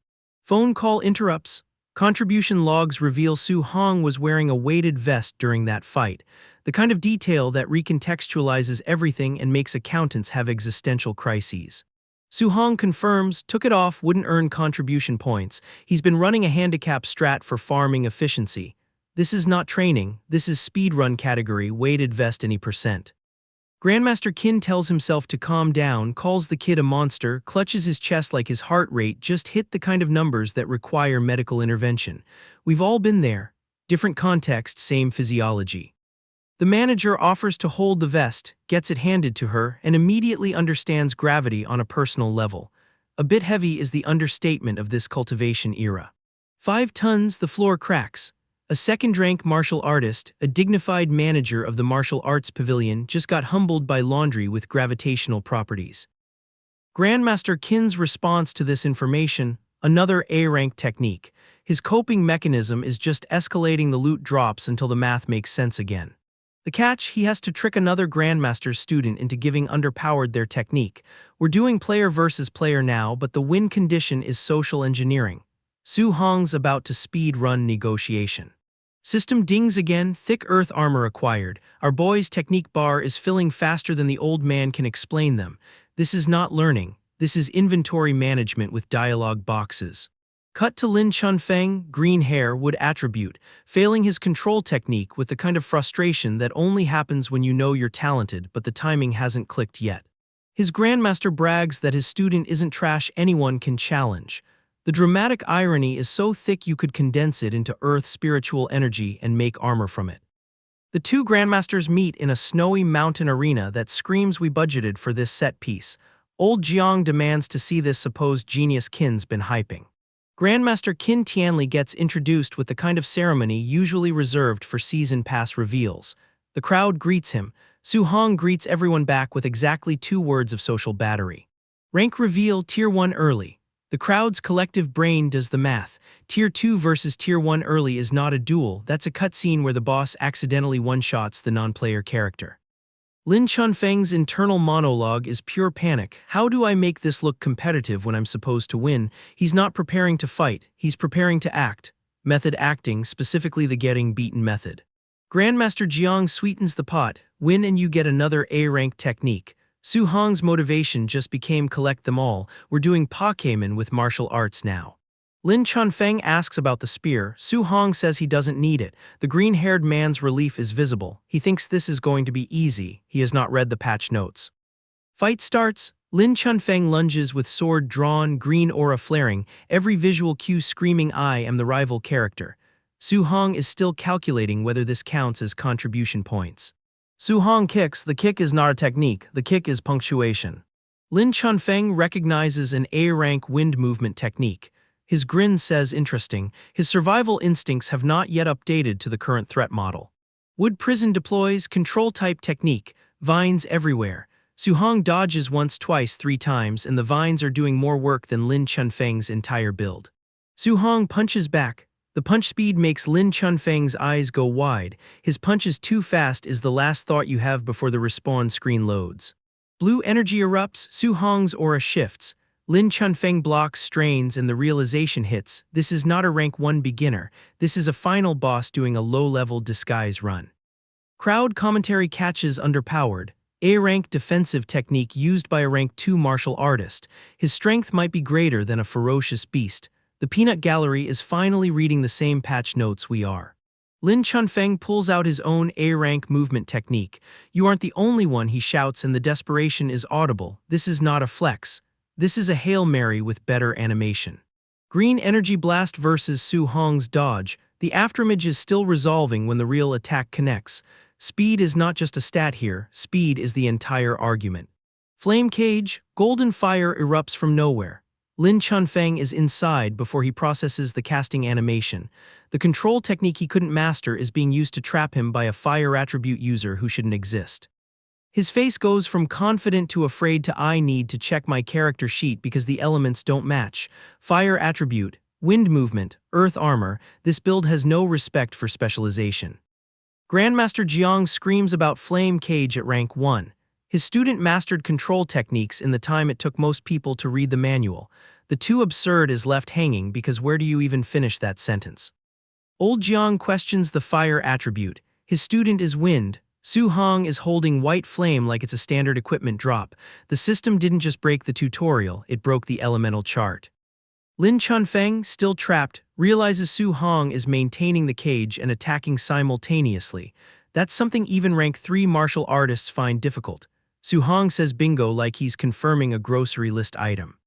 Phone call interrupts. Contribution logs reveal Su Hong was wearing a weighted vest during that fight, the kind of detail that recontextualizes everything and makes accountants have existential crises. Su Hong confirms took it off wouldn't earn contribution points. He's been running a handicap strat for farming efficiency. This is not training, this is speedrun category, weighted vest any percent. Grandmaster Qin tells himself to calm down, calls the kid a monster, clutches his chest like his heart rate just hit the kind of numbers that require medical intervention. We've all been there. Different context, same physiology. The manager offers to hold the vest, gets it handed to her, and immediately understands gravity on a personal level. A bit heavy is the understatement of this cultivation era. 5 tons, the floor cracks. A second-rank martial artist, a dignified manager of the martial arts pavilion, just got humbled by laundry with gravitational properties. Grandmaster Qin's response to this information, another A-rank technique. His coping mechanism is just escalating the loot drops until the math makes sense again. The catch, he has to trick another Grandmaster's student into giving underpowered their technique. We're doing player versus player now, but the win condition is social engineering. Su Hong's about to speed run negotiation. System dings again, thick earth armor acquired. Our boy's technique bar is filling faster than the old man can explain them. This is not learning, this is inventory management with dialogue boxes. Cut to Lin Chunfeng, green hair, wood attribute, failing his control technique with the kind of frustration that only happens when you know you're talented but the timing hasn't clicked yet. His grandmaster brags that his student isn't trash anyone can challenge. The dramatic irony is so thick you could condense it into Earth's spiritual energy and make armor from it. The two grandmasters meet in a snowy mountain arena that screams we budgeted for this set piece. Old Jiang demands to see this supposed genius Qin's been hyping. Grandmaster Qin Tianli gets introduced with the kind of ceremony usually reserved for season pass reveals. The crowd greets him. Su Hong greets everyone back with exactly 2 words of social battery. Rank reveal, Tier 1 early. The crowd's collective brain does the math. Tier 2 versus Tier 1 early is not a duel, that's a cutscene where the boss accidentally one-shots the non-player character. Lin Chunfeng's internal monologue is pure panic. How do I make this look competitive when I'm supposed to win? He's not preparing to fight, he's preparing to act. Method acting, specifically the getting beaten method. Grandmaster Jiang sweetens the pot. Win and you get another A-rank technique. Su Hong's motivation just became collect them all. We're doing Pokemon with martial arts now. Lin Chunfeng asks about the spear. Su Hong says he doesn't need it. The green-haired man's relief is visible. He thinks this is going to be easy. He has not read the patch notes. Fight starts. Lin Chunfeng lunges with sword drawn, green aura flaring, every visual cue screaming I am the rival character. Su Hong is still calculating whether this counts as contribution points. Su Hong kicks. The kick is not a technique, the kick is punctuation. Lin Chunfeng recognizes an A-rank wind movement technique. His grin says interesting, his survival instincts have not yet updated to the current threat model. Wood prison deploys, control-type technique, vines everywhere. Su Hong dodges once, twice, 3 times, and the vines are doing more work than Lin Chunfeng's entire build. Su Hong punches back. The punch speed makes Lin Chunfeng's eyes go wide. His punch is too fast is the last thought you have before the respawn screen loads. Blue energy erupts, Su Hong's aura shifts. Lin Chunfeng blocks, strains, and the realization hits. This is not a rank 1 beginner. This is a final boss doing a low-level disguise run. Crowd commentary catches underpowered. A-rank defensive technique used by a rank 2 martial artist. His strength might be greater than a ferocious beast. The peanut gallery is finally reading the same patch notes we are. Lin Chunfeng pulls out his own A-rank movement technique. You aren't the only one, he shouts, and the desperation is audible. This is not a flex. This is a Hail Mary with better animation. Green energy blast versus Su Hong's dodge. The afterimage is still resolving when the real attack connects. Speed is not just a stat here, speed is the entire argument. Flame cage, golden fire erupts from nowhere. Lin Chunfeng is inside before he processes the casting animation. The control technique he couldn't master is being used to trap him by a fire attribute user who shouldn't exist. His face goes from confident to afraid to I need to check my character sheet because the elements don't match. Fire attribute, wind movement, earth armor, this build has no respect for specialization. Grandmaster Jiang screams about flame cage at rank 1. His student mastered control techniques in the time it took most people to read the manual. The too absurd is left hanging because where do you even finish that sentence? Old Jiang questions the fire attribute. His student is wind. Su Hong is holding white flame like it's a standard equipment drop. The system didn't just break the tutorial, it broke the elemental chart. Lin Chunfeng, still trapped, realizes Su Hong is maintaining the cage and attacking simultaneously. That's something even rank 3 martial artists find difficult. Su Hong says bingo like he's confirming a grocery list item.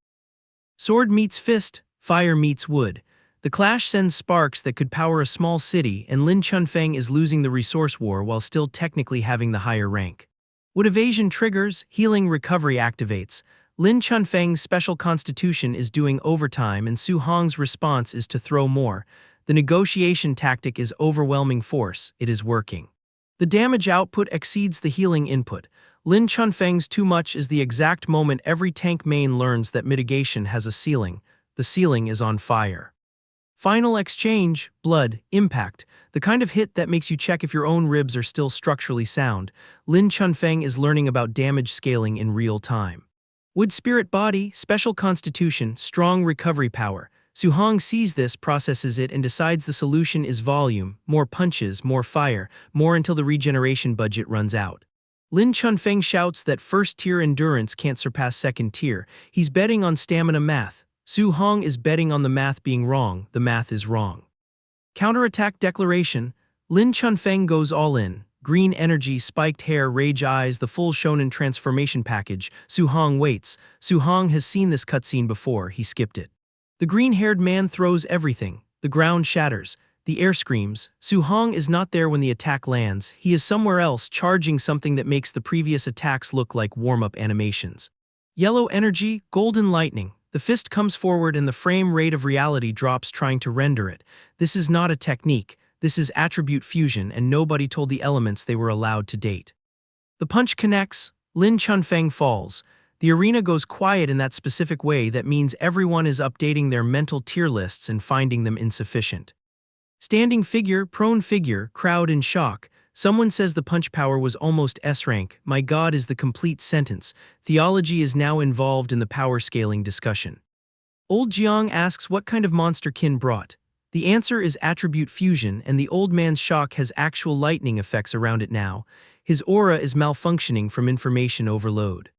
Sword meets fist, fire meets wood. The clash sends sparks that could power a small city, and Lin Chunfeng is losing the resource war while still technically having the higher rank. Wood evasion triggers, healing recovery activates. Lin Chunfeng's special constitution is doing overtime and Su Hong's response is to throw more. The negotiation tactic is overwhelming force, it is working. The damage output exceeds the healing input. Lin Chunfeng's too much is the exact moment every tank main learns that mitigation has a ceiling. The ceiling is on fire. Final exchange, blood, impact, the kind of hit that makes you check if your own ribs are still structurally sound. Lin Chunfeng is learning about damage scaling in real time. Wood spirit body, special constitution, strong recovery power. Su Hong sees this, processes it, and decides the solution is volume, more punches, more fire, more until the regeneration budget runs out. Lin Chunfeng shouts that first-tier endurance can't surpass second-tier. He's betting on stamina math. Su Hong is betting on the math being wrong, the math is wrong. Counterattack declaration, Lin Chunfeng goes all in. Green energy, spiked hair, rage eyes, the full shonen transformation package. Su Hong waits. Su Hong has seen this cutscene before, he skipped it. The green-haired man throws everything. The ground shatters. The air screams. Su Hong is not there when the attack lands. He is somewhere else, charging something that makes the previous attacks look like warm-up animations. Yellow energy, golden lightning. The fist comes forward and the frame rate of reality drops trying to render it. This is not a technique. This is attribute fusion, and nobody told the elements they were allowed to date. The punch connects. Lin Chunfeng falls. The arena goes quiet in that specific way that means everyone is updating their mental tier lists and finding them insufficient. Standing figure, prone figure, crowd in shock. Someone says the punch power was almost S-rank. My God is the complete sentence. Theology is now involved in the power scaling discussion. Old Jiang asks what kind of monster Qin brought. The answer is attribute fusion, and the old man's shock has actual lightning effects around it now. His aura is malfunctioning from information overload.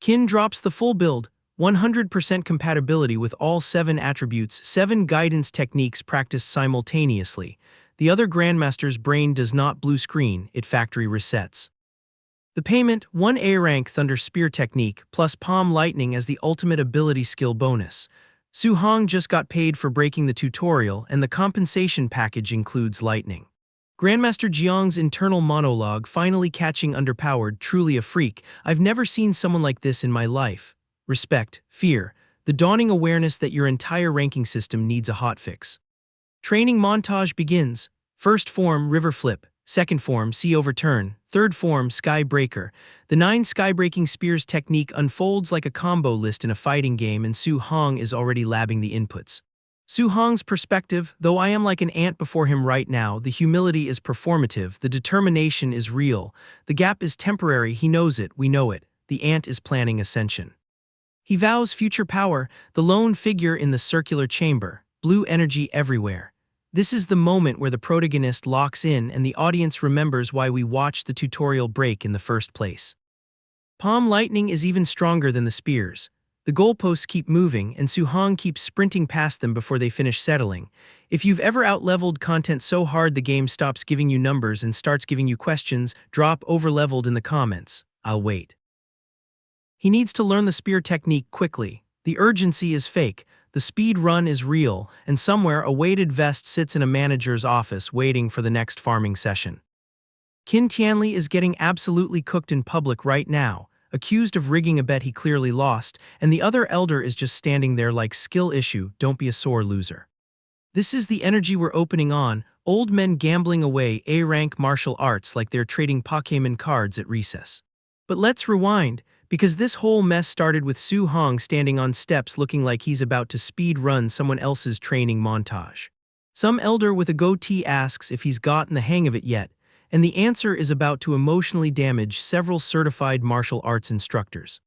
Qin drops the full build, 100% compatibility with all 7 attributes, 7 guidance techniques practiced simultaneously. The other Grandmaster's brain does not blue screen, it factory resets. The payment, 1 A rank Thunder Spear technique plus Palm Lightning as the ultimate ability skill bonus. Su Hong just got paid for breaking the tutorial, and the compensation package includes lightning. Grandmaster Jiang's internal monologue finally catching underpowered, truly a freak. I've never seen someone like this in my life. Respect, fear, the dawning awareness that your entire ranking system needs a hotfix. Training montage begins. First form, River Flip. Second form, Sea Overturn. Third form, Sky Breaker. The 9 sky-breaking spears technique unfolds like a combo list in a fighting game, and Su Hong is already labbing the inputs. Su Hong's perspective, though I am like an ant before him right now, the humility is performative, the determination is real. The gap is temporary, he knows it, we know it. The ant is planning ascension. He vows future power, the lone figure in the circular chamber, blue energy everywhere. This is the moment where the protagonist locks in and the audience remembers why we watched the tutorial break in the first place. Palm Lightning is even stronger than the spears. The goalposts keep moving and Su Hong keeps sprinting past them before they finish settling. If you've ever outleveled content so hard the game stops giving you numbers and starts giving you questions, drop overleveled in the comments. I'll wait. He needs to learn the spear technique quickly. The urgency is fake. The speed run is real, and somewhere a weighted vest sits in a manager's office waiting for the next farming session. Qin Tianli is getting absolutely cooked in public right now. accused of rigging a bet he clearly lost, and the other elder is just standing there like skill issue, don't be a sore loser. This is the energy we're opening on, old men gambling away A-rank martial arts like they're trading Pokemon cards at recess. But let's rewind, because this whole mess started with Su Hong standing on steps looking like he's about to speed run someone else's training montage. Some elder with a goatee asks if he's gotten the hang of it yet, and the answer is about to emotionally damage several certified martial arts instructors.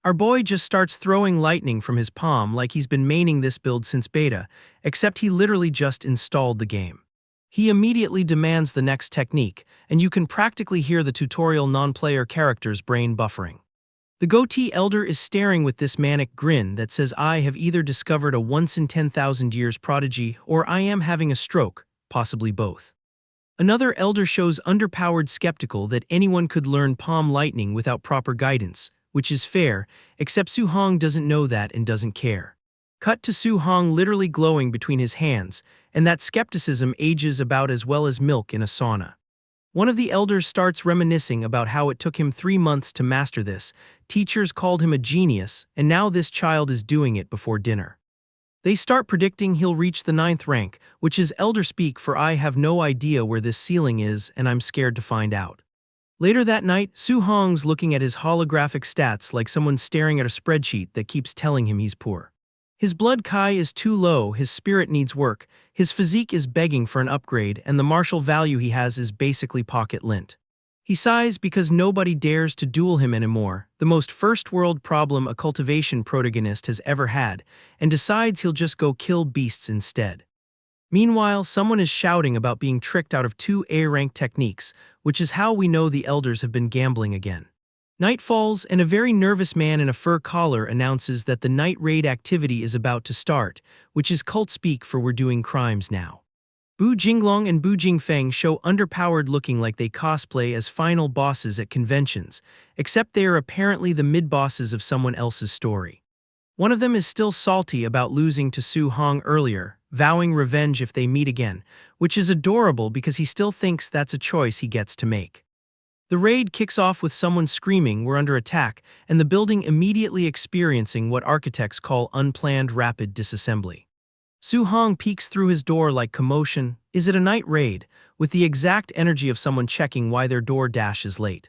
Our boy just starts throwing lightning from his palm like he's been maining this build since beta, except he literally just installed the game. He immediately demands the next technique, and you can practically hear the tutorial non-player character's brain buffering. The goatee elder is staring with this manic grin that says I have either discovered a once-in-10,000 years prodigy or I am having a stroke, possibly both. Another elder shows underpowered skeptical that anyone could learn palm lightning without proper guidance, which is fair, except Su Hong doesn't know that and doesn't care. Cut to Su Hong literally glowing between his hands, and that skepticism ages about as well as milk in a sauna. One of the elders starts reminiscing about how it took him 3 months to master this, teachers called him a genius, and now this child is doing it before dinner. They start predicting he'll reach the 9th rank, which is elder speak for I have no idea where this ceiling is and I'm scared to find out. Later that night, Su Hong's looking at his holographic stats like someone staring at a spreadsheet that keeps telling him he's poor. His blood chi is too low, his spirit needs work, his physique is begging for an upgrade, and the martial value he has is basically pocket lint. He sighs because nobody dares to duel him anymore, the most first-world problem a cultivation protagonist has ever had, and decides he'll just go kill beasts instead. Meanwhile, someone is shouting about being tricked out of 2 A-rank techniques, which is how we know the elders have been gambling again. Night falls, and a very nervous man in a fur collar announces that the night raid activity is about to start, which is cult speak for we're doing crimes now. Bu Jinglong and Bu Jingfeng show underpowered looking like they cosplay as final bosses at conventions, except they are apparently the mid-bosses of someone else's story. One of them is still salty about losing to Su Hong earlier, vowing revenge if they meet again, which is adorable because he still thinks that's a choice he gets to make. The raid kicks off with someone screaming we're under attack, and the building immediately experiencing what architects call unplanned rapid disassembly. Su Hong peeks through his door like commotion, is it a night raid, with the exact energy of someone checking why their door dash is late.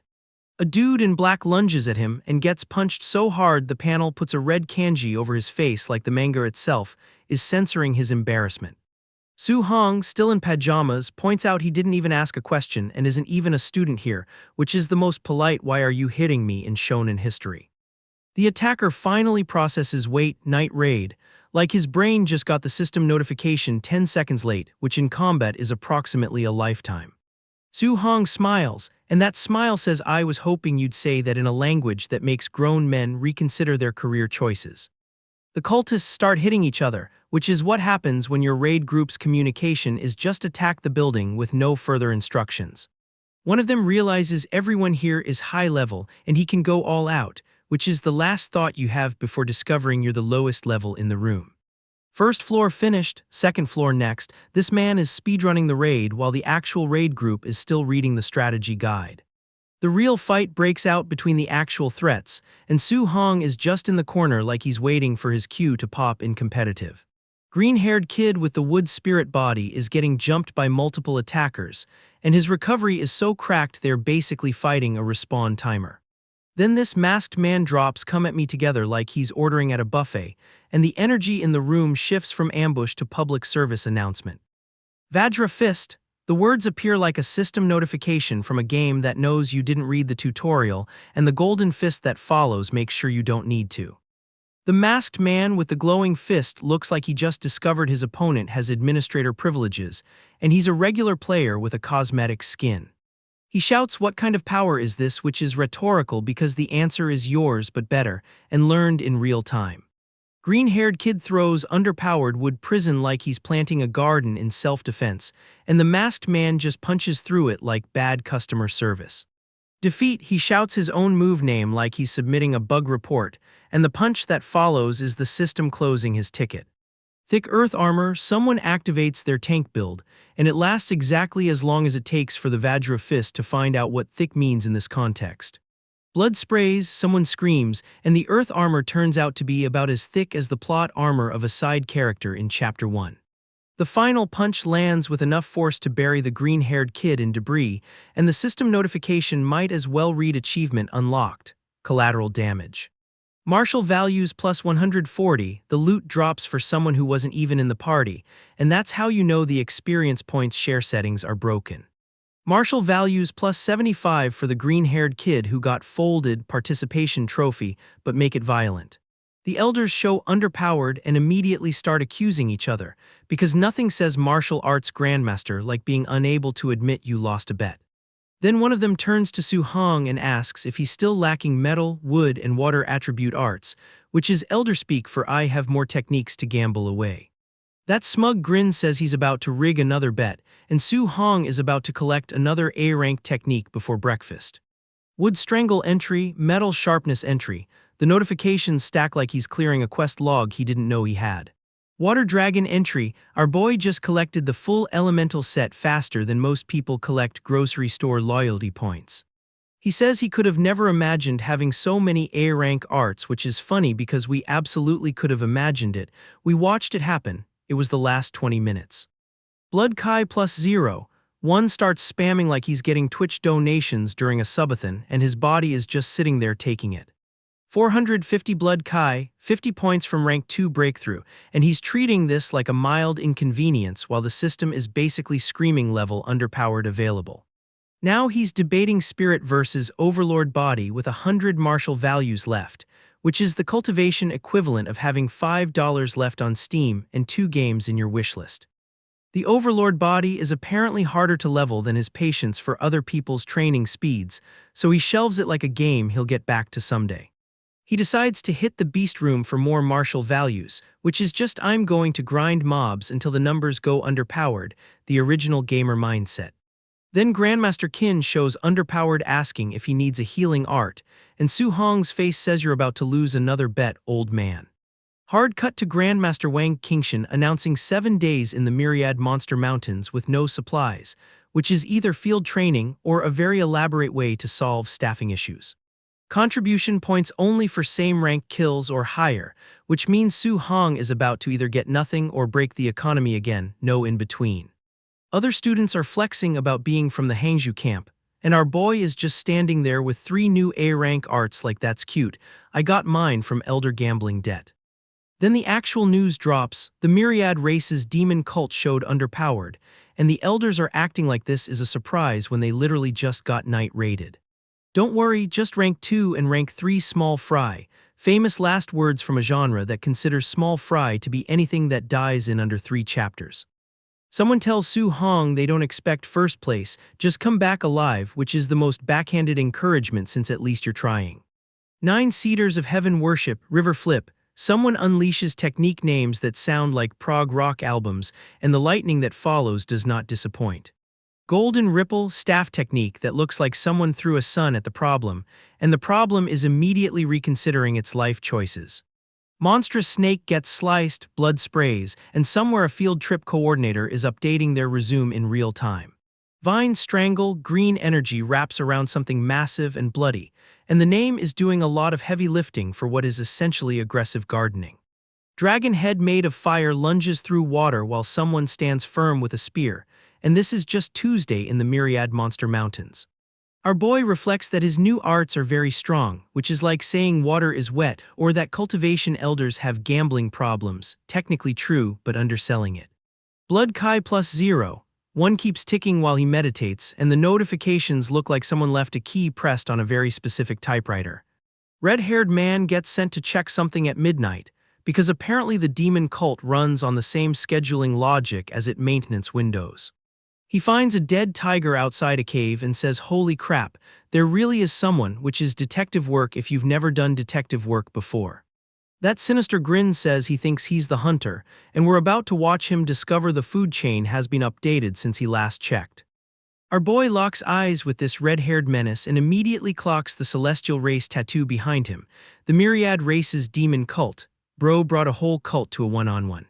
A dude in black lunges at him and gets punched so hard the panel puts a red kanji over his face like the manga itself, is censoring his embarrassment. Su Hong, still in pajamas, points out he didn't even ask a question and isn't even a student here, which is the most polite why are you hitting me in shonen history. The attacker finally processes wait, night raid, like his brain just got the system notification 10 seconds late, which in combat is approximately a lifetime. Su Hong smiles, and that smile says I was hoping you'd say that in a language that makes grown men reconsider their career choices. The cultists start hitting each other, which is what happens when your raid group's communication is just attack the building with no further instructions. One of them realizes everyone here is high level and he can go all out, which is the last thought you have before discovering you're the lowest level in the room. First floor finished, second floor next, this man is speedrunning the raid while the actual raid group is still reading the strategy guide. The real fight breaks out between the actual threats, and Su Hong is just in the corner like he's waiting for his cue to pop in competitive. Green-haired kid with the wood spirit body is getting jumped by multiple attackers, and his recovery is so cracked they're basically fighting a respawn timer. Then this masked man drops come at me together like he's ordering at a buffet, and the energy in the room shifts from ambush to public service announcement. Vajra Fist. The words appear like a system notification from a game that knows you didn't read the tutorial, and the golden fist that follows makes sure you don't need to. The masked man with the glowing fist looks like he just discovered his opponent has administrator privileges, and he's a regular player with a cosmetic skin. He shouts what kind of power is this, which is rhetorical because the answer is yours but better, and learned in real time. Green-haired kid throws underpowered wood prison like he's planting a garden in self-defense, and the masked man just punches through it like bad customer service. Defeat, he shouts his own move name like he's submitting a bug report, and the punch that follows is the system closing his ticket. Thick earth armor, someone activates their tank build, and it lasts exactly as long as it takes for the Vajra Fist to find out what thick means in this context. Blood sprays, someone screams, and the Earth armor turns out to be about as thick as the plot armor of a side character in Chapter 1. The final punch lands with enough force to bury the green-haired kid in debris, and the system notification might as well read Achievement Unlocked, Collateral Damage. Martial values plus 140, the loot drops for someone who wasn't even in the party, and that's how you know the experience points share settings are broken. Martial values plus 75 for the green-haired kid who got folded participation trophy, but make it violent. The elders show underpowered and immediately start accusing each other, because nothing says martial arts grandmaster like being unable to admit you lost a bet. Then one of them turns to Su Hong and asks if he's still lacking metal, wood, and water attribute arts, which is elder speak for I have more techniques to gamble away. That smug grin says he's about to rig another bet, and Su Hong is about to collect another A-rank technique before breakfast. Wood strangle entry, metal sharpness entry. The notifications stack like he's clearing a quest log he didn't know he had. Water dragon entry, our boy just collected the full elemental set faster than most people collect grocery store loyalty points. He says he could have never imagined having so many A-rank arts, which is funny because we absolutely could have imagined it. We watched it happen. It was the last 20 minutes. Blood Kai plus 0. One starts spamming like he's getting Twitch donations during a subathon, and his body is just sitting there taking it. 450 Blood Kai, 50 points from rank 2 breakthrough, and he's treating this like a mild inconvenience while the system is basically screaming level underpowered available. Now he's debating spirit versus overlord body with 100 martial values left, which is the cultivation equivalent of having $5 left on Steam and 2 games in your wishlist. The overlord body is apparently harder to level than his patience for other people's training speeds, so he shelves it like a game he'll get back to someday. He decides to hit the beast room for more martial values, which is just I'm going to grind mobs until the numbers go underpowered, the original gamer mindset. Then Grandmaster Qin shows underpowered asking if he needs a healing art, and Su Hong's face says you're about to lose another bet, old man. Hard cut to Grandmaster Wang Qingshan announcing 7 days in the Myriad Monster Mountains with no supplies, which is either field training or a very elaborate way to solve staffing issues. Contribution points only for same rank kills or higher, which means Su Hong is about to either get nothing or break the economy again, no in between. Other students are flexing about being from the Hangzhou camp, and our boy is just standing there with 3 new A-rank arts like that's cute, I got mine from Elder Gambling Debt. Then the actual news drops, the Myriad race's demon cult showed underpowered, and the elders are acting like this is a surprise when they literally just got night raided. Don't worry, just rank 2 and rank 3 small fry, famous last words from a genre that considers small fry to be anything that dies in under 3 chapters. Someone tells Su Hong they don't expect first place, just come back alive, which is the most backhanded encouragement since at least you're trying. 9 Cedars of Heaven Worship, River Flip, someone unleashes technique names that sound like prog rock albums, and the lightning that follows does not disappoint. Golden Ripple, staff technique that looks like someone threw a sun at the problem, and the problem is immediately reconsidering its life choices. Monstrous Snake gets sliced, blood sprays, and somewhere a field trip coordinator is updating their resume in real time. Vine Strangle, green energy wraps around something massive and bloody, and the name is doing a lot of heavy lifting for what is essentially aggressive gardening. Dragon Head made of fire lunges through water while someone stands firm with a spear, and this is just Tuesday in the Myriad Monster Mountains. Our boy reflects that his new arts are very strong, which is like saying water is wet or that cultivation elders have gambling problems, technically true but underselling it. Blood Kai plus 0. One keeps ticking while he meditates, and the notifications look like someone left a key pressed on a very specific typewriter. Red-haired man gets sent to check something at midnight, because apparently the demon cult runs on the same scheduling logic as its maintenance windows. He finds a dead tiger outside a cave and says, holy crap, there really is someone, which is detective work if you've never done detective work before. That sinister grin says he thinks he's the hunter, and we're about to watch him discover the food chain has been updated since he last checked. Our boy locks eyes with this red-haired menace and immediately clocks the celestial race tattoo behind him, the Myriad race's demon cult. Bro brought a whole cult to a one-on-one.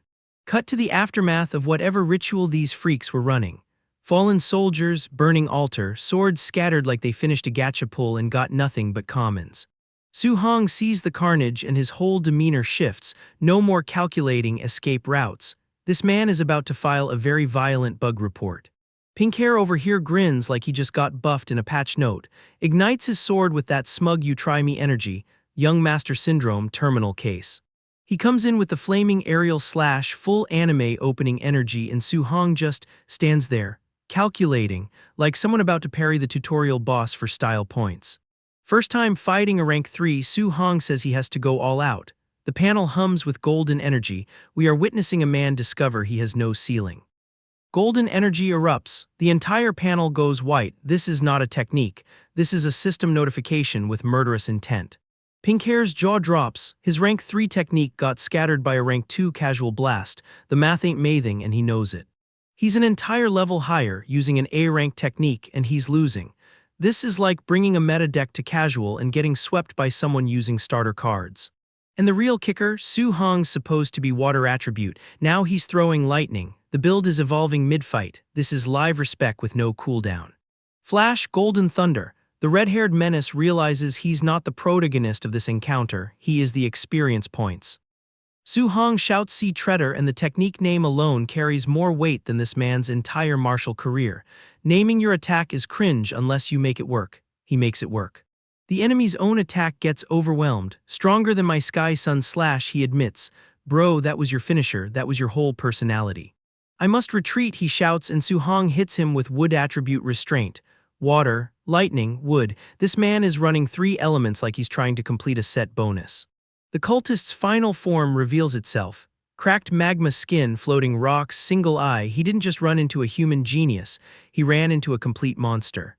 Cut to the aftermath of whatever ritual these freaks were running. Fallen soldiers, burning altar, swords scattered like they finished a gacha pull and got nothing but commons. Su Hong sees the carnage and his whole demeanor shifts, no more calculating escape routes. This man is about to file a very violent bug report. Pink hair over here grins like he just got buffed in a patch note, ignites his sword with that smug you try me energy, young master syndrome terminal case. He comes in with the flaming aerial slash full anime opening energy and Su Hong just stands there, calculating, like someone about to parry the tutorial boss for style points. First time fighting a rank 3, Su Hong says he has to go all out. The panel hums with golden energy. We are witnessing a man discover he has no ceiling. Golden energy erupts. The entire panel goes white. This is not a technique. This is a system notification with murderous intent. Pink hair's jaw drops. His rank 3 technique got scattered by a rank 2 casual blast. The math ain't mathing and he knows it. He's an entire level higher using an A rank technique and he's losing. This is like bringing a meta deck to casual and getting swept by someone using starter cards. And the real kicker, Su Hong's supposed to be water attribute. Now he's throwing lightning. The build is evolving mid-fight. This is live respec with no cooldown. Flash, golden thunder. The red-haired menace realizes he's not the protagonist of this encounter. He is the experience points. Su Hong shouts see treader and the technique name alone carries more weight than this man's entire martial career. Naming your attack is cringe unless you make it work. He makes it work. The enemy's own attack gets overwhelmed. Stronger than my Sky Sun slash, he admits. Bro, that was your finisher, that was your whole personality. I must retreat, he shouts, and Su Hong hits him with wood attribute restraint. Water, lightning, wood. This man is running 3 elements like he's trying to complete a set bonus. The cultist's final form reveals itself. Cracked magma skin, floating rocks, single eye. He didn't just run into a human genius, he ran into a complete monster.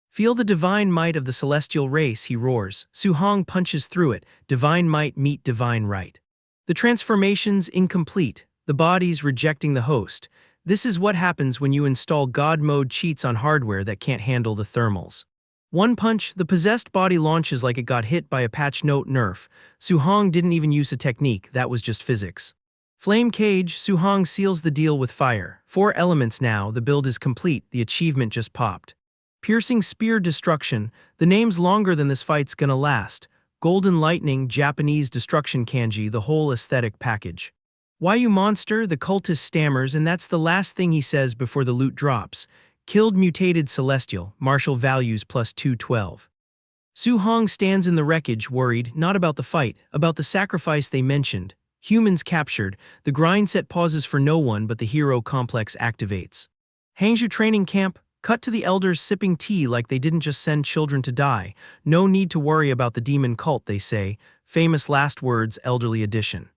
Feel the divine might of the celestial race, he roars. Su Hong punches through it. Divine might meet divine right. The transformation's incomplete. The body's rejecting the host. This is what happens when you install God mode cheats on hardware that can't handle the thermals. One punch, the possessed body launches like it got hit by a patch note nerf. Su Hong didn't even use a technique, that was just physics. Flame cage, Su Hong seals the deal with fire. 4 elements now, the build is complete, the achievement just popped. Piercing spear destruction, the name's longer than this fight's gonna last. Golden lightning, Japanese destruction kanji, the whole aesthetic package. Why you monster, the cultist stammers, and that's the last thing he says before the loot drops. Killed mutated celestial, martial values plus 212. Su Hong stands in the wreckage, worried, not about the fight, about the sacrifice they mentioned. Humans captured, the grind set pauses for no one but the hero complex activates. Hangzhou training camp, cut to the elders sipping tea like they didn't just send children to die. No need to worry about the demon cult, they say. Famous last words, elderly edition.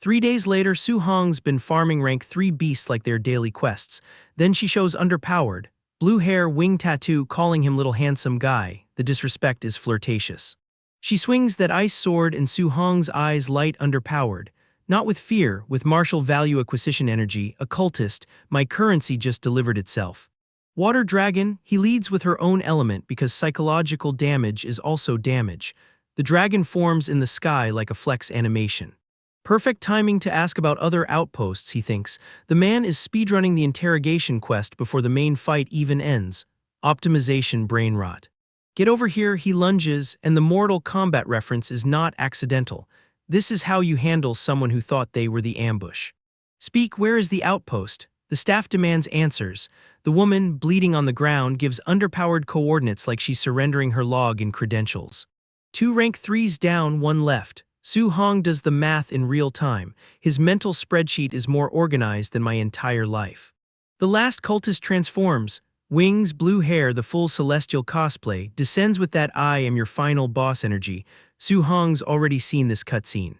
3 days later, Su Hong's been farming rank 3 beasts like their daily quests. Then she shows underpowered. Blue hair, wing tattoo, calling him little handsome guy. The disrespect is flirtatious. She swings that ice sword and Su Hong's eyes light underpowered. Not with fear, with martial value acquisition energy, occultist, my currency just delivered itself. Water dragon, he leads with her own element because psychological damage is also damage. The dragon forms in the sky like a flex animation. Perfect timing to ask about other outposts, he thinks. The man is speedrunning the interrogation quest before the main fight even ends. Optimization brain rot. Get over here, he lunges, and the Mortal Kombat reference is not accidental. This is how you handle someone who thought they were the ambush. Speak, where is the outpost? The staff demands answers. The woman, bleeding on the ground, gives underpowered coordinates like she's surrendering her log and credentials. 2 rank 3s down, 1 left. Su Hong does the math in real time. His mental spreadsheet is more organized than my entire life. The last cultist transforms. Wings, blue hair, the full celestial cosplay, descends with that I am your final boss energy. Su Hong's already seen this cutscene.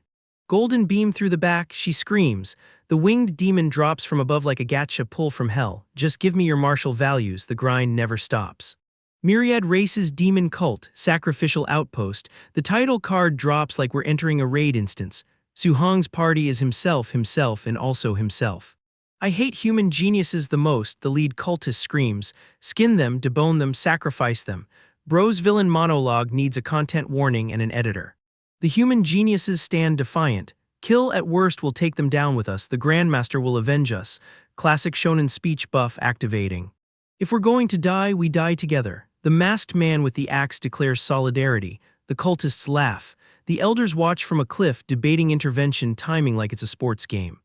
Golden beam through the back, she screams. The winged demon drops from above like a gacha pull from hell. Just give me your martial values, the grind never stops. Myriad Races Demon Cult, Sacrificial Outpost. The title card drops like we're entering a raid instance. Su Hong's party is himself, and also himself. I hate human geniuses the most, the lead cultist screams. Skin them, debone them, sacrifice them. Bro's villain monologue needs a content warning and an editor. The human geniuses stand defiant. Kill at worst will take them down with us, the Grandmaster will avenge us. Classic shonen speech buff activating. If we're going to die, we die together. The masked man with the axe declares solidarity. The cultists laugh. The elders watch from a cliff, debating intervention timing like it's a sports game.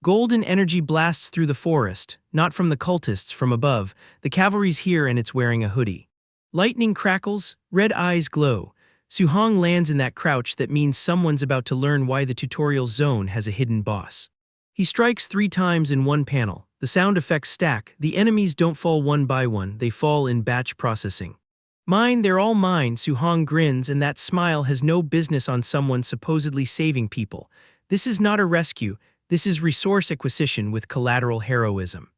Golden energy blasts through the forest, not from the cultists, from above. The cavalry's here and it's wearing a hoodie. Lightning crackles, red eyes glow. Suhong lands in that crouch that means someone's about to learn why the tutorial zone has a hidden boss. He strikes 3 times in one panel. The sound effects stack. The enemies don't fall one by one, they fall in batch processing. Mine, they're all mine, Suhong grins, and that smile has no business on someone supposedly saving people. This is not a rescue, this is resource acquisition with collateral heroism.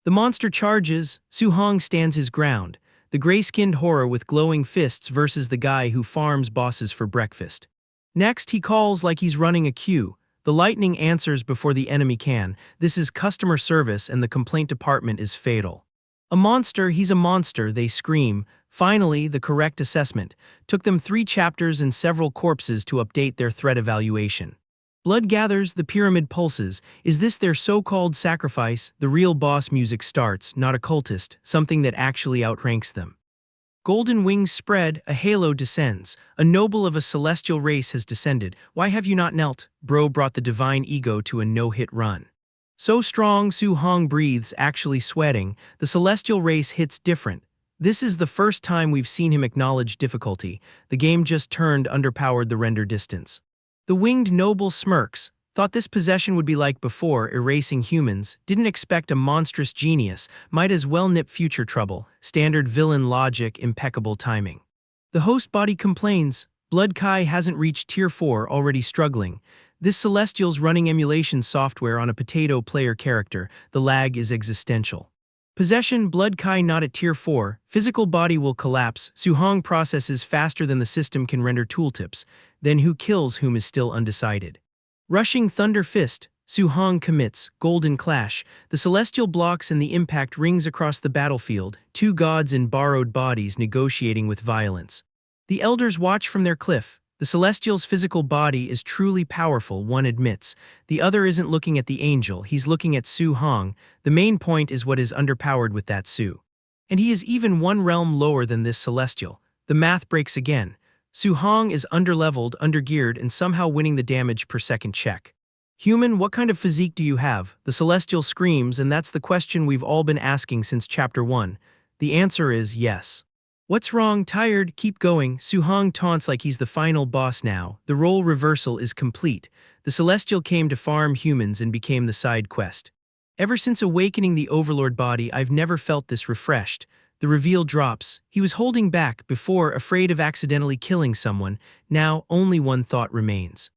The monster charges, Suhong stands his ground. The gray-skinned horror with glowing fists versus the guy who farms bosses for breakfast. Next, he calls like he's running a queue. The lightning answers before the enemy can. This is customer service and the complaint department is fatal. A monster, he's a monster, they scream. Finally, the correct assessment. Took them 3 chapters and several corpses to update their threat evaluation. Blood gathers, the pyramid pulses. Is this their so-called sacrifice? The real boss music starts, not a cultist, something that actually outranks them. Golden wings spread, a halo descends. A noble of a celestial race has descended. Why have you not knelt? Bro brought the divine ego to a no-hit run. So strong, Suhong breathes, actually sweating. The celestial race hits different. This is the first time we've seen him acknowledge difficulty. The game just turned underpowered the render distance. The winged noble smirks. Thought this possession would be like before, erasing humans. Didn't expect a monstrous genius. Might as well nip future trouble. Standard villain logic, impeccable timing. The host body complains. Blood Kai hasn't reached tier 4, already struggling. This Celestial's running emulation software on a potato player character. The lag is existential. Possession, Blood Kai not at tier 4. Physical body will collapse. Suhong processes faster than the system can render tooltips. Then who kills whom is still undecided. Rushing Thunder Fist, Suhong commits, Golden Clash. The celestial blocks and the impact rings across the battlefield, 2 gods in borrowed bodies negotiating with violence. The elders watch from their cliff. The celestial's physical body is truly powerful, one admits. The other isn't looking at the angel, he's looking at Suhong. The main point is what is underpowered with that Su. And he is even 1 realm lower than this celestial. The math breaks again. Suhong is underleveled, undergeared, and somehow winning the damage per second check. Human, what kind of physique do you have? The celestial screams, and that's the question we've all been asking since chapter 1. The answer is yes. What's wrong? Tired? Keep going. Suhong taunts like he's the final boss now. The role reversal is complete. The celestial came to farm humans and became the side quest. Ever since awakening the overlord body, I've never felt this refreshed. The reveal drops. He was holding back before, afraid of accidentally killing someone. Now, only one thought remains.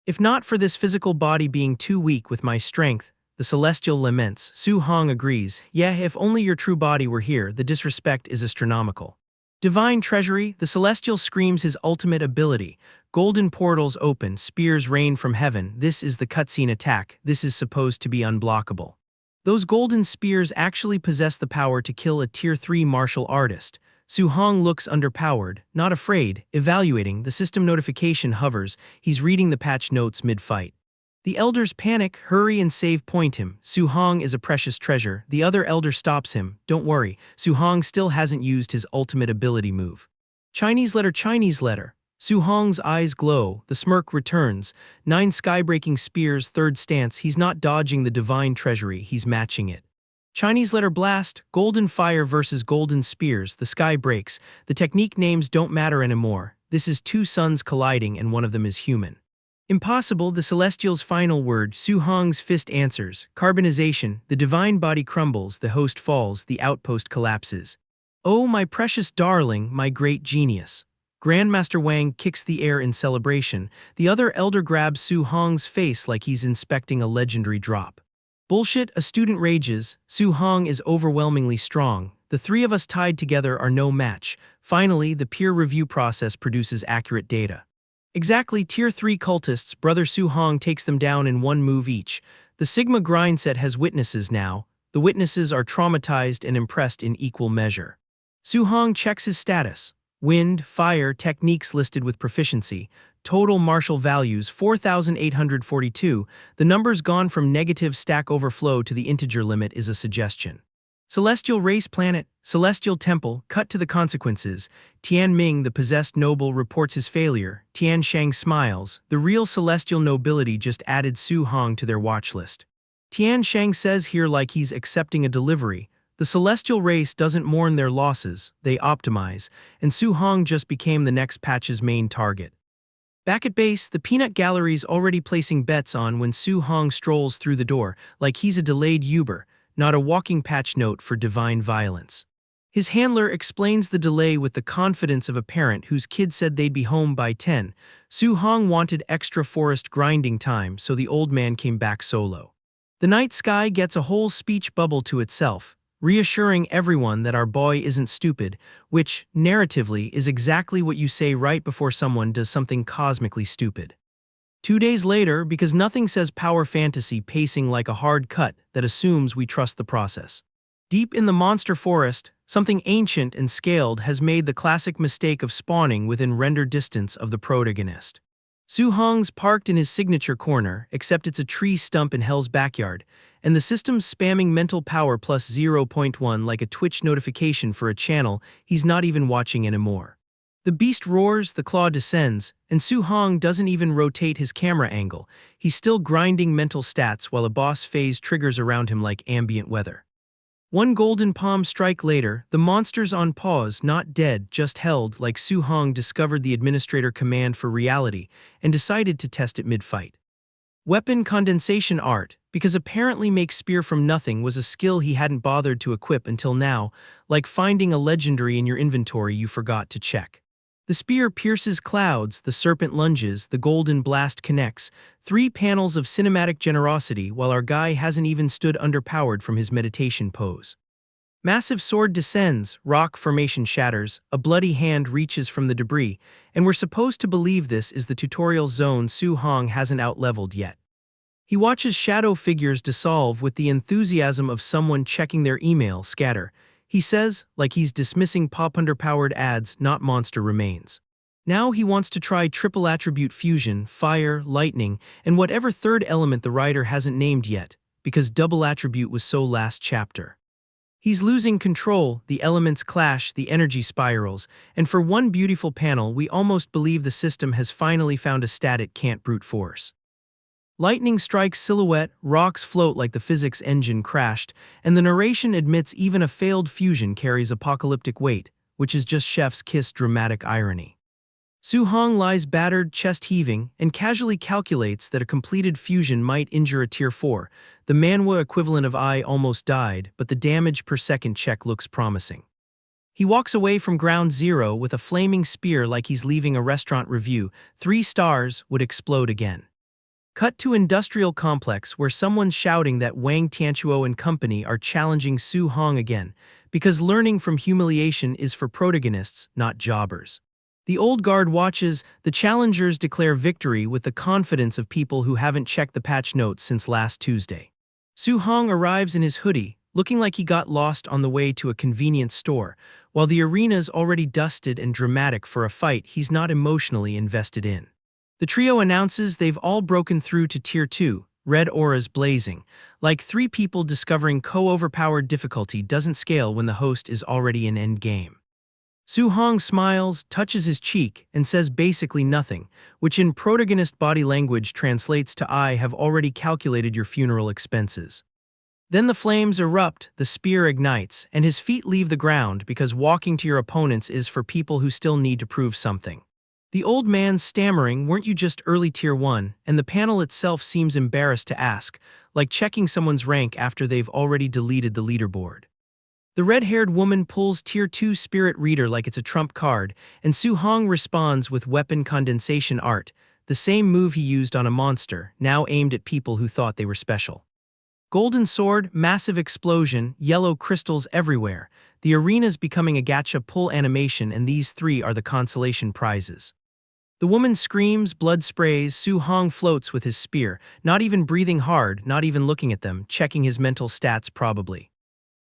If not for this physical body being too weak with my strength, the celestial laments. Suhong agrees. Yeah, if only your true body were here, the disrespect is astronomical. Divine treasury, the celestial screams his ultimate ability. Golden portals open, spears rain from heaven. This is the cutscene attack. This is supposed to be unblockable. Those golden spears actually possess the power to kill a tier 3 martial artist. Suhong looks underpowered, not afraid, evaluating. The system notification hovers. He's reading the patch notes mid-fight. The elders panic, hurry and save point him. Suhong is a precious treasure. The other elder stops him. Don't worry, Suhong still hasn't used his ultimate ability move. Chinese letter. Suhong's eyes glow, the smirk returns. 9 sky-breaking spears, 3rd stance. He's not dodging the divine treasury, he's matching it. Chinese letter blast, golden fire versus golden spears. The sky breaks. The technique names don't matter anymore. This is 2 suns colliding and one of them is human. Impossible, the celestial's final word. Suhong's fist answers. Carbonization, the divine body crumbles, the host falls, the outpost collapses. Oh, my precious darling, my great genius. Grandmaster Wang kicks the air in celebration. The other elder grabs Suhong's face like he's inspecting a legendary drop. Bullshit, a student rages. Suhong is overwhelmingly strong. The 3 of us tied together are no match. Finally, the peer review process produces accurate data. Exactly, tier 3 cultists, Brother Suhong takes them down in 1 move each. The Sigma grind set has witnesses now. The witnesses are traumatized and impressed in equal measure. Suhong checks his status. Wind, fire, techniques listed with proficiency. Total martial values 4,842. The numbers gone from negative stack overflow to the integer limit is a suggestion. Celestial race planet, celestial temple, cut to the consequences. Tian Ming, the possessed noble, reports his failure. Tian Shang smiles. The real celestial nobility just added Su Hong to their watch list. Tian Shang says here like he's accepting a delivery. The celestial race doesn't mourn their losses, they optimize, and Su Hong just became the next patch's main target. Back at base, the peanut gallery's already placing bets on when Su Hong strolls through the door, like he's a delayed Uber, not a walking patch note for divine violence. His handler explains the delay with the confidence of a parent whose kid said they'd be home by 10. Su Hong wanted extra forest grinding time, so the old man came back solo. The night sky gets a whole speech bubble to itself, reassuring everyone that our boy isn't stupid, which, narratively, is exactly what you say right before someone does something cosmically stupid. 2 days later, because nothing says power fantasy pacing like a hard cut that assumes we trust the process. Deep in the monster forest, something ancient and scaled has made the classic mistake of spawning within render distance of the protagonist. Su Hong's parked in his signature corner, except it's a tree stump in Hell's backyard, and the system's spamming mental power plus zero point 0.1 like a Twitch notification for a channel he's not even watching anymore. The beast roars, the claw descends, and Su Hong doesn't even rotate his camera angle. He's still grinding mental stats while a boss phase triggers around him like ambient weather. One golden palm strike later, the monster's on pause, not dead, just held, like Su Hong discovered the administrator command for reality and decided to test it mid-fight. Weapon condensation art, because apparently make spear from nothing was a skill he hadn't bothered to equip until now, like finding a legendary in your inventory you forgot to check. The spear pierces clouds, the serpent lunges, the golden blast connects, 3 panels of cinematic generosity while our guy hasn't even stood underpowered from his meditation pose. Massive sword descends, rock formation shatters, a bloody hand reaches from the debris, and we're supposed to believe this is the tutorial zone Su Hong hasn't outleveled yet. He watches shadow figures dissolve with the enthusiasm of someone checking their email scatter. He says, like he's dismissing pop-underpowered ads, not monster remains. Now he wants to try triple attribute fusion, fire, lightning, and whatever third element the writer hasn't named yet, because double attribute was so last chapter. He's losing control, the elements clash, the energy spirals, and for one beautiful panel we almost believe the system has finally found a stat it can't brute force. Lightning strikes silhouette, rocks float like the physics engine crashed, and the narration admits even a failed fusion carries apocalyptic weight, which is just chef's kiss dramatic irony. Su Hong lies battered, chest heaving, and casually calculates that a completed fusion might injure a tier 4. The Manhwa equivalent of I almost died, but the damage per second check looks promising. He walks away from ground zero with a flaming spear like he's leaving a restaurant review. 3 stars would explode again. Cut to industrial complex where someone's shouting that Wang Tianchuo and company are challenging Su Hong again, because learning from humiliation is for protagonists, not jobbers. The old guard watches, the challengers declare victory with the confidence of people who haven't checked the patch notes since last Tuesday. Su Hong arrives in his hoodie, looking like he got lost on the way to a convenience store, while the arena's already dusted and dramatic for a fight he's not emotionally invested in. The trio announces they've all broken through to Tier 2, red auras blazing, like 3 people discovering co-overpowered difficulty doesn't scale when the host is already in endgame. Su Hong smiles, touches his cheek, and says basically nothing, which in protagonist body language translates to I have already calculated your funeral expenses. Then the flames erupt, the spear ignites, and his feet leave the ground because walking to your opponents is for people who still need to prove something. The old man's stammering, weren't you just early tier 1, and the panel itself seems embarrassed to ask, like checking someone's rank after they've already deleted the leaderboard. The red-haired woman pulls tier 2 spirit reader like it's a trump card, and Su Hong responds with weapon condensation art, the same move he used on a monster, now aimed at people who thought they were special. Golden sword, massive explosion, yellow crystals everywhere. The arena's becoming a gacha pull animation, and these 3 are the consolation prizes. The woman screams, blood sprays, Su Hong floats with his spear, not even breathing hard, not even looking at them, checking his mental stats probably.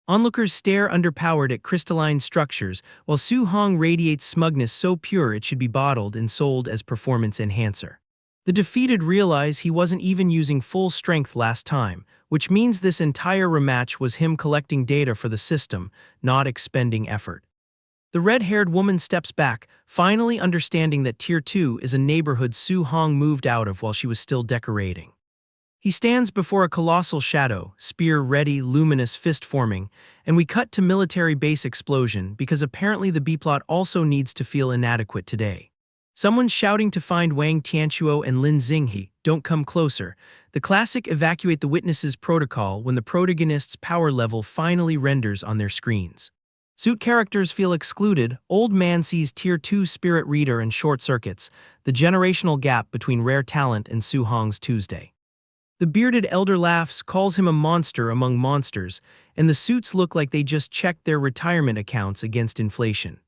Onlookers stare underpowered at crystalline structures, while Su Hong radiates smugness so pure it should be bottled and sold as performance enhancer. The defeated realize he wasn't even using full strength last time, which means this entire rematch was him collecting data for the system, not expending effort. The red-haired woman steps back, finally understanding that Tier 2 is a neighborhood Su Hong moved out of while she was still decorating. He stands before a colossal shadow, spear ready, luminous fist forming, and we cut to military base explosion because apparently the B-plot also needs to feel inadequate today. Someone's shouting to find Wang Tianchuo and Lin Xinghe, don't come closer. The classic evacuate the witnesses protocol when the protagonist's power level finally renders on their screens. Suit characters feel excluded, old man sees Tier 2 spirit reader and short circuits, the generational gap between rare talent and Su Hong's Tuesday. The bearded elder laughs, calls him a monster among monsters, and the suits look like they just checked their retirement accounts against inflation.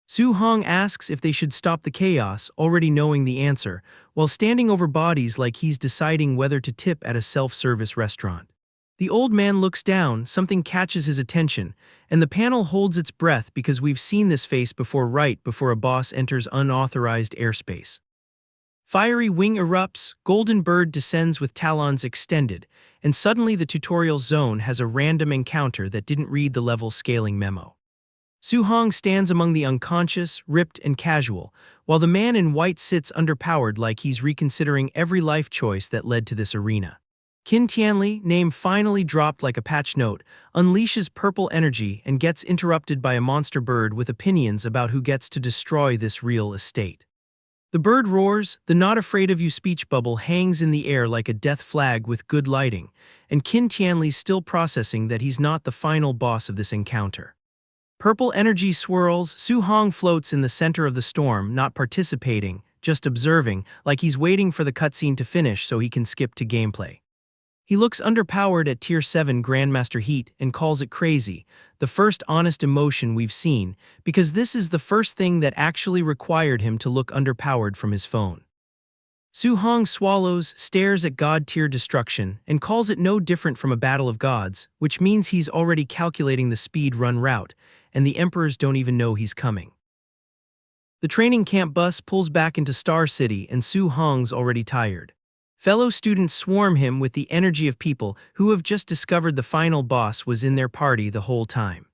Su Hong asks if they should stop the chaos, already knowing the answer, while standing over bodies like he's deciding whether to tip at a self-service restaurant. The old man looks down, something catches his attention, and the panel holds its breath because we've seen this face before right before a boss enters unauthorized airspace. Fiery wing erupts, golden bird descends with talons extended, and suddenly the tutorial zone has a random encounter that didn't read the level scaling memo. Su Hong stands among the unconscious, ripped, and casual, while the man in white sits underpowered like he's reconsidering every life choice that led to this arena. Qin Tianli, name finally dropped like a patch note, unleashes purple energy and gets interrupted by a monster bird with opinions about who gets to destroy this real estate. The bird roars, the not afraid of you speech bubble hangs in the air like a death flag with good lighting, and Qin Tianli's still processing that he's not the final boss of this encounter. Purple energy swirls, Su Hong floats in the center of the storm, not participating, just observing, like he's waiting for the cutscene to finish so he can skip to gameplay. He looks underpowered at Tier 7 Grandmaster Heat and calls it crazy, the first honest emotion we've seen, because this is the first thing that actually required him to look underpowered from his phone. Su Hong swallows, stares at God-tier destruction, and calls it no different from a battle of gods, which means he's already calculating the speed run route, and the emperors don't even know he's coming. The training camp bus pulls back into Star City and Su Hong's already tired. Fellow students swarm him with the energy of people who have just discovered the final boss was in their party the whole time.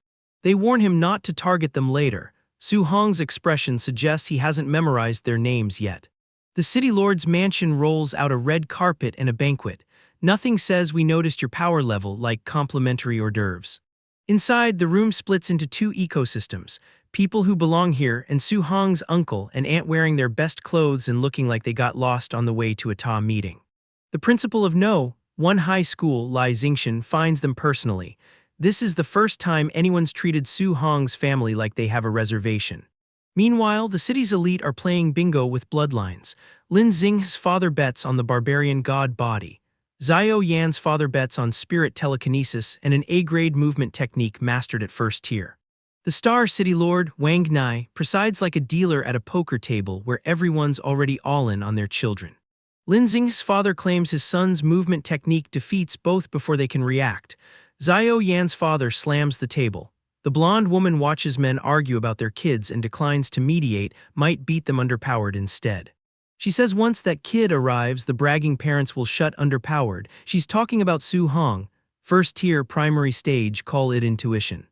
They warn him not to target them later. Su Hong's expression suggests he hasn't memorized their names yet. The city lord's mansion rolls out a red carpet and a banquet. Nothing says we noticed your power level like complimentary hors d'oeuvres. Inside, the room splits into two ecosystems, people who belong here and Su Hong's uncle and aunt wearing their best clothes and looking like they got lost on the way to a TA meeting. The principal of one high school, Lai Xingshan, finds them personally. This is the first time anyone's treated Su Hong's family like they have a reservation. Meanwhile, the city's elite are playing bingo with bloodlines. Lin Xinghe's father bets on the barbarian god body. Xiao Yan's father bets on spirit telekinesis and an A-grade movement technique mastered at first tier. The Star City Lord, Wang Nai, presides like a dealer at a poker table where everyone's already all in on their children. Lin Xinghe's father claims his son's movement technique defeats both before they can react. Xiao Yan's father slams the table. The blonde woman watches men argue about their kids and declines to mediate, might beat them underpowered instead. She says once that kid arrives, the bragging parents will shut underpowered. She's talking about Su Hong. First tier primary stage, call it intuition.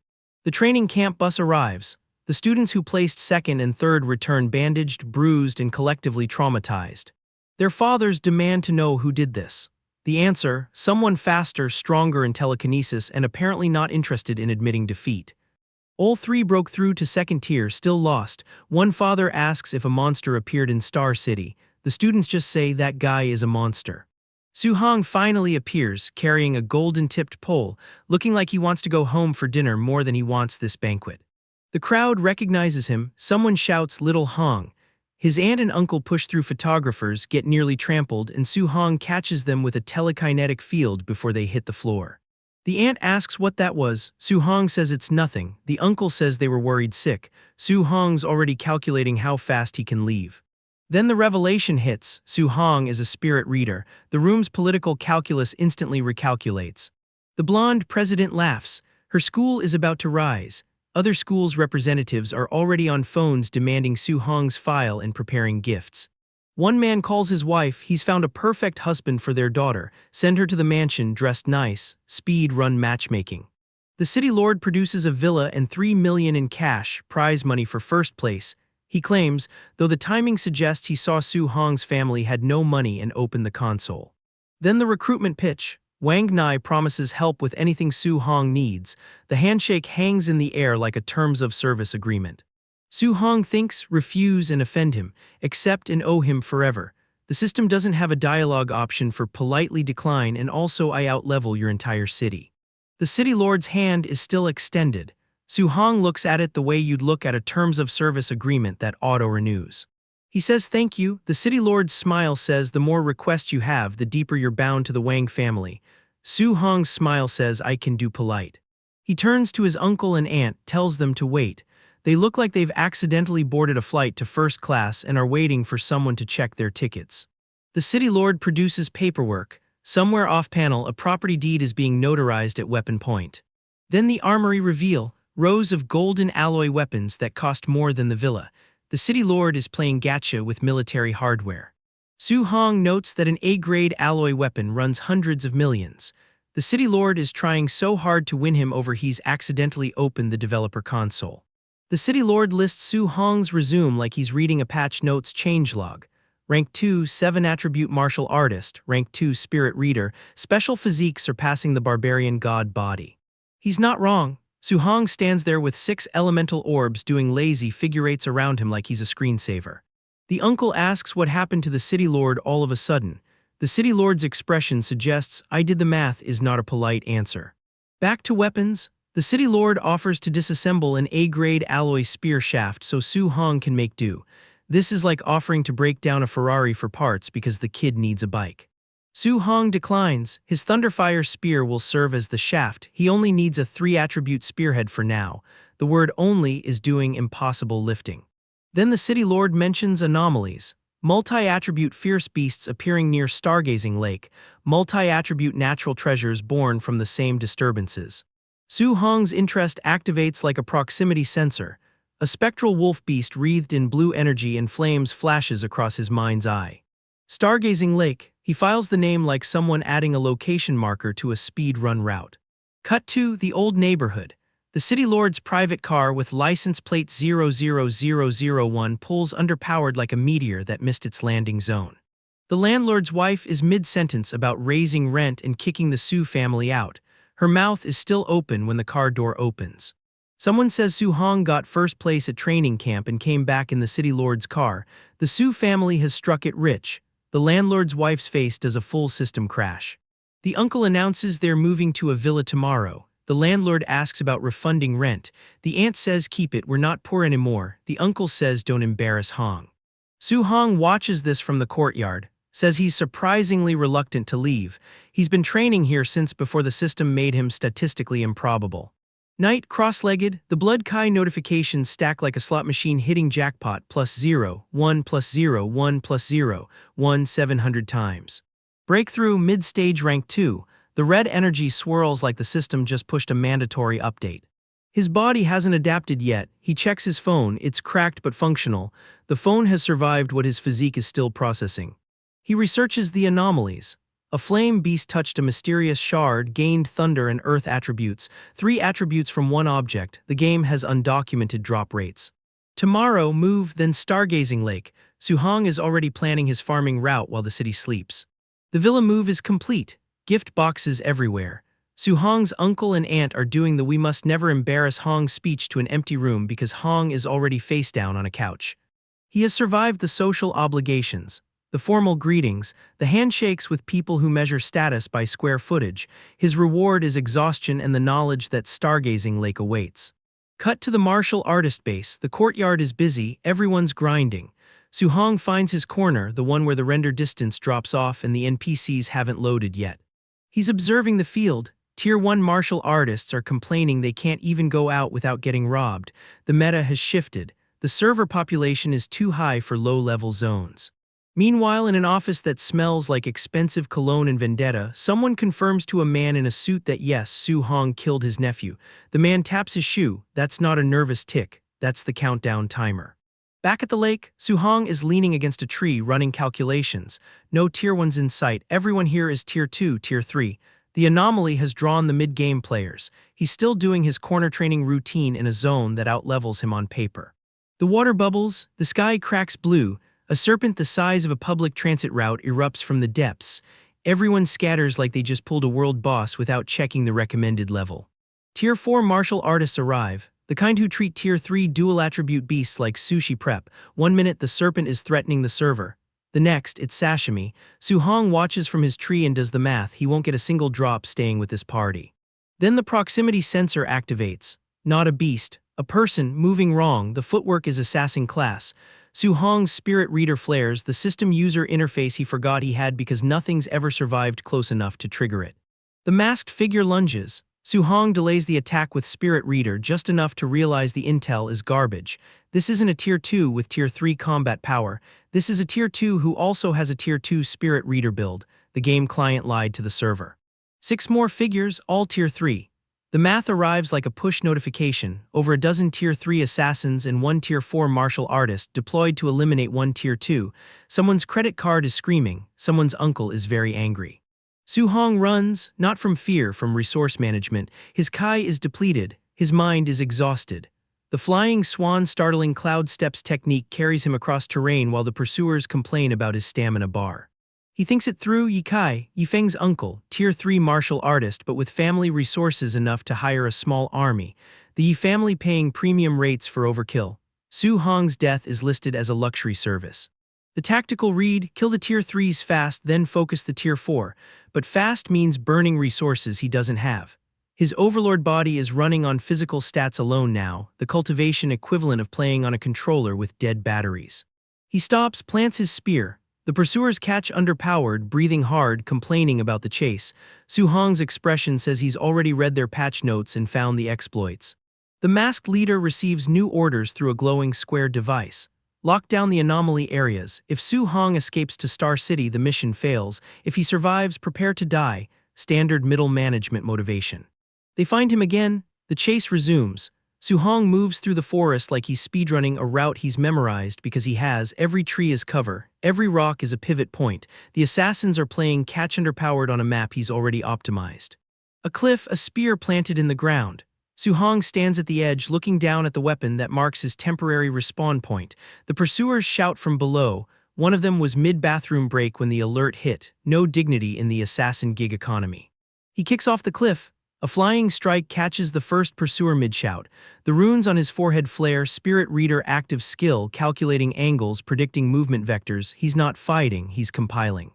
The training camp bus arrives. The students who placed second and third return bandaged, bruised, and collectively traumatized. Their fathers demand to know who did this. The answer, someone faster, stronger in telekinesis and apparently not interested in admitting defeat. All three broke through to second tier, still lost. One father asks if a monster appeared in Star City. The students just say that guy is a monster. Su Hong finally appears, carrying a golden-tipped pole, looking like he wants to go home for dinner more than he wants this banquet. The crowd recognizes him, someone shouts Little Hong. His aunt and uncle push through photographers, get nearly trampled, and Su Hong catches them with a telekinetic field before they hit the floor. The aunt asks what that was. Su Hong says it's nothing. The uncle says they were worried sick. Su Hong's already calculating how fast he can leave. Then the revelation hits. Su Hong is a spirit reader. The room's political calculus instantly recalculates. The blonde president laughs. Her school is about to rise. Other schools' representatives are already on phones demanding Su Hong's file and preparing gifts. One man calls his wife, he's found a perfect husband for their daughter, send her to the mansion dressed nice, speed run matchmaking. The city lord produces a villa and 3 million in cash, prize money for first place. He claims, though the timing suggests he saw Su Hong's family had no money and opened the console. Then the recruitment pitch. Wang Nai promises help with anything Su Hong needs. The handshake hangs in the air like a terms of service agreement. Su Hong thinks, refuse and offend him, accept and owe him forever. The system doesn't have a dialogue option for politely decline and also I outlevel your entire city. The city lord's hand is still extended. Su Hong looks at it the way you'd look at a terms of service agreement that auto-renews. He says thank you. The city lord's smile says the more requests you have, the deeper you're bound to the Wang family. Su Hong's smile says I can do polite. He turns to his uncle and aunt, tells them to wait. They look like they've accidentally boarded a flight to first class and are waiting for someone to check their tickets. The city lord produces paperwork. Somewhere off-panel, a property deed is being notarized at weapon point. Then the armory reveal, rows of golden alloy weapons that cost more than the villa. The city lord is playing gacha with military hardware. Su Hong notes that an A-grade alloy weapon runs hundreds of millions. The city lord is trying so hard to win him over he's accidentally opened the developer console. The city lord lists Su Hong's resume like he's reading a patch notes changelog. Rank 2, 7 attribute martial artist, rank 2 spirit reader, special physique surpassing the barbarian god body. He's not wrong. Su Hong stands there with 6 elemental orbs doing lazy figure eights around him like he's a screensaver. The uncle asks what happened to the city lord all of a sudden. The city lord's expression suggests I did the math is not a polite answer. Back to weapons. The city lord offers to disassemble an A-grade alloy spear shaft so Su Hong can make do. This is like offering to break down a Ferrari for parts because the kid needs a bike. Su Hong declines. His Thunderfire spear will serve as the shaft. He only needs a 3-attribute spearhead for now. The word only is doing impossible lifting. Then the city lord mentions anomalies. Multi-attribute fierce beasts appearing near Stargazing Lake, multi-attribute natural treasures born from the same disturbances. Su Hong's interest activates like a proximity sensor. A spectral wolf beast wreathed in blue energy and flames flashes across his mind's eye. Stargazing Lake, he files the name like someone adding a location marker to a speed run route. Cut to the old neighborhood. The city lord's private car with license plate 00001 pulls underpowered like a meteor that missed its landing zone. The landlord's wife is mid-sentence about raising rent and kicking the Su family out. Her mouth is still open when the car door opens. Someone says Su Hong got first place at training camp and came back in the city lord's car. The Su family has struck it rich. The landlord's wife's face does a full system crash. The uncle announces they're moving to a villa tomorrow. The landlord asks about refunding rent. The aunt says keep it, we're not poor anymore. The uncle says don't embarrass Hong. Su Hong watches this from the courtyard, says he's surprisingly reluctant to leave. He's been training here since before the system made him statistically improbable. Night, cross-legged, the blood Kai notifications stack like a slot machine hitting jackpot +0, 1 +0, 1 +0, 1 700 times. Breakthrough, mid-stage rank 2, the red energy swirls like the system just pushed a mandatory update. His body hasn't adapted yet. He checks his phone, it's cracked but functional. The phone has survived what his physique is still processing. He researches the anomalies. A flame beast touched a mysterious shard, gained thunder and earth attributes, 3 attributes from 1 object. The game has undocumented drop rates. Tomorrow, move, then Stargazing Lake. Su Hong is already planning his farming route while the city sleeps. The villa move is complete. Gift boxes everywhere. Su Hong's uncle and aunt are doing the we must never embarrass Hong speech to an empty room because Hong is already face down on a couch. He has survived the social obligations, the formal greetings, the handshakes with people who measure status by square footage. His reward is exhaustion and the knowledge that Stargazing Lake awaits. Cut to the martial artist base. The courtyard is busy, everyone's grinding. Su Hong finds his corner, the one where the render distance drops off and the NPCs haven't loaded yet. He's observing the field. Tier 1 martial artists are complaining they can't even go out without getting robbed. The meta has shifted. The server population is too high for low-level zones. Meanwhile, in an office that smells like expensive cologne and vendetta, someone confirms to a man in a suit that yes, Su Hong killed his nephew. The man taps his shoe. That's not a nervous tick. That's the countdown timer. Back at the lake, Su-hong is leaning against a tree running calculations. No Tier 1s in sight, everyone here is Tier 2, Tier 3. The anomaly has drawn the mid-game players. He's still doing his corner training routine in a zone that outlevels him on paper. The water bubbles, the sky cracks blue, a serpent the size of a public transit route erupts from the depths. Everyone scatters like they just pulled a world boss without checking the recommended level. Tier 4 martial artists arrive, the kind who treat Tier 3 dual-attribute beasts like sushi prep. One minute the serpent is threatening the server. The next, it's sashimi. Su-hong watches from his tree and does the math. He won't get a single drop staying with this party. Then the proximity sensor activates. Not a beast, a person moving wrong. The footwork is assassin class. Su-hong's spirit reader flares, the system user interface he forgot he had because nothing's ever survived close enough to trigger it. The masked figure lunges. Su-hong delays the attack with Spirit Reader just enough to realize the intel is garbage. This isn't a Tier 2 with Tier 3 combat power. This is a Tier 2 who also has a Tier 2 Spirit Reader build. The game client lied to the server. 6 more figures, all Tier 3. The math arrives like a push notification. Over a dozen Tier 3 assassins and 1 Tier 4 martial artist deployed to eliminate 1 Tier 2. Someone's credit card is screaming. Someone's uncle is very angry. Su-hong runs, not from fear, from resource management. His kai is depleted, his mind is exhausted. The flying swan startling cloud steps technique carries him across terrain while the pursuers complain about his stamina bar. He thinks it through. Yifeng's uncle, Tier 3 martial artist but with family resources enough to hire a small army. The Yi family paying premium rates for overkill. Su-hong's death is listed as a luxury service. The tactical read, kill the Tier 3s fast, then focus the Tier 4. But fast means burning resources he doesn't have. His overlord body is running on physical stats alone now, the cultivation equivalent of playing on a controller with dead batteries. He stops, plants his spear. The pursuers catch underpowered, breathing hard, complaining about the chase. Su-hong's expression says he's already read their patch notes and found the exploits. The masked leader receives new orders through a glowing square device. Lock down the anomaly areas. If Su-hong escapes to Star City, the mission fails. If he survives, prepare to die. Standard middle management motivation. They find him again. The chase resumes. Su-hong moves through the forest like he's speedrunning a route he's memorized because he has. Every tree is cover. Every rock is a pivot point. The assassins are playing catch underpowered on a map he's already optimized. A cliff, a spear planted in the ground. Su-hong stands at the edge looking down at the weapon that marks his temporary respawn point. The pursuers shout from below. One of them was mid-bathroom break when the alert hit. No dignity in the assassin gig economy. He kicks off the cliff. A flying strike catches the first pursuer mid-shout. The runes on his forehead flare. Spirit Reader active skill, calculating angles, predicting movement vectors. He's not fighting, he's compiling.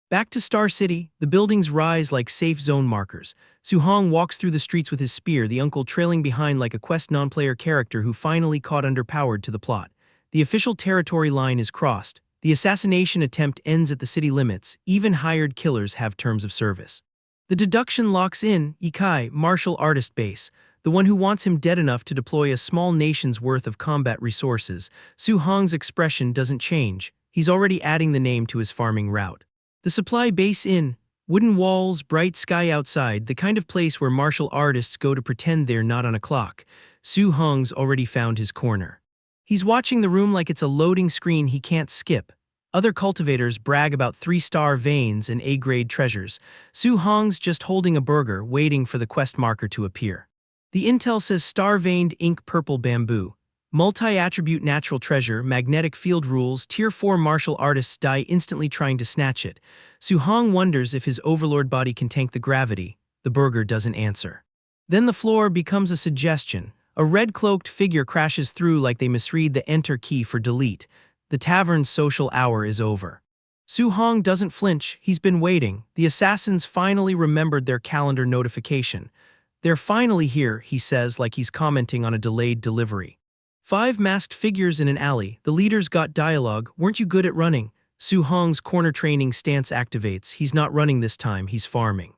Back to Star City, the buildings rise like safe zone markers. Su-hong walks through the streets with his spear, the uncle trailing behind like a quest non-player character who finally caught underpowered to the plot. The official territory line is crossed. The assassination attempt ends at the city limits. Even hired killers have terms of service. The deduction locks in. Ikai, martial artist base, the one who wants him dead enough to deploy a small nation's worth of combat resources. Su-hong's expression doesn't change. He's already adding the name to his farming route. The supply base in. Wooden walls, bright sky outside, the kind of place where martial artists go to pretend they're not on a clock. Su-hong's already found his corner. He's watching the room like it's a loading screen he can't skip. Other cultivators brag about 3-star veins and A-grade treasures. Su-hong's just holding a burger, waiting for the quest marker to appear. The intel says star-veined ink purple bamboo. Multi-attribute natural treasure, magnetic field rules, Tier 4 martial artists die instantly trying to snatch it. Su-hong wonders if his overlord body can tank the gravity. The burger doesn't answer. Then the floor becomes a suggestion. A red-cloaked figure crashes through like they misread the enter key for delete. The tavern's social hour is over. Su-hong doesn't flinch, he's been waiting. The assassins finally remembered their calendar notification. They're finally here, he says like he's commenting on a delayed delivery. 5 masked figures in an alley. The leaders got dialogue. Weren't you good at running? Su-hong's corner training stance activates. He's not running this time, he's farming.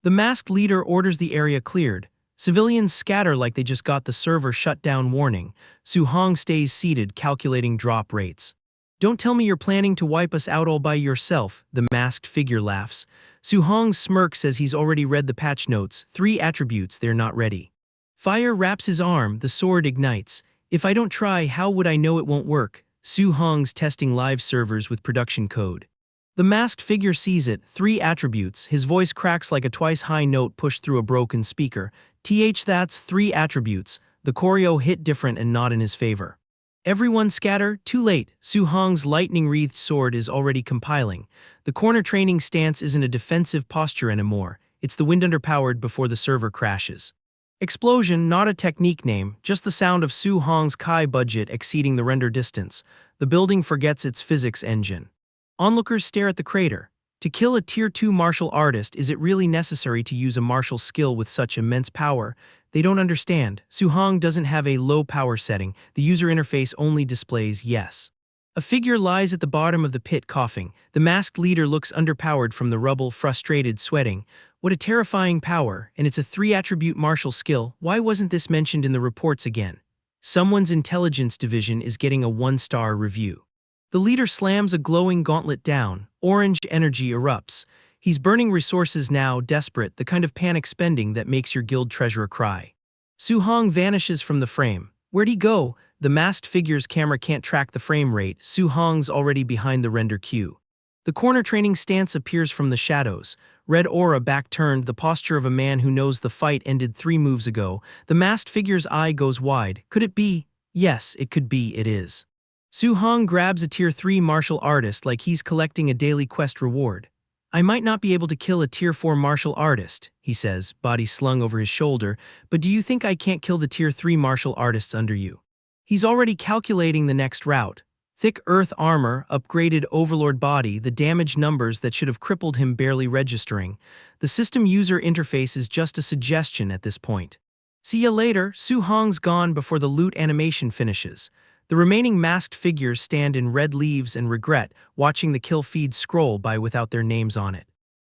The masked leader orders the area cleared. Civilians scatter like they just got the server shutdown warning. Su-hong stays seated, calculating drop rates. Don't tell me you're planning to wipe us out all by yourself, the masked figure laughs. Su-hong's smirk says he's already read the patch notes. 3 attributes, they're not ready. Fire wraps his arm, the sword ignites. If I don't try, how would I know it won't work? Su Hong's testing live servers with production code. The masked figure sees it, 3 attributes, his voice cracks like a twice-high note pushed through a broken speaker. That's 3 attributes, the choreo hit different and not in his favor. Everyone scatter, too late, Su Hong's lightning-wreathed sword is already compiling. The corner training stance isn't a defensive posture anymore, it's the wind underpowered before the server crashes. Explosion, not a technique name, just the sound of Su Hong's Kai budget exceeding the render distance. The building forgets its physics engine. Onlookers stare at the crater. To kill a Tier 2 martial artist, is it really necessary to use a martial skill with such immense power? They don't understand. Su Hong doesn't have a low power setting, the user interface only displays yes. A figure lies at the bottom of the pit coughing. The masked leader looks underpowered from the rubble, frustrated, sweating. What a terrifying power, and it's a 3-attribute martial skill. Why wasn't this mentioned in the reports again? Someone's intelligence division is getting a 1-star review. The leader slams a glowing gauntlet down. Orange energy erupts. He's burning resources now, desperate, the kind of panic spending that makes your guild treasurer cry. Su Hong vanishes from the frame. Where'd he go? The masked figure's camera can't track the frame rate. Su Hong's already behind the render queue. The corner training stance appears from the shadows. Red aura back-turned, the posture of a man who knows the fight ended 3 moves ago. The masked figure's eye goes wide. Could it be? Yes, it could be, it is. Su Hong grabs a Tier 3 martial artist like he's collecting a daily quest reward. I might not be able to kill a Tier 4 martial artist, he says, body slung over his shoulder, but do you think I can't kill the Tier 3 martial artists under you? He's already calculating the next route. Thick earth armor, upgraded overlord body, the damage numbers that should have crippled him barely registering. The system user interface is just a suggestion at this point. See ya later, Su Hong's gone before the loot animation finishes. The remaining masked figures stand in red leaves and regret, watching the kill feed scroll by without their names on it.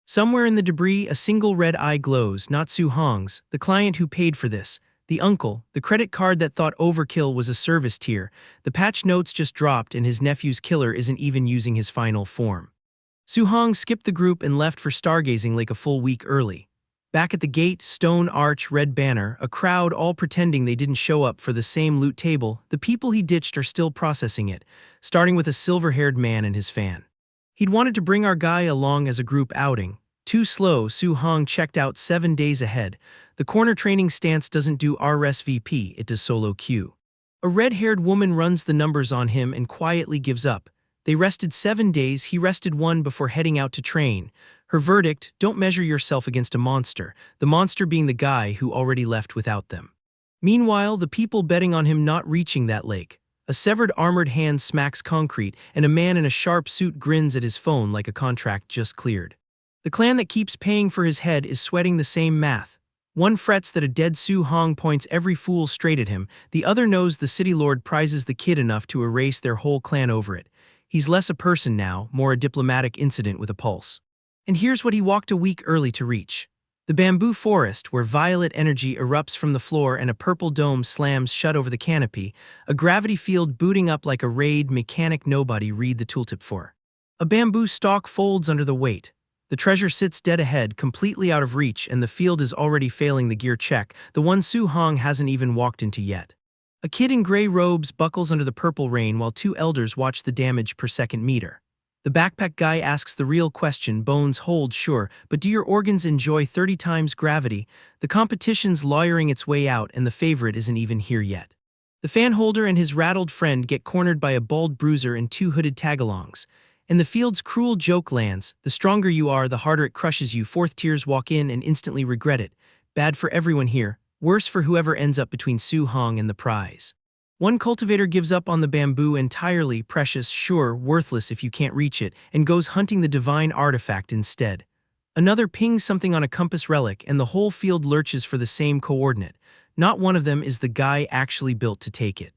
Somewhere in the debris, a single red eye glows, not Su Hong's, the client who paid for this. The uncle, the credit card that thought overkill was a service tier. The patch notes just dropped and his nephew's killer isn't even using his final form. Su Hong skipped the group and left for stargazing like a full week early. Back at the gate, stone arch, red banner, a crowd all pretending they didn't show up for the same loot table. The people he ditched are still processing it, starting with a silver-haired man and his fan. He'd wanted to bring our guy along as a group outing. Too slow, Su Hong checked out 7 days ahead. The corner training stance doesn't do RSVP, it does solo queue. A red-haired woman runs the numbers on him and quietly gives up. They rested 7 days, he rested 1 before heading out to train. Her verdict, don't measure yourself against a monster, the monster being the guy who already left without them. Meanwhile, the people betting on him not reaching that lake. A severed armored hand smacks concrete, and a man in a sharp suit grins at his phone like a contract just cleared. The clan that keeps paying for his head is sweating the same math. One frets that a dead Su Hong points every fool straight at him, the other knows the city lord prizes the kid enough to erase their whole clan over it. He's less a person now, more a diplomatic incident with a pulse. And here's what he walked a week early to reach. The bamboo forest, where violet energy erupts from the floor and a purple dome slams shut over the canopy, a gravity field booting up like a raid mechanic nobody read the tooltip for. A bamboo stalk folds under the weight. The treasure sits dead ahead, completely out of reach, and the field is already failing the gear check, the one Su Hong hasn't even walked into yet. A kid in gray robes buckles under the purple rain while 2 elders watch the damage per second meter. The backpack guy asks the real question, bones hold, sure, but do your organs enjoy 30 times gravity? The competition's lawyering its way out and the favorite isn't even here yet. The fan holder and his rattled friend get cornered by a bald bruiser and 2 hooded tagalongs. And the field's cruel joke lands, the stronger you are, the harder it crushes you. 4th tiers walk in and instantly regret it. Bad for everyone here, worse for whoever ends up between Su Hong and the prize. One cultivator gives up on the bamboo entirely, precious, sure, worthless if you can't reach it, and goes hunting the divine artifact instead. Another pings something on a compass relic and the whole field lurches for the same coordinate. Not one of them is the guy actually built to take it.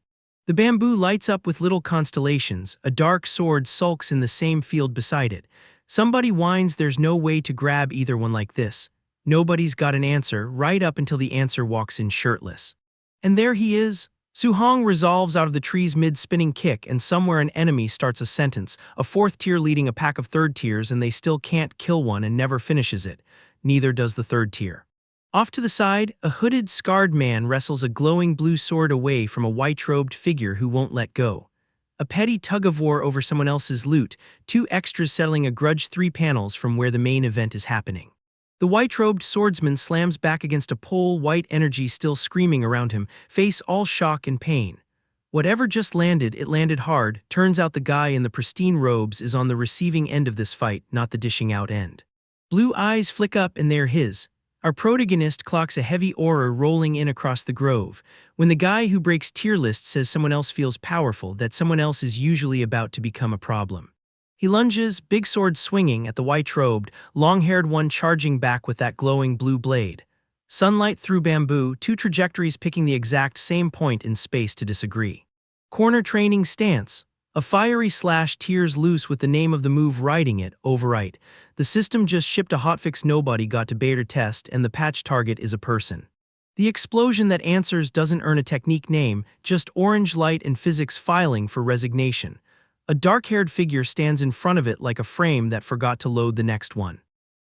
The bamboo lights up with little constellations, a dark sword sulks in the same field beside it. Somebody whines there's no way to grab either one like this. Nobody's got an answer, right up until the answer walks in shirtless. And there he is. Su Hong resolves out of the tree's mid-spinning kick, and somewhere an enemy starts a sentence, a 4th tier leading a pack of 3rd tiers, and they still can't kill one and never finishes it. Neither does the 3rd tier. Off to the side, a hooded, scarred man wrestles a glowing blue sword away from a white-robed figure who won't let go. A petty tug-of-war over someone else's loot, two extras settling a grudge 3 panels from where the main event is happening. The white-robed swordsman slams back against a pole, white energy still screaming around him, face all shock and pain. Whatever just landed, it landed hard. Turns out the guy in the pristine robes is on the receiving end of this fight, not the dishing out end. Blue eyes flick up and they're his. Our protagonist clocks a heavy aura rolling in across the grove. When the guy who breaks tier lists says someone else feels powerful, that someone else is usually about to become a problem. He lunges, big sword swinging, at the white-robed, long-haired one charging back with that glowing blue blade. Sunlight through bamboo, two trajectories picking the exact same point in space to disagree. Corner training stance. A fiery slash tears loose with the name of the move riding it, overwrite. The system just shipped a hotfix nobody got to beta test and the patch target is a person. The explosion that answers doesn't earn a technique name, just orange light and physics filing for resignation. A dark-haired figure stands in front of it like a frame that forgot to load the next one.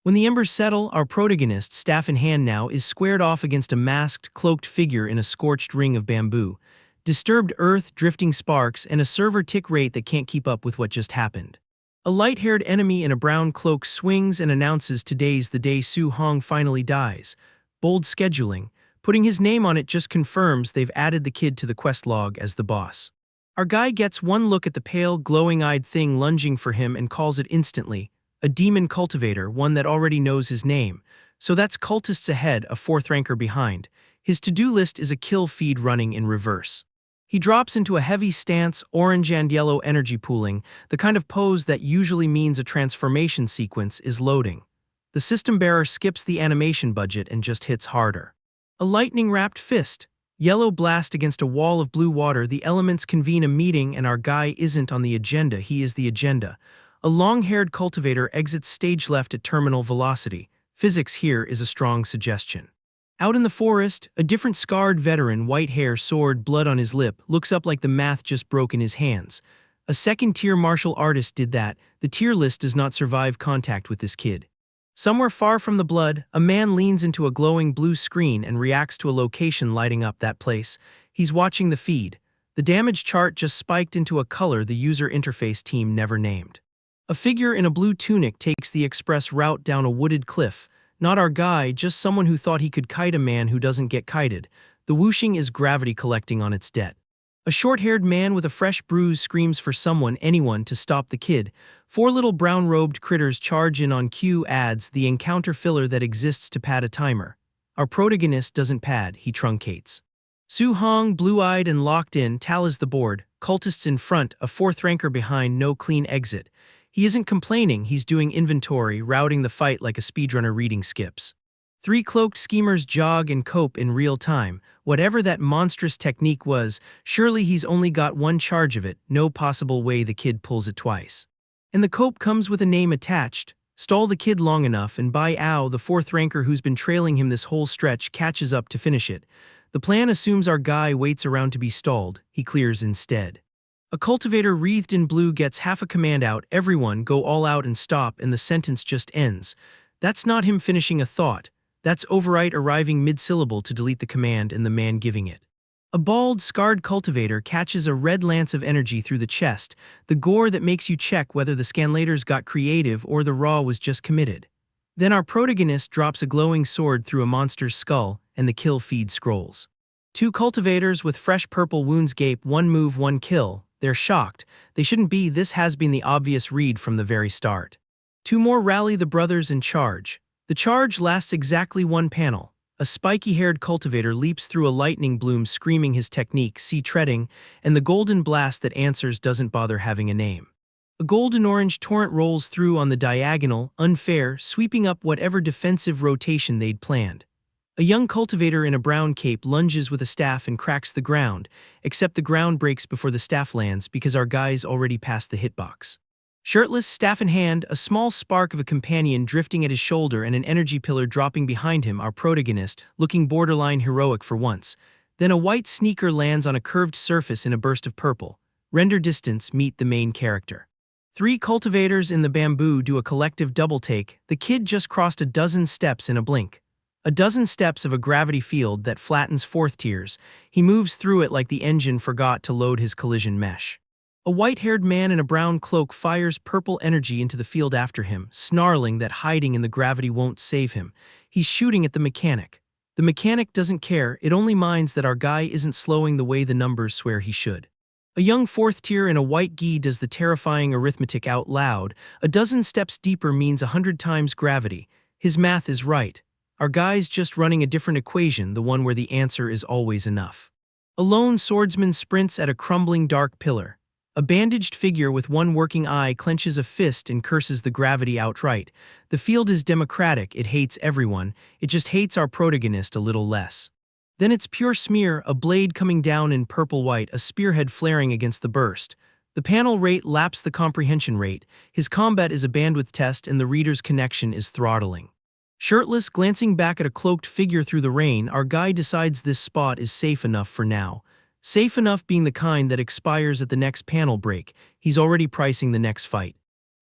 When the embers settle, our protagonist, staff in hand now, is squared off against a masked, cloaked figure in a scorched ring of bamboo. Disturbed earth, drifting sparks, and a server tick rate that can't keep up with what just happened. A light-haired enemy in a brown cloak swings and announces today's the day Su Hong finally dies. Bold scheduling. Putting his name on it just confirms they've added the kid to the quest log as the boss. Our guy gets one look at the pale, glowing-eyed thing lunging for him and calls it instantly. A demon cultivator, one that already knows his name. So that's cultists ahead, a fourth ranker behind. His to-do list is a kill feed running in reverse. He drops into a heavy stance, orange and yellow energy pooling, the kind of pose that usually means a transformation sequence is loading. The system bearer skips the animation budget and just hits harder. A lightning-wrapped fist. Yellow blast against a wall of blue water, the elements convene a meeting and our guy isn't on the agenda, he is the agenda. A long-haired cultivator exits stage left at terminal velocity. Physics here is a strong suggestion. Out in the forest, a different scarred veteran, white hair, sword, blood on his lip, looks up like the math just broke in his hands. A second-tier martial artist did that. The tier list does not survive contact with this kid. Somewhere far from the blood, a man leans into a glowing blue screen and reacts to a location lighting up that place. He's watching the feed. The damage chart just spiked into a color the user interface team never named. A figure in a blue tunic takes the express route down a wooded cliff. Not our guy, just someone who thought he could kite a man who doesn't get kited. The whooshing is gravity collecting on its debt. A short-haired man with a fresh bruise screams for someone, anyone, to stop the kid. Four little brown-robed critters charge in on cue, adds the encounter filler that exists to pad a timer. Our protagonist doesn't pad, he truncates. Su Hong, blue-eyed and locked in, tallies the board. Cultists in front, a fourth ranker behind, no clean exit. He isn't complaining, he's doing inventory, routing the fight like a speedrunner reading skips. Three cloaked schemers jog and cope in real time. Whatever that monstrous technique was, surely he's only got one charge of it, no possible way the kid pulls it twice. And the cope comes with a name attached. Stall the kid long enough and by ow, the fourth ranker who's been trailing him this whole stretch catches up to finish it. The plan assumes our guy waits around to be stalled, he clears instead. A cultivator wreathed in blue gets half a command out, everyone go all out and stop, and the sentence just ends. That's not him finishing a thought. That's overwrite arriving mid-syllable to delete the command and the man giving it. A bald, scarred cultivator catches a red lance of energy through the chest, the gore that makes you check whether the scanlators got creative or the raw was just committed. Then our protagonist drops a glowing sword through a monster's skull, and the kill feed scrolls. Two cultivators with fresh purple wounds gape, one move, one kill. They're shocked. They shouldn't be, this has been the obvious read from the very start. Two more rally the brothers and charge. The charge lasts exactly one panel. A spiky-haired cultivator leaps through a lightning bloom screaming his technique, see treading, and the golden blast that answers doesn't bother having a name. A golden-orange torrent rolls through on the diagonal, unfair, sweeping up whatever defensive rotation they'd planned. A young cultivator in a brown cape lunges with a staff and cracks the ground, except the ground breaks before the staff lands because our guy's already past the hitbox. Shirtless, staff in hand, a small spark of a companion drifting at his shoulder and an energy pillar dropping behind him, our protagonist, looking borderline heroic for once. Then a white sneaker lands on a curved surface in a burst of purple. Render distance, meet the main character. Three cultivators in the bamboo do a collective double take. The kid just crossed a dozen steps in a blink. A dozen steps of a gravity field that flattens fourth tiers. He moves through it like the engine forgot to load his collision mesh. A white-haired man in a brown cloak fires purple energy into the field after him, snarling that hiding in the gravity won't save him. He's shooting at the mechanic. The mechanic doesn't care, it only minds that our guy isn't slowing the way the numbers swear he should. A young fourth tier in a white gi does the terrifying arithmetic out loud. A dozen steps deeper means 100 times gravity. His math is right. Our guy's just running a different equation, the one where the answer is always enough. A lone swordsman sprints at a crumbling dark pillar. A bandaged figure with one working eye clenches a fist and curses the gravity outright. The field is democratic, it hates everyone, it just hates our protagonist a little less. Then it's pure smear, a blade coming down in purple-white, a spearhead flaring against the burst. The panel rate laps the comprehension rate, his combat is a bandwidth test and the reader's connection is throttling. Shirtless, glancing back at a cloaked figure through the rain, our guy decides this spot is safe enough for now. Safe enough being the kind that expires at the next panel break. He's already pricing the next fight.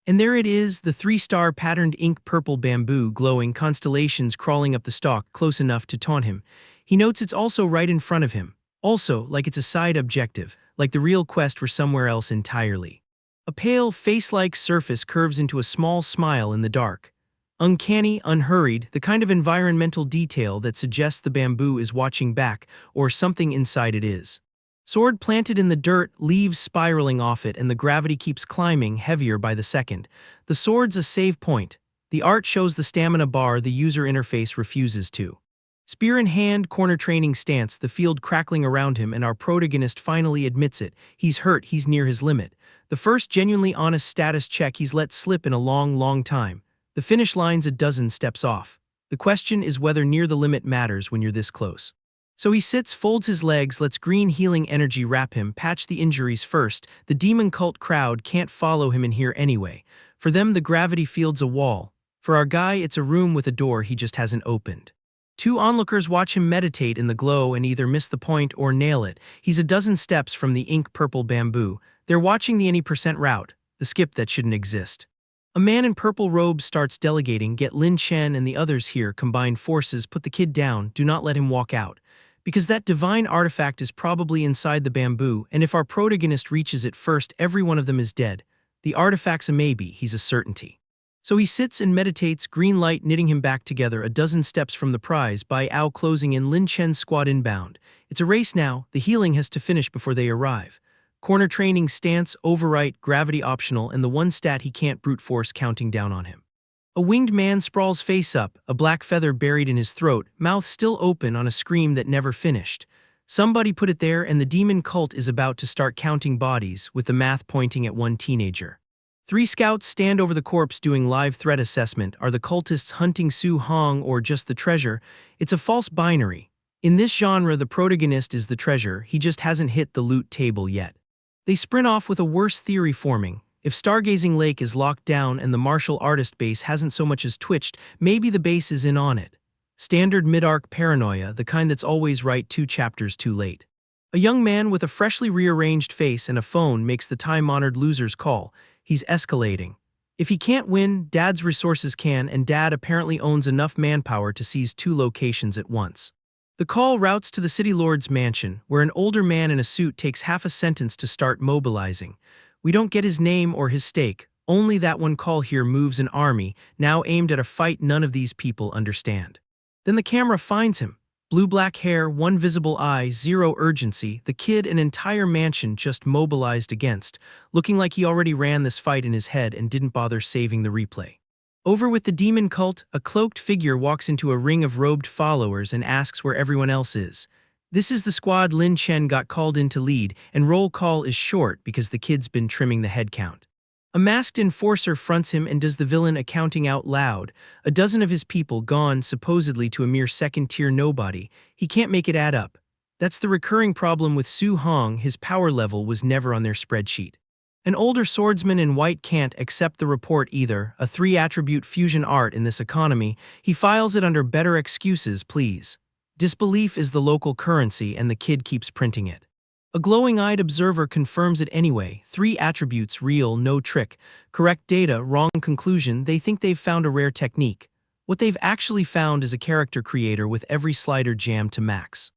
And there it is, the 3-star patterned ink purple bamboo glowing constellations crawling up the stalk close enough to taunt him. He notes it's also right in front of him. Also, like it's a side objective, like the real quest were somewhere else entirely. A pale, face-like surface curves into a small smile in the dark. Uncanny, unhurried, the kind of environmental detail that suggests the bamboo is watching back, or something inside it is. Sword planted in the dirt, leaves spiraling off it, and the gravity keeps climbing, heavier by the second. The sword's a save point. The art shows the stamina bar the user interface refuses to. Spear in hand, corner training stance, the field crackling around him, and our protagonist finally admits it. He's hurt, he's near his limit. The first genuinely honest status check he's let slip in a long, long time. The finish line's a dozen steps off. The question is whether near the limit matters when you're this close. So he sits, folds his legs, lets green healing energy wrap him, patch the injuries first. The demon cult crowd can't follow him in here anyway. For them, the gravity field's a wall. For our guy, it's a room with a door he just hasn't opened. Two onlookers watch him meditate in the glow and either miss the point or nail it. He's a dozen steps from the ink purple bamboo. They're watching the any % route, the skip that shouldn't exist. A man in purple robes starts delegating, get Lin Chen and the others here, combine forces, put the kid down, do not let him walk out. Because that divine artifact is probably inside the bamboo, and if our protagonist reaches it first, every one of them is dead. The artifact's a maybe, he's a certainty. So he sits and meditates, green light knitting him back together a dozen steps from the prize, Bai Ao closing in, Lin Chen's squad inbound. It's a race now, the healing has to finish before they arrive. Corner training, stance, overwrite, gravity optional, and the one stat he can't brute force counting down on him. A winged man sprawls face up, a black feather buried in his throat, mouth still open on a scream that never finished. Somebody put it there and the demon cult is about to start counting bodies, with the math pointing at one teenager. 3 scouts stand over the corpse doing live threat assessment. Are the cultists hunting Su Hong or just the treasure? It's a false binary. In this genre, the protagonist is the treasure, he just hasn't hit the loot table yet. They sprint off with a worse theory forming. If Stargazing Lake is locked down and the martial artist base hasn't so much as twitched, maybe the base is in on it. Standard mid-arc paranoia, the kind that's always right 2 chapters too late. A young man with a freshly rearranged face and a phone makes the time-honored loser's call. He's escalating. If he can't win, Dad's resources can, and Dad apparently owns enough manpower to seize 2 locations at once. The call routes to the city lord's mansion, where an older man in a suit takes half a sentence to start mobilizing. We don't get his name or his stake, only that one call here moves an army, now aimed at a fight none of these people understand. Then the camera finds him. Blue-black hair, one visible eye, zero urgency, the kid an entire mansion just mobilized against, looking like he already ran this fight in his head and didn't bother saving the replay. Over with the demon cult, a cloaked figure walks into a ring of robed followers and asks where everyone else is. This is the squad Lin Chen got called in to lead, and roll call is short because the kid's been trimming the head count. A masked enforcer fronts him and does the villain accounting out loud. A dozen of his people gone supposedly to a mere second-tier nobody. He can't make it add up. That's the recurring problem with Su Hong, his power level was never on their spreadsheet. An older swordsman in white can't accept the report either, a 3-attribute fusion art in this economy. He files it under better excuses, please. Disbelief is the local currency and the kid keeps printing it. A glowing-eyed observer confirms it anyway. 3 attributes, real, no trick. Correct data, wrong conclusion, they think they've found a rare technique. What they've actually found is a character creator with every slider jammed to max.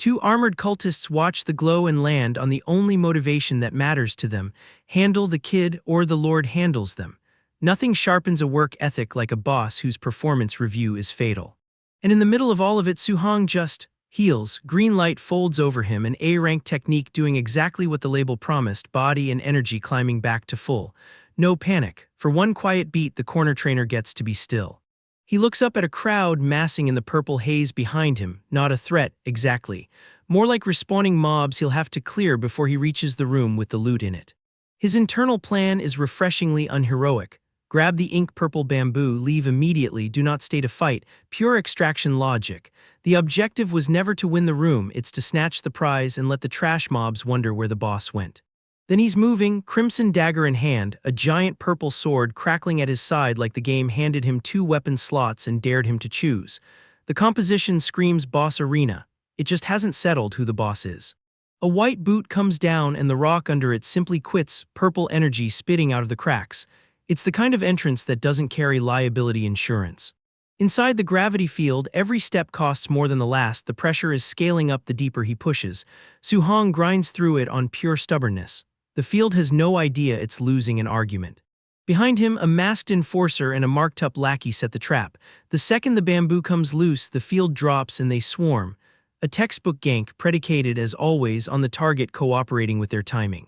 Two armored cultists watch the glow and land on the only motivation that matters to them: handle the kid or the Lord handles them. Nothing sharpens a work ethic like a boss whose performance review is fatal. And in the middle of all of it, Suhong just heals. Green light folds over him, an A-rank technique doing exactly what the label promised, body and energy climbing back to full. No panic. For one quiet beat, the corner trainer gets to be still. He looks up at a crowd massing in the purple haze behind him, not a threat, exactly. More like respawning mobs he'll have to clear before he reaches the room with the loot in it. His internal plan is refreshingly unheroic. Grab the ink-purple bamboo, leave immediately, do not stay to fight, pure extraction logic. The objective was never to win the room, it's to snatch the prize and let the trash mobs wonder where the boss went. Then he's moving, crimson dagger in hand, a giant purple sword crackling at his side like the game handed him two weapon slots and dared him to choose. The composition screams boss arena. It just hasn't settled who the boss is. A white boot comes down and the rock under it simply quits, purple energy spitting out of the cracks. It's the kind of entrance that doesn't carry liability insurance. Inside the gravity field, every step costs more than the last, the pressure is scaling up the deeper he pushes. Suhong grinds through it on pure stubbornness. The field has no idea it's losing an argument. Behind him, a masked enforcer and a marked-up lackey set the trap. The second the bamboo comes loose, the field drops and they swarm. A textbook gank predicated, as always, on the target cooperating with their timing.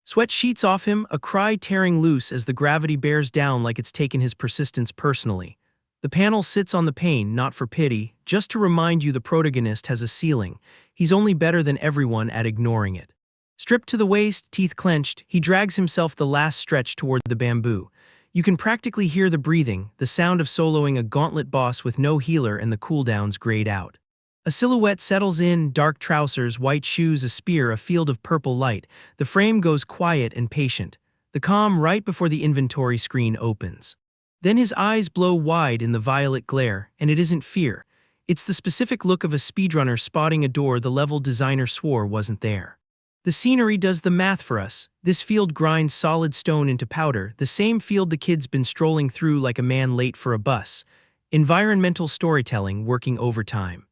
Sweat sheets off him, a cry tearing loose as the gravity bears down like it's taken his persistence personally. The panel sits on the pane, not for pity, just to remind you the protagonist has a ceiling. He's only better than everyone at ignoring it. Stripped to the waist, teeth clenched, he drags himself the last stretch toward the bamboo. You can practically hear the breathing, the sound of soloing a gauntlet boss with no healer and the cooldowns grayed out. A silhouette settles in, dark trousers, white shoes, a spear, a field of purple light. The frame goes quiet and patient. The calm right before the inventory screen opens. Then his eyes blow wide in the violet glare, and it isn't fear. It's the specific look of a speedrunner spotting a door the level designer swore wasn't there. The scenery does the math for us. This field grinds solid stone into powder, the same field the kid's been strolling through like a man late for a bus. Environmental storytelling working overtime.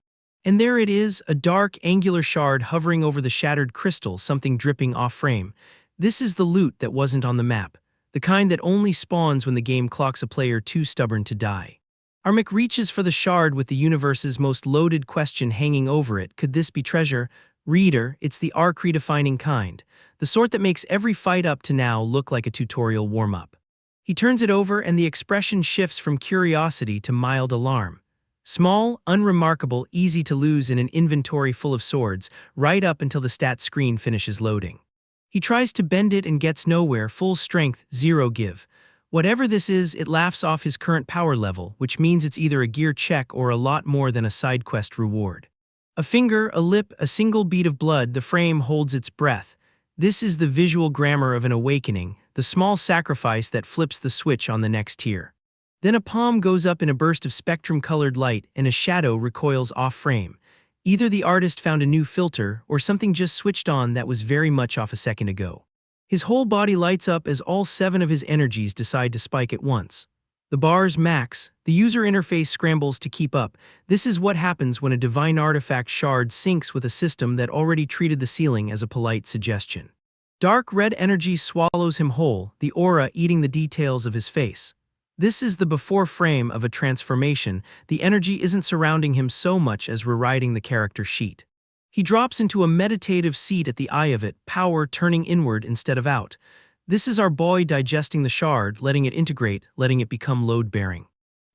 And there it is, a dark, angular shard hovering over the shattered crystal, something dripping off-frame. This is the loot that wasn't on the map, the kind that only spawns when the game clocks a player too stubborn to die. Armik reaches for the shard with the universe's most loaded question hanging over it. Could this be treasure? Reader, it's the arc-redefining kind, the sort that makes every fight up to now look like a tutorial warm-up. He turns it over and the expression shifts from curiosity to mild alarm. Small, unremarkable, easy to lose in an inventory full of swords, right up until the stats screen finishes loading. He tries to bend it and gets nowhere, full strength, zero give. Whatever this is, it laughs off his current power level, which means it's either a gear check or a lot more than a side quest reward. A finger, a lip, a single bead of blood, the frame holds its breath. This is the visual grammar of an awakening, the small sacrifice that flips the switch on the next tier. Then a palm goes up in a burst of spectrum-colored light and a shadow recoils off-frame. Either the artist found a new filter or something just switched on that was very much off a second ago. His whole body lights up as all 7 of his energies decide to spike at once. The bars max, the user interface scrambles to keep up. This is what happens when a divine artifact shard syncs with a system that already treated the ceiling as a polite suggestion. Dark red energy swallows him whole, the aura eating the details of his face. This is the before frame of a transformation. The energy isn't surrounding him so much as rewriting the character sheet. He drops into a meditative seat at the eye of it, power turning inward instead of out. This is our boy digesting the shard, letting it integrate, letting it become load-bearing.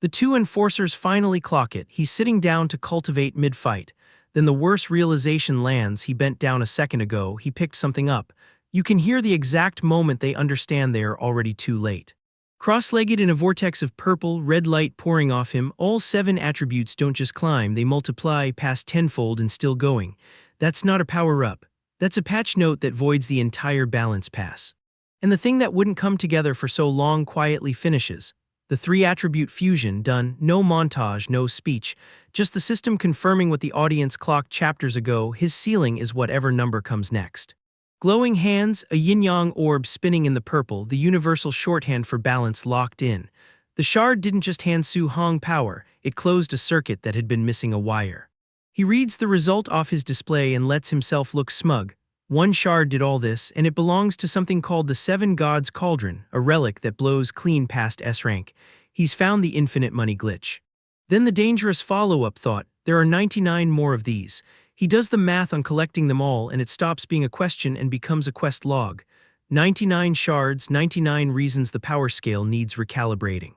The 2 enforcers finally clock it. He's sitting down to cultivate mid-fight. Then the worst realization lands. He bent down a second ago. He picked something up. You can hear the exact moment they understand they are already too late. Cross-legged in a vortex of purple, red light pouring off him, all 7 attributes don't just climb, they multiply past tenfold and still going. That's not a power-up. That's a patch note that voids the entire balance pass. And the thing that wouldn't come together for so long quietly finishes. The 3-attribute fusion done, no montage, no speech, just the system confirming what the audience clocked chapters ago. His ceiling is whatever number comes next. Glowing hands, a yin-yang orb spinning in the purple, the universal shorthand for balance locked in. The shard didn't just hand Suhong power, it closed a circuit that had been missing a wire. He reads the result off his display and lets himself look smug. One shard did all this, and it belongs to something called the Seven Gods Cauldron, a relic that blows clean past S rank. He's found the infinite money glitch. Then the dangerous follow-up thought, there are 99 more of these. He does the math on collecting them all, and it stops being a question and becomes a quest log. 99 shards, 99 reasons the power scale needs recalibrating.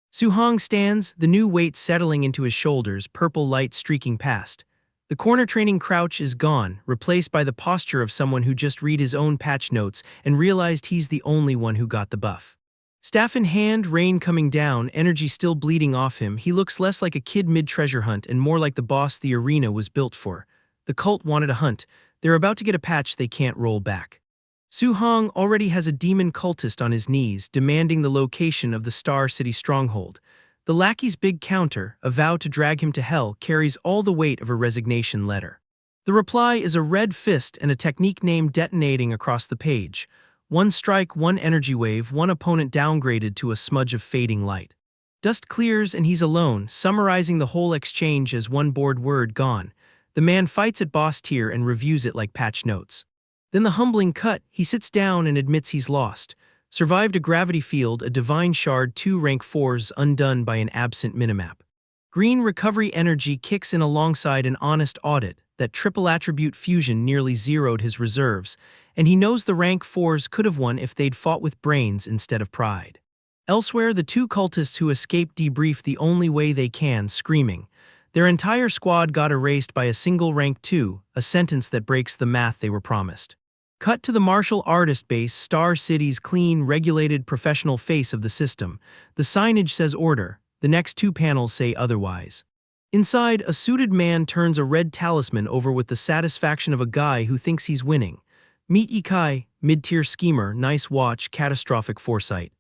Su-hong stands, the new weight settling into his shoulders, purple light streaking past. The corner training crouch is gone, replaced by the posture of someone who just read his own patch notes and realized he's the only one who got the buff. Staff in hand, rain coming down, energy still bleeding off him, he looks less like a kid mid-treasure hunt and more like the boss the arena was built for. The cult wanted a hunt. They're about to get a patch they can't roll back. Su-hong already has a demon cultist on his knees, demanding the location of the Star City stronghold. The lackey's big counter, a vow to drag him to hell, carries all the weight of a resignation letter. The reply is a red fist and a technique named detonating across the page. One strike, one energy wave, one opponent downgraded to a smudge of fading light. Dust clears and he's alone, summarizing the whole exchange as one bored word gone. The man fights at boss tier and reviews it like patch notes. Then the humbling cut, he sits down and admits he's lost. Survived a gravity field, a divine shard, 2 rank 4s undone by an absent minimap. Green recovery energy kicks in alongside an honest audit. That triple attribute fusion nearly zeroed his reserves, and he knows the rank 4s could have won if they'd fought with brains instead of pride. Elsewhere, the 2 cultists who escape debrief the only way they can, screaming. Their entire squad got erased by a single rank 2, a sentence that breaks the math they were promised. Cut to the martial artist base, Star City's clean, regulated, professional face of the system. The signage says order, the next 2 panels say otherwise. Inside, a suited man turns a red talisman over with the satisfaction of a guy who thinks he's winning. Meet Ikai, mid-tier schemer, nice watch, catastrophic foresight.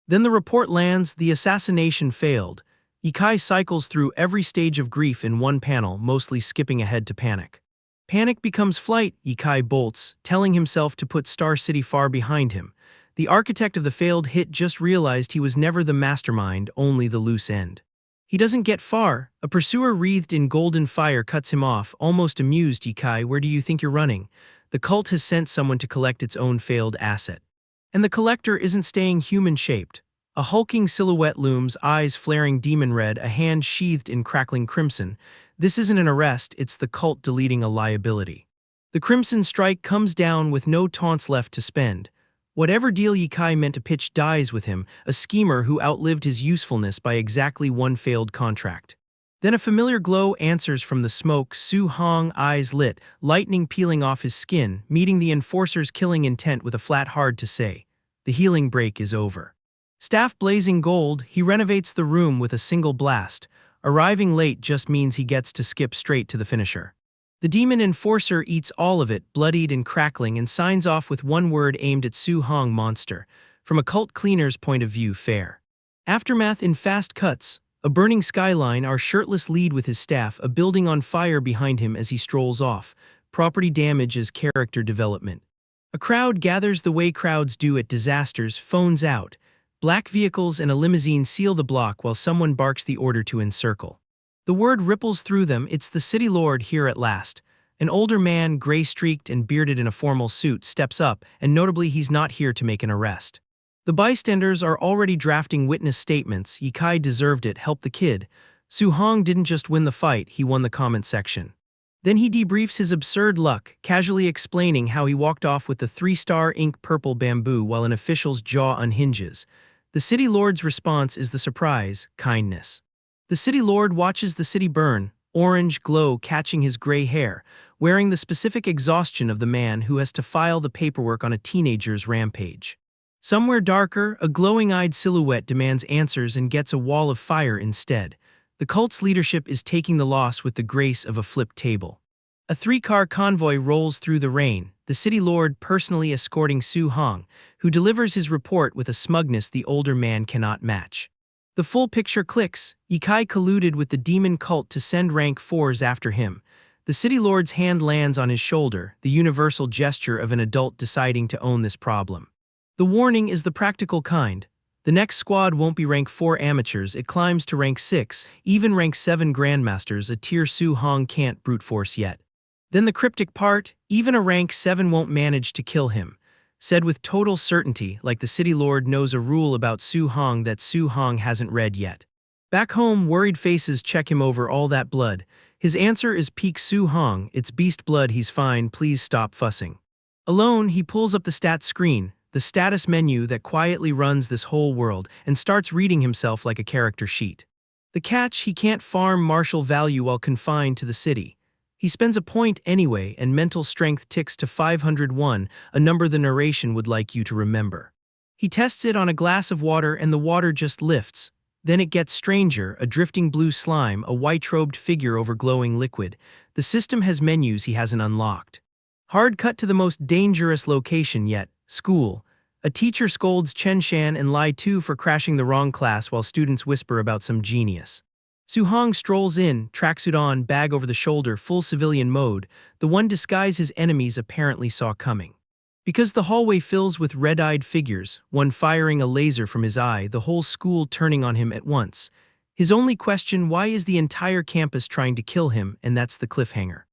Then the report lands, the assassination failed. Ikai cycles through every stage of grief in one panel, mostly skipping ahead to panic. Panic becomes flight, Ikai bolts, telling himself to put Star City far behind him. The architect of the failed hit just realized he was never the mastermind, only the loose end. He doesn't get far. A pursuer wreathed in golden fire cuts him off, almost amused. Ikai, where do you think you're running? The cult has sent someone to collect its own failed asset. And the collector isn't staying human-shaped. A hulking silhouette looms, eyes flaring demon red, a hand sheathed in crackling crimson. This isn't an arrest, it's the cult deleting a liability. The crimson strike comes down with no taunts left to spend. Whatever deal Ikai meant to pitch dies with him, a schemer who outlived his usefulness by exactly one failed contract. Then a familiar glow answers from the smoke, Su-hong, eyes lit, lightning peeling off his skin, meeting the enforcer's killing intent with a flat hard to say. The healing break is over. Staff blazing gold, he renovates the room with a single blast. Arriving late just means he gets to skip straight to the finisher. The demon enforcer eats all of it, bloodied and crackling, and signs off with one word aimed at Su-hong, monster. From a cult cleaner's point of view, fair. Aftermath in fast cuts. A burning skyline, our shirtless lead with his staff, a building on fire behind him as he strolls off. Property damage as character development. A crowd gathers the way crowds do at disasters, phones out. Black vehicles and a limousine seal the block while someone barks the order to encircle. The word ripples through them, it's the city lord here at last. An older man, gray-streaked and bearded in a formal suit, steps up, and notably he's not here to make an arrest. The bystanders are already drafting witness statements. Ikai deserved it, help the kid. Su-hong didn't just win the fight, he won the comment section. Then he debriefs his absurd luck, casually explaining how he walked off with the 3-star ink purple bamboo while an official's jaw unhinges. The city lord's response is the surprise, kindness. The city lord watches the city burn, orange glow catching his gray hair, wearing the specific exhaustion of the man who has to file the paperwork on a teenager's rampage. Somewhere darker, a glowing-eyed silhouette demands answers and gets a wall of fire instead. The cult's leadership is taking the loss with the grace of a flipped table. A 3-car convoy rolls through the rain, the city lord personally escorting Su-hong, who delivers his report with a smugness the older man cannot match. The full picture clicks. Ikai colluded with the demon cult to send rank 4s after him. The city lord's hand lands on his shoulder, the universal gesture of an adult deciding to own this problem. The warning is the practical kind. The next squad won't be rank 4 amateurs, it climbs to rank 6, even rank 7 grandmasters, a tier Su Hong can't brute force yet. Then the cryptic part, even a rank 7 won't manage to kill him. Said with total certainty, like the city lord knows a rule about Su Hong that Su Hong hasn't read yet. Back home, worried faces check him over all that blood. His answer is peak Su Hong, it's beast blood, he's fine, please stop fussing. Alone, he pulls up the stats screen, the status menu that quietly runs this whole world, and starts reading himself like a character sheet. The catch, he can't farm martial value while confined to the city. He spends a point anyway, and mental strength ticks to 501, a number the narration would like you to remember. He tests it on a glass of water and the water just lifts. Then it gets stranger, a drifting blue slime, a white-robed figure over glowing liquid. The system has menus he hasn't unlocked. Hard cut to the most dangerous location yet, school. A teacher scolds Chen Shan and Lai Tu for crashing the wrong class while students whisper about some genius. Su Hong strolls in, tracksuit on, bag over the shoulder, full civilian mode, the one disguise his enemies apparently saw coming. Because the hallway fills with red-eyed figures, one firing a laser from his eye, the whole school turning on him at once. His only question, why is the entire campus trying to kill him, and that's the cliffhanger.